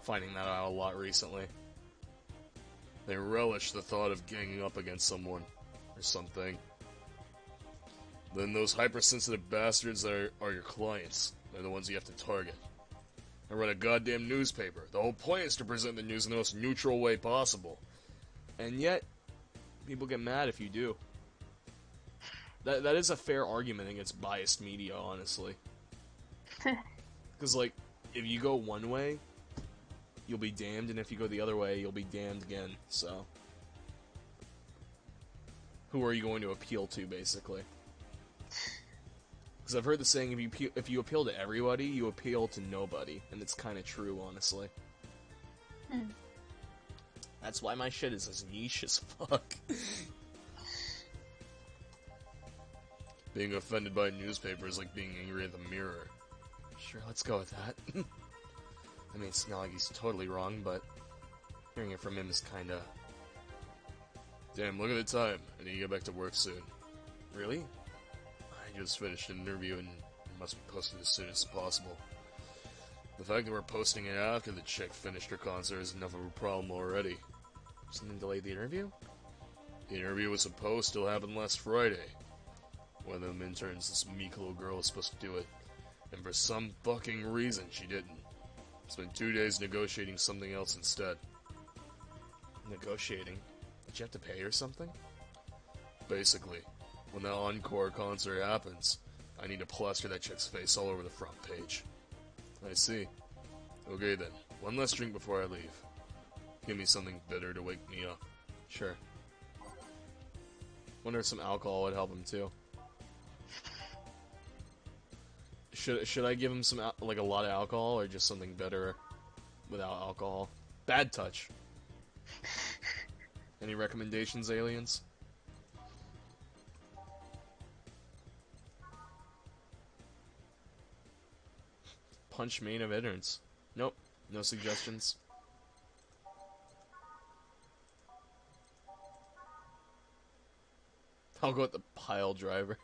Finding that out a lot recently. They relish the thought of ganging up against someone. Or something. Then those hypersensitive bastards are your clients. They're the ones you have to target. I run a goddamn newspaper. The whole point is to present the news in the most neutral way possible. And yet, people get mad if you do. That is a fair argument against biased media, honestly. Because, like, if you go one way, you'll be damned, and if you go the other way, you'll be damned again, so... Who are you going to appeal to, basically? Because I've heard the saying, if you appeal to everybody, you appeal to nobody, and it's kind of true, honestly. That's why my shit is as niche as fuck. Being offended by a newspaper is like being angry at the mirror. Sure, let's go with that. I mean, it's not like he's totally wrong, but hearing it from him is kinda... Damn, look at the time. I need to get back to work soon. Really? I just finished an interview and it must be posted as soon as possible. The fact that we're posting it after the chick finished her concert is enough of a problem already. Something delayed the interview? The interview was supposed to happen last Friday. One of them interns, this meek little girl, was supposed to do it. And for some fucking reason, she didn't. Spent 2 days negotiating something else instead. Negotiating? Did you have to pay her something? Basically, when that encore concert happens, I need to plaster that chick's face all over the front page. I see. Okay then, one last drink before I leave. Give me something bitter to wake me up. Sure. Wonder if some alcohol would help him too. Should I give him some, like, a lot of alcohol, or just something better without alcohol? Bad touch. Any recommendations, aliens? Punch main eventers. Nope, no suggestions. I'll go with the pile driver.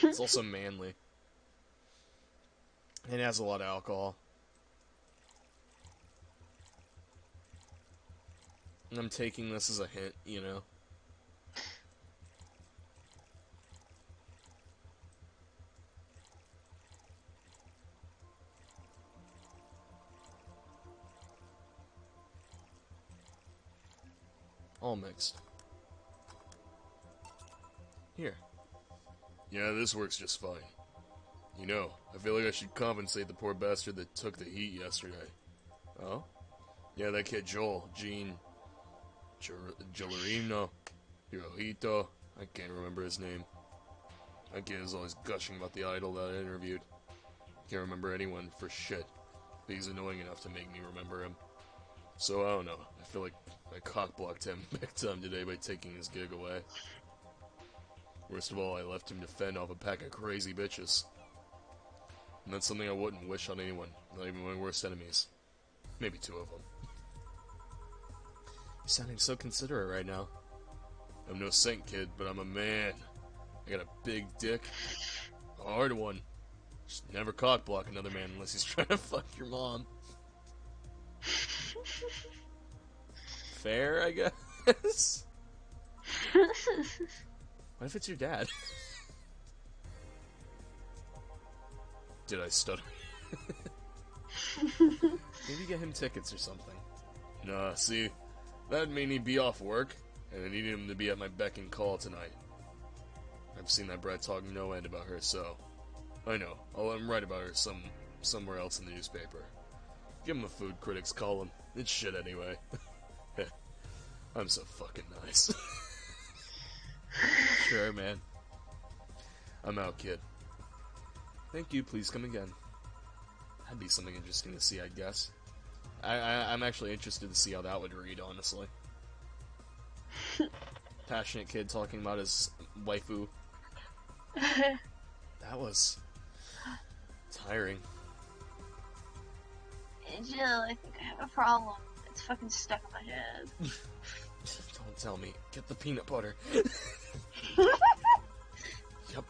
It's also manly. And it has a lot of alcohol. And I'm taking this as a hint, you know. All mixed. Here. Yeah, this works just fine. You know, I feel like I should compensate the poor bastard that took the heat yesterday. Oh? Yeah, that kid Joel, Gene... Jolarino, Hirohito, I can't remember his name. That kid is always gushing about the idol that I interviewed. Can't remember anyone for shit, but he's annoying enough to make me remember him. So I don't know, I feel like I cockblocked him big time today by taking his gig away. Worst of all, I left him to fend off a pack of crazy bitches. And that's something I wouldn't wish on anyone, not even my worst enemies. Maybe 2 of them. You're sounding so considerate right now. I'm no saint, kid, but I'm a man. I got a big dick. A hard one. Just never cockblock another man unless he's trying to fuck your mom. Fair, I guess? What if it's your dad? Did I stutter? Maybe get him tickets or something. Nah, see, that'd mean he'd be off work, and I need him to be at my beck and call tonight. I've seen that brat talk no end about her, so... I know, I'll let him write about her somewhere else in the newspaper. Give him a food critics column. It's shit anyway. I'm so fucking nice. Sure, man. I'm out, kid. Thank you, please come again. That'd be something interesting to see, I guess. I'm actually interested to see how that would read, honestly. Passionate kid talking about his waifu. That was... tiring. Hey, Jill, I think I have a problem. It's fucking stuck in my head. Don't tell me. Get the peanut butter. Yep.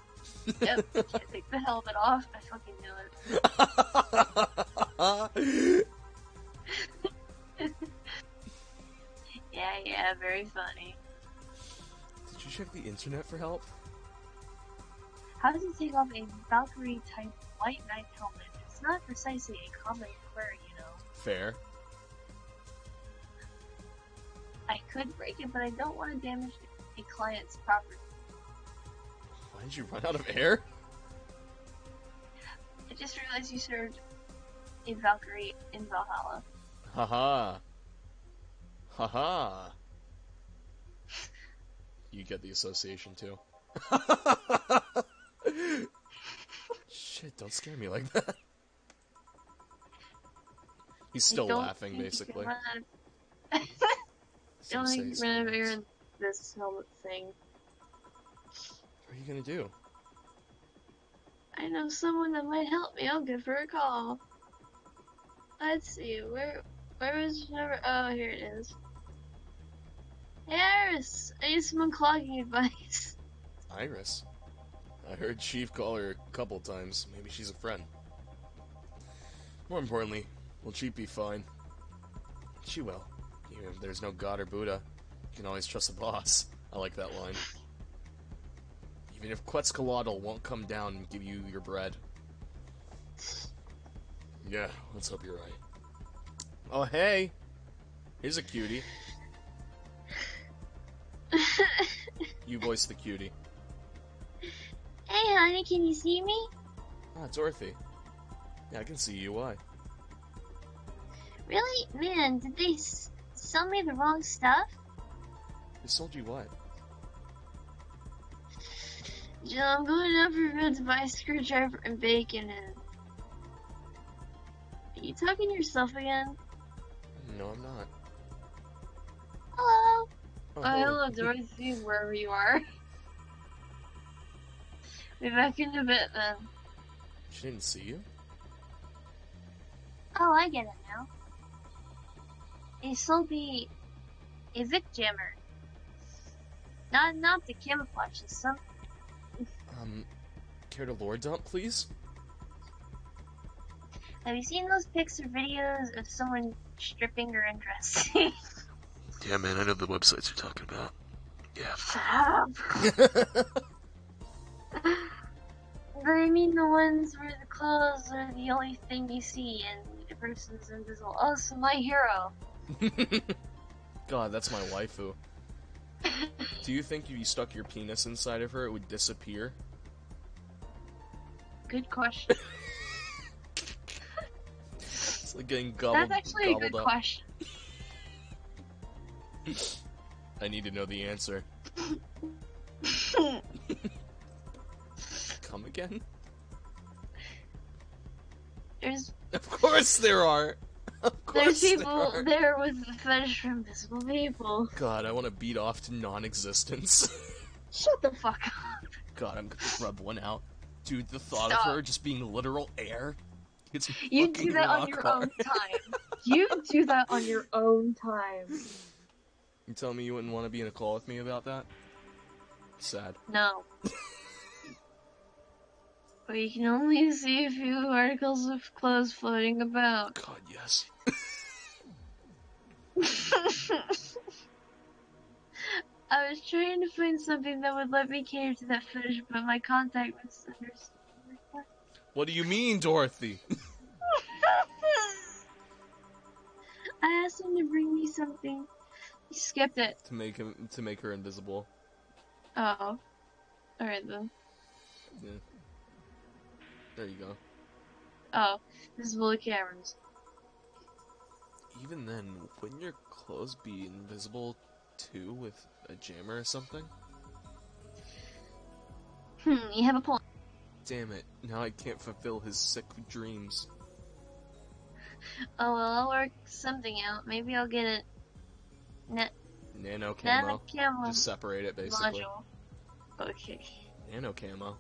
Yep, can't take the helmet off. I fucking knew it. Yeah, very funny. Did you check the internet for help? How does it take off a Valkyrie type white knight helmet? It's not precisely a common query, you know. Fair. I could break it, but I don't want to damage a client's property. Why did you run out of air? I just realized you served a Valkyrie in Valhalla. Haha. Haha. You get the association too. Shit, don't scare me like that. He's still laughing, basically. I don't think you can run out of air in this helmet thing. What are you gonna do? I know someone that might help me. I'll give her a call. Let's see, where was your number? Oh, here it is. Hey, Iris, I need some unclogging advice. Iris? I heard Chief call her a couple times. Maybe she's a friend. More importantly, will Chief be fine? She will. Even if there's no God or Buddha, you can always trust the boss. I like that line. Even if Quetzalcoatl won't come down and give you your bread. Yeah, let's hope you're right. Oh, hey! Here's a cutie. You voice the cutie. Hey, honey, can you see me? Ah, Dorothy. Yeah, I can see you. Why? Really? Man, did they sell me the wrong stuff? Who sold you what? Jill, I'm going down for Red to buy a screwdriver and bacon and... Are you talking to yourself again? No, I'm not. Hello? Oh, Hello, Dorothy, wherever you are. Be back in a bit, then. She didn't see you? Oh, I get it now. They sold me a Vic Jammer. Not the camouflage, it's some... Care to lore dump, please? Have you seen those pics or videos of someone stripping or undressing? Yeah, man, I know the websites you're talking about. Yeah. Shut up. But I mean the ones where the clothes are the only thing you see and the person's invisible. Oh, so my hero. God, that's my waifu. Do you think if you stuck your penis inside of her, it would disappear? Good question. It's like getting gobbled, That's actually a good up. question. I need to know the answer. Come again? Of course there are! Of course There's people there with a fetish for invisible people. God, I want to beat off to non-existence. Shut the fuck up. God, I'm gonna rub one out. Dude, the thought Stop. of her just being literal air. It's You do that on your own time. You do that on your own time. You telling me you wouldn't want to be in a call with me about that? Sad. No. But you can only see a few articles of clothes floating about. God, yes. I was trying to find something that would let me cater to that fetish, but my contact misunderstood the request. What do you mean, Dorothy? I asked him to bring me something. He skipped it. To make her invisible. Oh. Alright then. Yeah. There you go. Oh. Visible to cameras. Even then, wouldn't your clothes be invisible too with a jammer or something? You have a point. Damn it, now I can't fulfill his sick dreams. Oh well, I'll work something out. Maybe I'll get it. Nano camo. Nano camo. Just separate it, basically. Module. Okay. Nano camo.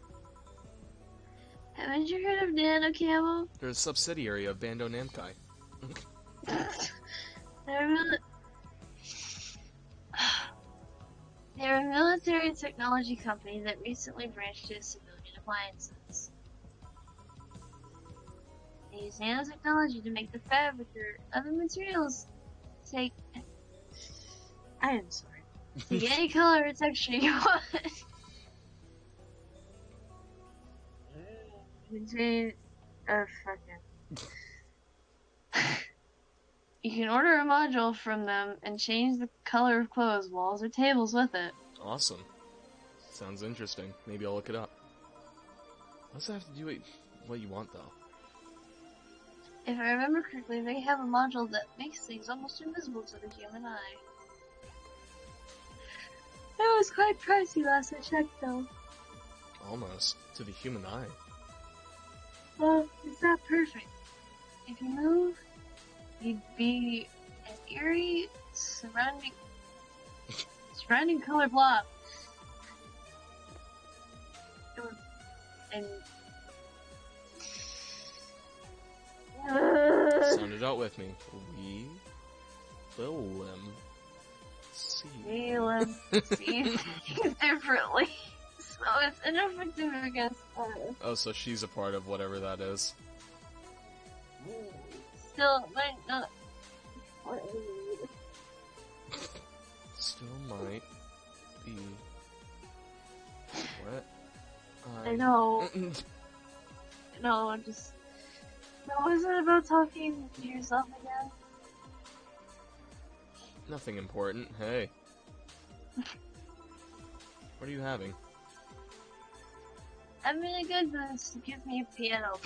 Haven't you heard of Nano Camo? They're a subsidiary of Bando Namkai. They're a military technology company that recently branched into civilian appliances. They use nanotechnology to make the fabric or other materials take... I am sorry. Take any color or texture you want. Contain... Oh, fucking... You can order a module from them and change the color of clothes, walls, or tables with it. Awesome. Sounds interesting. Maybe I'll look it up. What does that have to do with what you want, though? If I remember correctly, they have a module that makes things almost invisible to the human eye. That was quite pricey last I checked, though. Almost. To the human eye. Well, it's not perfect. If you move, you'd be an eerie, surrounding color blob. And Sound it out with me. We will see. VA-11 sees things differently, so it's ineffective against us. Oh, so she's a part of whatever that is. Still, it might not. Still might be. What? I know. No, just. No, is it about talking to yourself again? Nothing important. Hey. What are you having? I'm in a good mood, so give me a piano,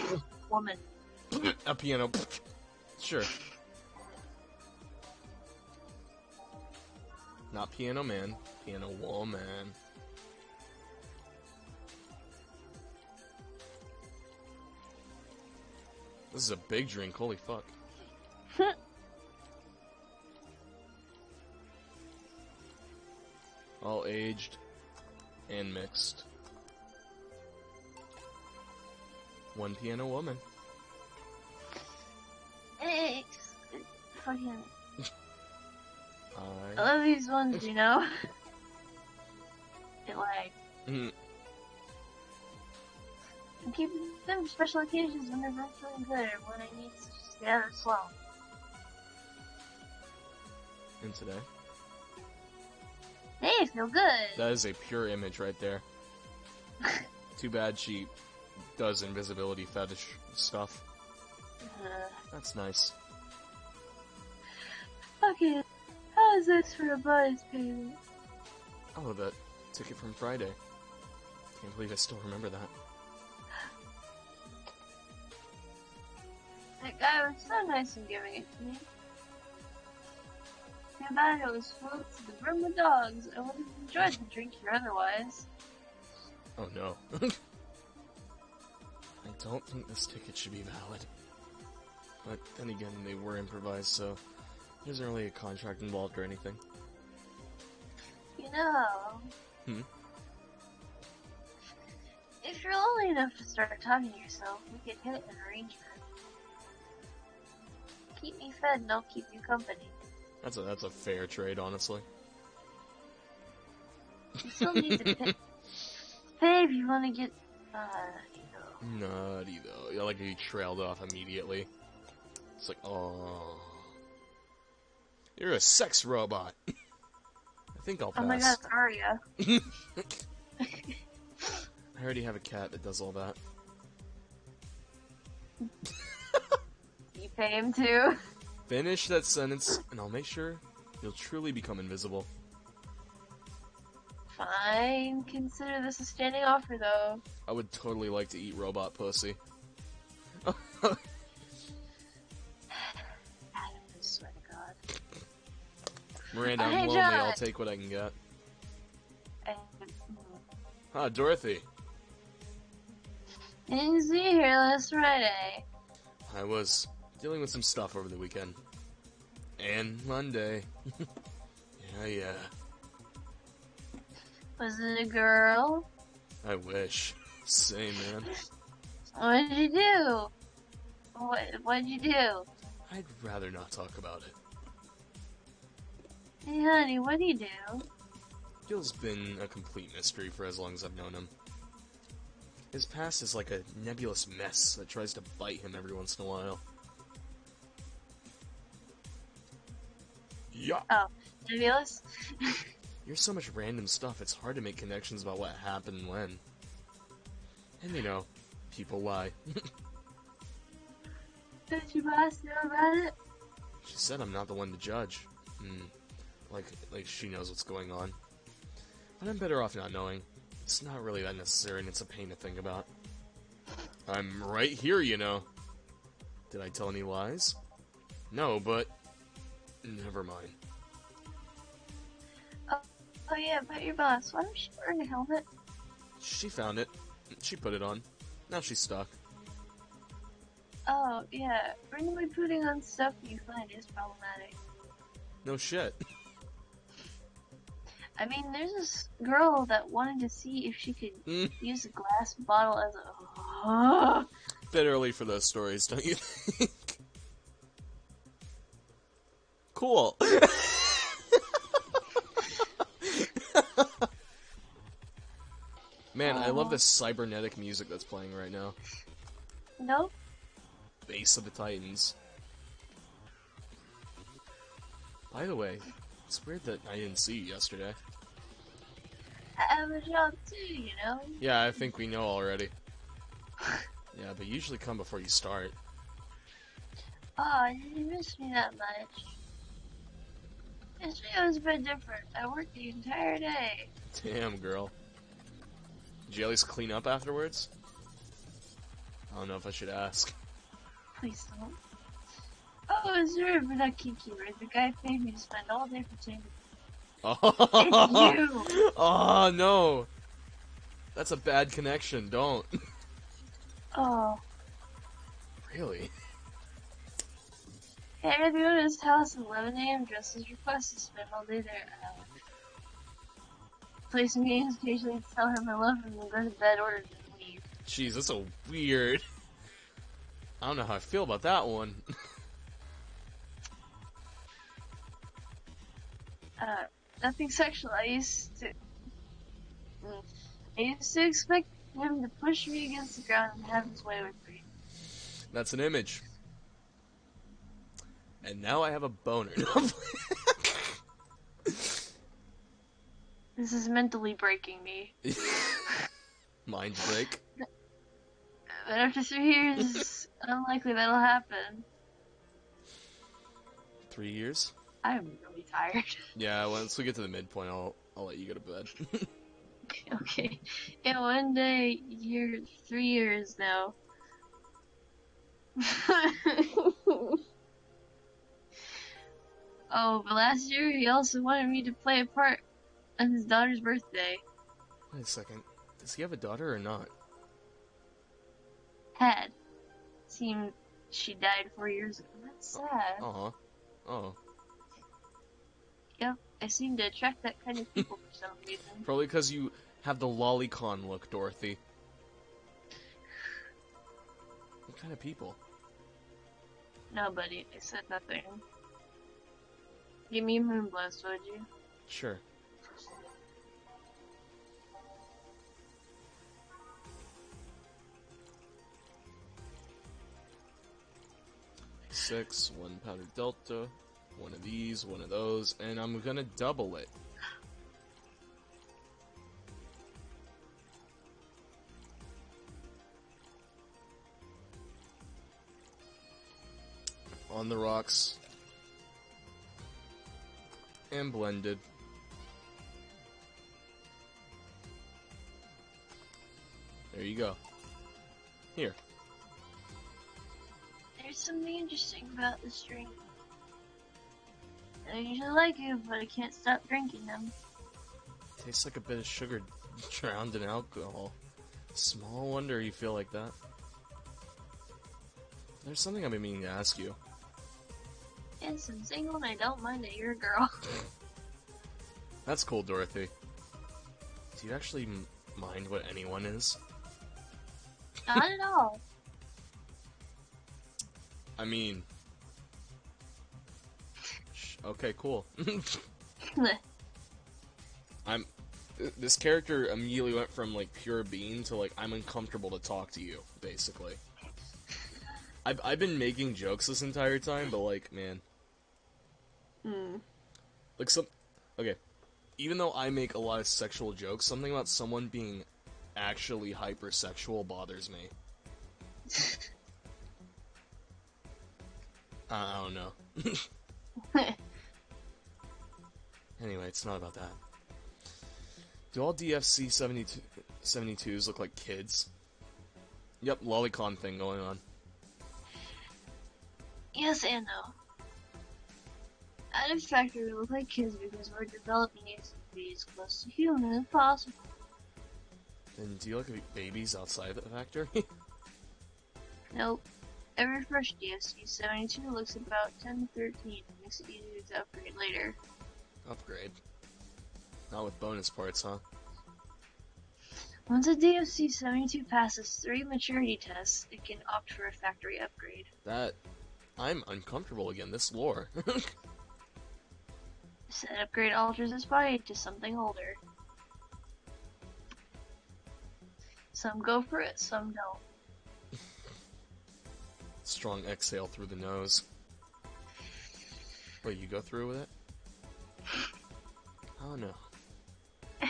woman. A piano. Sure. Not piano man, piano woman. This is a big drink, holy fuck. All aged and mixed. One piano woman. Hey, fucking. I I love these ones, you know? They're like. Mhm. I'm keeping them for special occasions whenever I'm feeling good or when I need to just get out of slow. And today. Hey, I feel good! That is a pure image right there. Too bad she does invisibility fetish stuff. That's nice. Okay, how is this for a bonus payment? Oh, that ticket from Friday. Can't believe I still remember that. That guy was so nice in giving it to me. Too bad it was full to the brim with dogs. I would have enjoyed the drink here otherwise. Oh no. I don't think this ticket should be valid. But then again, they were improvised, so there isn't really a contract involved or anything. You know, if you're lonely enough to start talking to yourself, we could hit an arrangement. Keep me fed and I'll keep you company. That's a fair trade, honestly. You still need to pay if you want to get, you know. Nutty though. Yeah, like he trailed off immediately. It's like, oh, you're a sex robot. I think I'll pass. Oh my god, Arya. I already have a cat that does all that. You pay him too? Finish that sentence, and I'll make sure you'll truly become invisible. Fine, consider this a standing offer though. I would totally like to eat robot pussy. I swear to God. Miranda, I'm Hey, lonely, John. I'll take what I can get. And, Ah, Dorothy. didn't see you here last Friday. I was dealing with some stuff over the weekend. And Monday. Yeah. Was it a girl? I wish. Same, man. What'd you do? What'd you do? I'd rather not talk about it. Hey honey, what'd you do? Gil's been a complete mystery for as long as I've known him. His past is like a nebulous mess that tries to bite him every once in a while. Yeah. Oh, nebulous? Here's so much random stuff, it's hard to make connections about what happened when. And you know, people lie. Did your boss know about it? She said I'm not the one to judge. Like she knows what's going on. But I'm better off not knowing. It's not really that necessary, and it's a pain to think about. I'm right here, you know. Did I tell any lies? No, but... never mind. Oh yeah, about your boss. Why don't she wear a helmet? She found it. She put it on. Now she's stuck. Oh, yeah. Randomly putting on stuff you find is problematic. No shit. I mean, there's this girl that wanted to see if she could use a glass bottle as a... Bit early for those stories, don't you think? Cool. Man, I love this cybernetic music that's playing right now. Nope. Base of the Titans. By the way, it's weird that I didn't see you yesterday. I have a job too, you know? Yeah, I think we know already. Yeah, but you usually come before you start. Oh, you miss me that much. Yesterday was a bit different. I worked the entire day. Damn, girl. Did you at least clean up afterwards? I don't know if I should ask. Please don't. Oh, it was very productive keeper. The guy paid me to spend all day pretending. It's you! Oh, no! That's a bad connection, don't. Oh. Really? Hey, I'd go to his house at 11 a.m. just as requested to spend all day there. Play some games, occasionally tell him I love him, and go to bed, order him to leave. Jeez, that's so weird. I don't know how I feel about that one. Nothing sexual. I used to expect him to push me against the ground and have his way with me. That's an image. And now I have a boner. This is mentally breaking me. Mind break. But after 3 years, it's unlikely that'll happen. 3 years? I'm really tired. Yeah, once we get to the midpoint, I'll let you go to bed. Okay. Yeah, one day, 3 years now. Oh, but last year he also wanted me to play a part on his daughter's birthday. Wait a second. Does he have a daughter or not? Had. Seemed she died 4 years ago. That's sad. Uh-huh. Oh. Yep, I seem to attract that kind of people for some reason. Probably because you have the lolicon look, Dorothy. What kind of people? Nobody. I said nothing. Give me a moonblast, would you? Sure. Six, 1 powder delta, one of these, one of those, and I'm gonna double it. On the rocks. And blended. There you go. Here. There's something interesting about this drink. I usually like it, but I can't stop drinking them. Tastes like a bit of sugar drowned in alcohol. Small wonder you feel like that. There's something I've been meaning to ask you. Yes, I'm single and I don't mind that you're a girl. That's cool, Dorothy. Do you actually mind what anyone is? Not at all. I mean... Okay, cool. This character immediately went from, like, pure being to, like, I'm uncomfortable to talk to you, basically. I've been making jokes this entire time, but, like, man... Like, okay. Even though I make a lot of sexual jokes, something about someone being actually hypersexual bothers me. I don't know. Anyway, it's not about that. Do all DFC 72s look like kids? Yep, lolicon thing going on. Yes and no. At a factory, we look like kids because we're developing it to be as close to human as possible. Then do you look like babies outside the factory? Nope. Every fresh DFC 72 looks about 10 to 13, makes it easier to upgrade later. Upgrade? Not with bonus parts, huh? Once a DFC 72 passes 3 maturity tests, it can opt for a factory upgrade. I'm uncomfortable again, this lore. Said upgrade alters its body to something older. Some go for it, some don't. Strong exhale through the nose. Wait, you go through with it? Oh no. I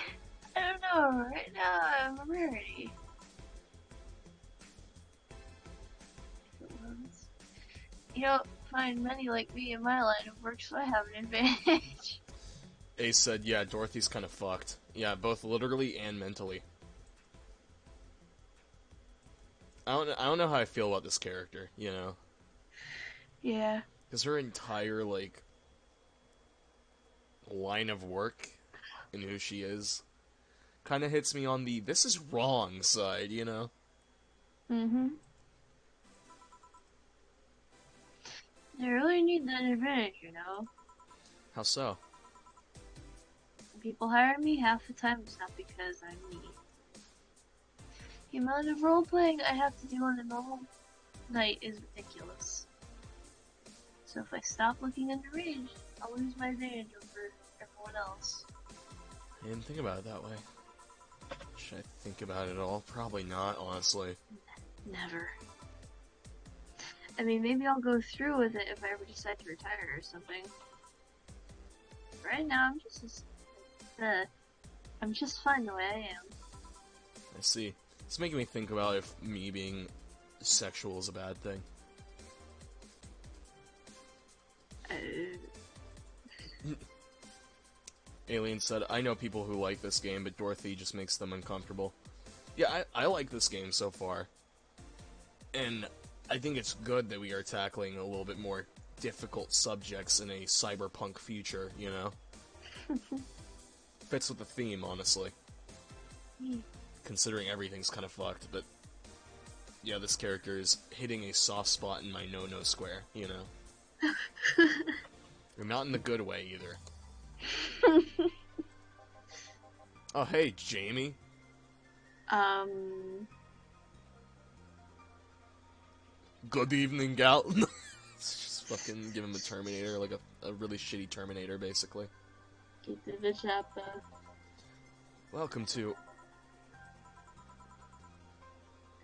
don't know, right now I'm a rarity. You don't find many like me in my line of work, so I have an advantage. Ace said, yeah, Dorothy's kind of fucked. Yeah, both literally and mentally. I don't know how I feel about this character, you know? Yeah. Because her entire, like, line of work and who she is kind of hits me on the this is wrong side, you know? Mm-hmm. They really need that advantage, you know? How so? When people hire me, half the time it's not because I'm me. The amount of role-playing I have to do on a normal night is ridiculous. So if I stop looking underage, I'll lose my advantage over everyone else. I didn't think about it that way. Should I think about it at all? Probably not, honestly. Never. I mean, maybe I'll go through with it if I ever decide to retire or something. Right now, I'm just fine the way I am. I see. It's making me think about if me being sexual is a bad thing. Alien said, I know people who like this game, but Dorothy just makes them uncomfortable. Yeah, I like this game so far. And I think it's good that we are tackling a little bit more difficult subjects in a cyberpunk future, you know? Fits with the theme, honestly. Considering everything's kind of fucked, but yeah, this character is hitting a soft spot in my no-no square, you know? And not in the good way, either. Oh, hey, Jamie. Good evening, gal. Just fucking give him a Terminator, like a really shitty Terminator, basically. Untitled Chapter. Welcome to...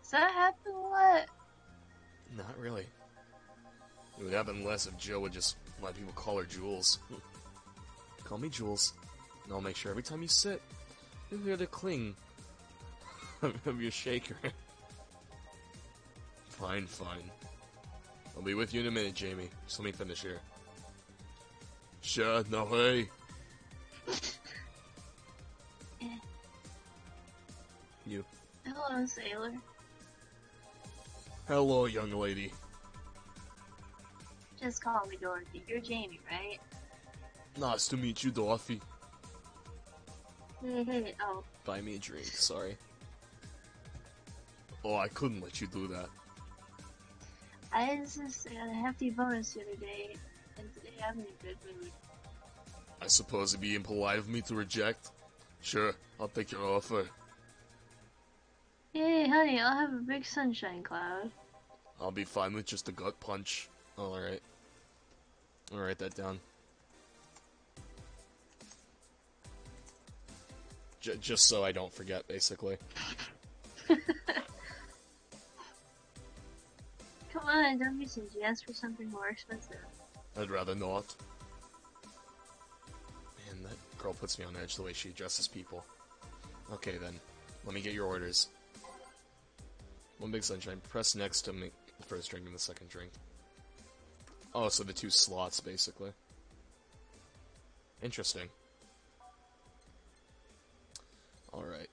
Does that happen a lot? Not really. It would happen less if Jill would just let people call her Jules. Call me Jules, and I'll make sure every time you sit, you'll hear the cling of your shaker. Fine, fine. I'll be with you in a minute, Jamie. Just let me finish here. Sure, no hurry. You. Hello, sailor. Hello, young lady. Just call me Dorothy. You're Jamie, right? Nice to meet you, Dorothy. Hey, oh. Buy me a drink, sorry. Oh, I couldn't let you do that. I insisted on a hefty bonus the other day, and today I'm in a good mood. I suppose it'd be impolite of me to reject. Sure, I'll take your offer. Hey, honey, I'll have a big sunshine cloud. I'll be fine with just a gut punch. Oh, alright. I'll write that down. Just so I don't forget, basically. Come on, don't be stingy. Ask for something more expensive. I'd rather not. Man, that girl puts me on edge the way she addresses people. Okay then, let me get your orders. One big sunshine. Press next to make the first drink and the second drink. Oh, so the 2 slots, basically. Interesting. Alright.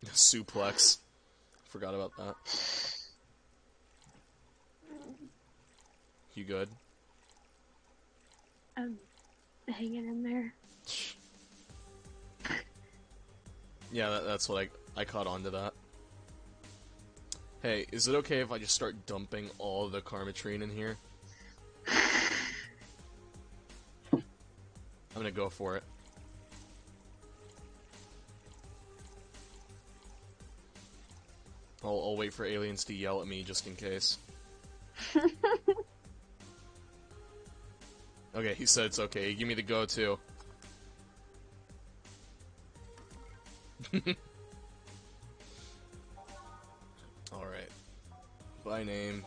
Suplex. Forgot about that. You good? I'm hanging in there. Yeah, that's what I caught on to that. Hey, is it okay if I just start dumping all the Karmatrine in here? I'm gonna go for it. I'll wait for aliens to yell at me just in case. Okay, he said it's okay. Give me the go too. Alright. By name.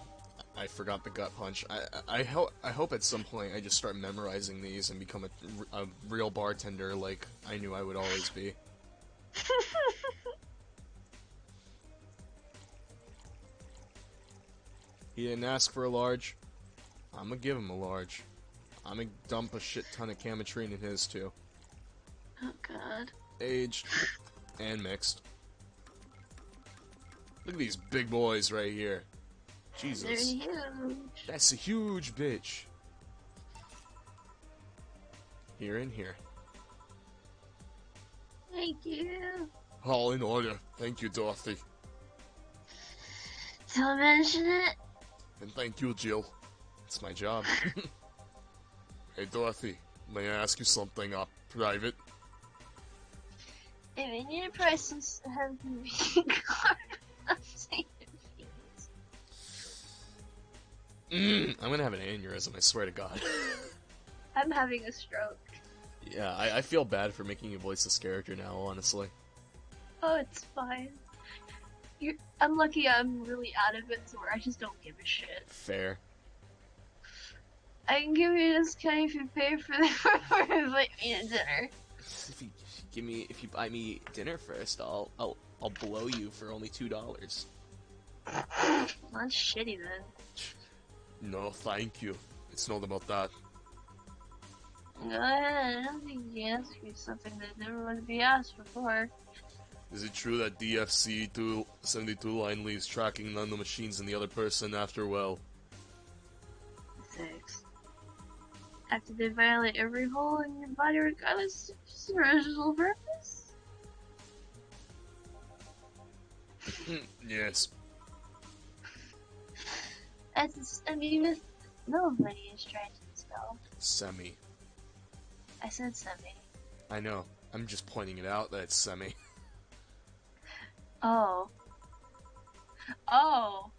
I forgot the gut punch. I hope at some point I just start memorizing these and become a real bartender like I knew I would always be. He didn't ask for a large. I'm gonna give him a large. I'm gonna dump a shit ton of Kamatrine in his too. Oh god. Aged and mixed. Look at these big boys right here. Jesus. They're huge. That's a huge bitch. Here and here. Thank you. All in order. Thank you, Dorothy. Don't mention it. And thank you, Jill. It's my job. Hey, Dorothy. May I ask you something private? If you need a price to have the card, I'm saying I'm gonna have an aneurysm, I swear to God. I'm having a stroke. Yeah, I feel bad for making you voice this character now, honestly. Oh, it's fine. I'm lucky I'm really out of it, so where I just don't give a shit. Fair. I can give you this discount if you pay for the invite me to dinner. If you buy me dinner first, I'll blow you for only $2. That's shitty then. No, thank you. It's not about that. Go ahead, I don't think you asked me something that never would be asked before. Is it true that DFC 272 line leaves tracking nanomachines in the other person after, well... 6. After they violate every hole in your body regardless of its original purpose? Yes. That's a semi myth nobody is trying to dispel. Semi. I said semi. I know. I'm just pointing it out that it's semi. Oh. Oh.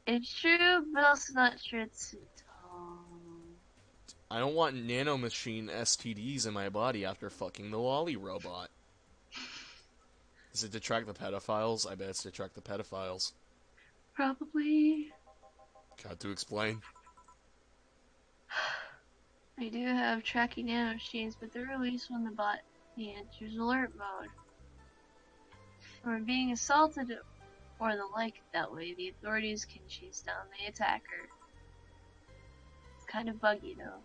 It's true, but also not true. It's I don't want nanomachine STDs in my body after fucking the lolly robot. Is it to track the pedophiles? I bet it's to track the pedophiles. probably. Got to explain. I do have tracking nanomachines, but they're released when the bot enters alert mode. Or being assaulted or the like. That way, the authorities can chase down the attacker. It's kind of buggy though.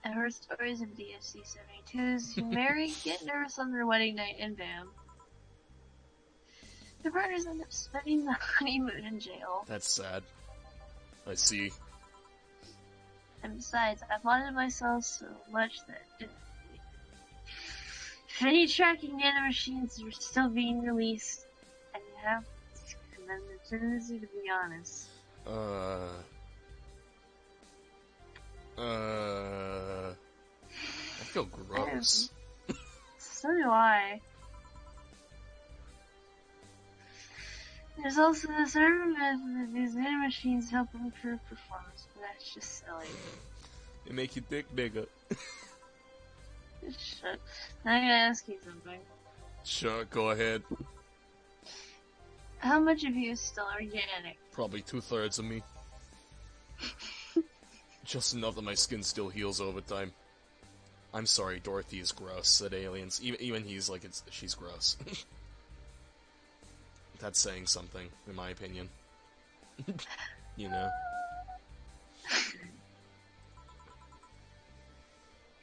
I've heard stories of DFC 72s who marry, get nervous on their wedding night, and bam. Their partners end up spending the honeymoon in jail. That's sad. I see. And besides, I've wanted myself so much that if any tracking nanomachines are still being released, I have the tendency to be honest. I feel gross. So do I. There's also this urban myth that these nanomachines help improve performance, but that's just silly. They make your dick bigger. Shut. Now I'm gonna ask you something. Sure, go ahead. How much of you is still organic? Probably 2/3 of me. Just enough that my skin still heals over time. I'm sorry, Dorothy is gross, said aliens. Even he's like, she's gross. That's saying something, in my opinion. You know?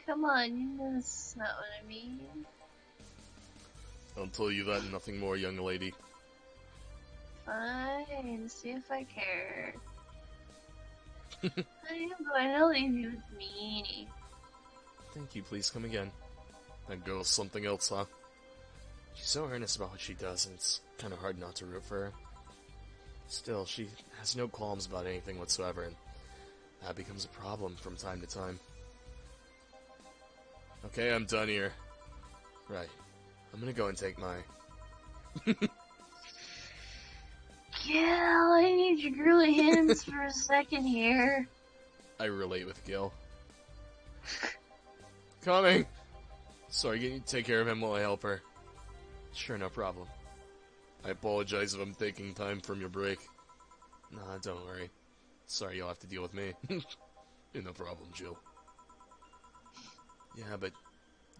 Come on, you know that's not what I mean. I'll tell you that and nothing more, young lady. Fine, see if I care. I am going to leave you with Meanie. Thank you, please come again. That girl's something else, huh? She's so earnest about what she does, and it's kind of hard not to root for her. Still, she has no qualms about anything whatsoever, and that becomes a problem from time to time. Okay, I'm done here. Right. I'm gonna go and take my... Gil, I need your girly hands for a second here. I relate with Gil. Coming! Sorry, can you take care of him while I help her? Sure, no problem. I apologize if I'm taking time from your break. Nah, don't worry. Sorry you'll have to deal with me. No problem, Jill. Yeah, but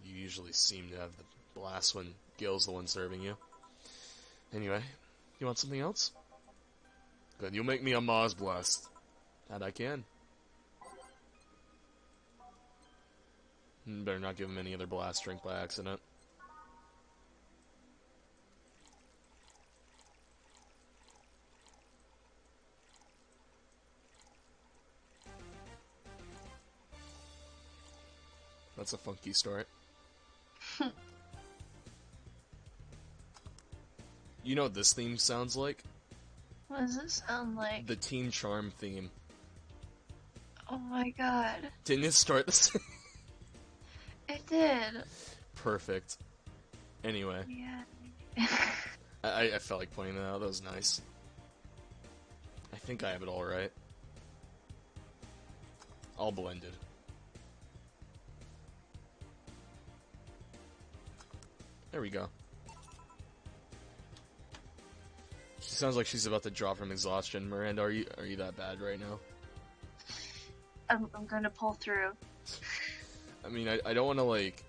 you usually seem to have the blast when Gil's the one serving you. Anyway, you want something else? Good, you'll make me a Mars blast. That I can. Better not give him any other blast drink by accident. That's a funky start. You know what this theme sounds like? What does it sound like? The Teen Charm theme. Oh my god. Didn't it start the same? It did. Perfect. Anyway. Yeah. I felt like pointing that out. That was nice. I think I have it all right. All blended. There we go. She sounds like she's about to drop from exhaustion. Miranda, are you that bad right now? I'm gonna pull through. I mean, I don't want to, like,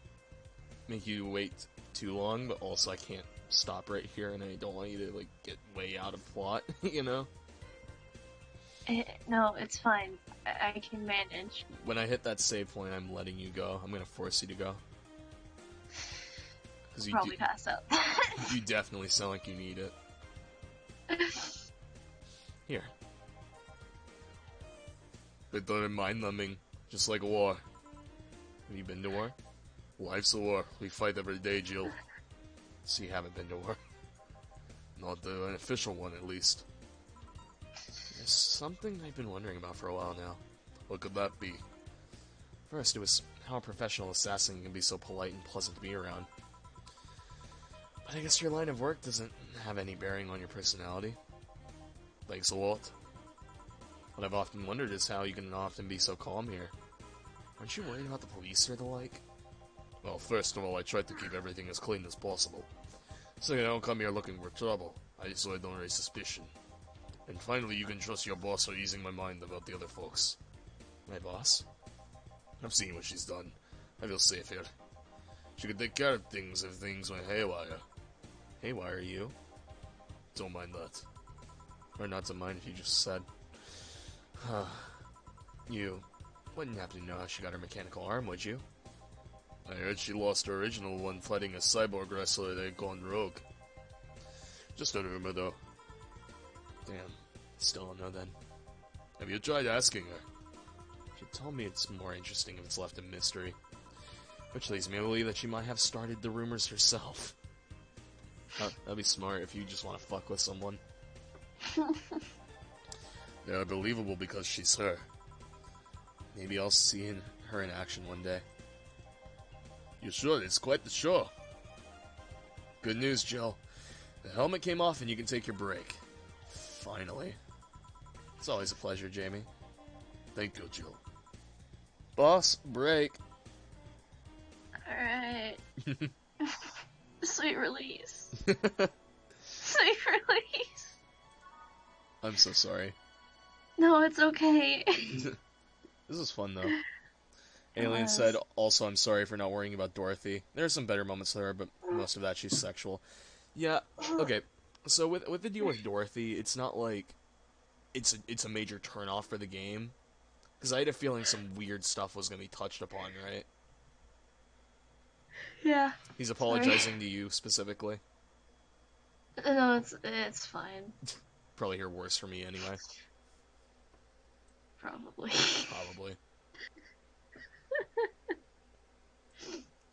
make you wait too long, but also I can't stop right here, and I don't want you to, like, get way out of plot, you know? No, it's fine. I can manage. When I hit that save point, I'm letting you go. I'm gonna force you to go. Cause you Probably pass out. You definitely sound like you need it. Here. They thought it mind-numbing, just like a war. Have you been to war? Life's a war. We fight every day, Jill. So you haven't been to war. Not an official one, at least. There's something I've been wondering about for a while now. What could that be? First, it was how a professional assassin can be so polite and pleasant to be around. But I guess your line of work doesn't have any bearing on your personality. Thanks a lot. What I've often wondered is how you can often be so calm here. Aren't you worried about the police or the like? Well, first of all, I try to keep everything as clean as possible. Second, I don't come here looking for trouble, so I don't raise suspicion. And finally, you can trust your boss for easing my mind about the other folks. My boss? I've seen what she's done. I feel safe here. She could take care of things if things went haywire. Haywire, you? Don't mind that. Or not to mind if you just said. You wouldn't happen to know how she got her mechanical arm, would you? I heard she lost her original one fighting a cyborg wrestler that had gone rogue. Just a rumor, though. Damn. Still don't know then. Have you tried asking her? She told me it's more interesting if it's left a mystery. Which leads me to believe that she might have started the rumors herself. That'd be smart if you just want to fuck with someone. They're believable because she's her. Maybe I'll see her in action one day. You should, it's quite the show. Good news, Jill. The helmet came off and you can take your break. Finally. It's always a pleasure, Jamie. Thank you, Jill. Boss, break. Alright. Sweet release. Sweet release. I'm so sorry. No, it's okay. This is fun, though. Alien said, also, I'm sorry for not worrying about Dorothy. There are some better moments with her, but most of that she's sexual. Yeah, okay. So with the deal with Dorothy, it's not like it's a major turnoff for the game, because I had a feeling some weird stuff was gonna be touched upon, right? Yeah. He's Sorry. apologizing to you specifically. No, it's fine. Probably hear worse from me anyway. Probably. Probably.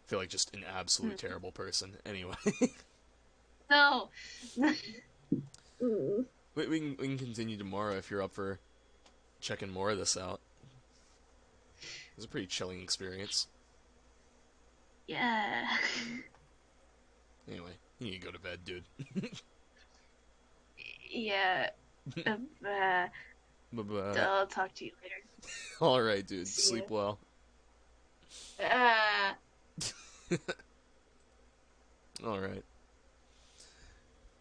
Feel like just an absolute terrible person. Anyway, No. Mm. we can continue tomorrow if you're up for checking more of this out. It was a pretty chilling experience. Yeah. Anyway, you need to go to bed, dude. Yeah. Bye-bye. I'll talk to you later. Alright, dude. See ya. Sleep well. Uh, Alright.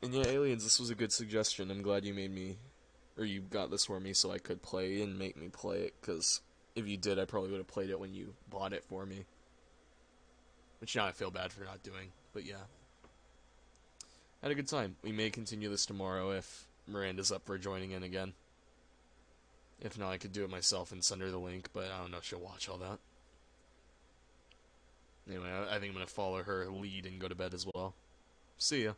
And yeah, Aliens, this was a good suggestion. I'm glad you made me, or you got this for me so I could play and make me play it, because if you did, I probably would have played it when you bought it for me. Which now I feel bad for not doing, but yeah. Had a good time. We may continue this tomorrow if Miranda's up for joining in again. If not, I could do it myself and send her the link, but I don't know if she'll watch all that. Anyway, I think I'm going to follow her lead and go to bed as well. See ya.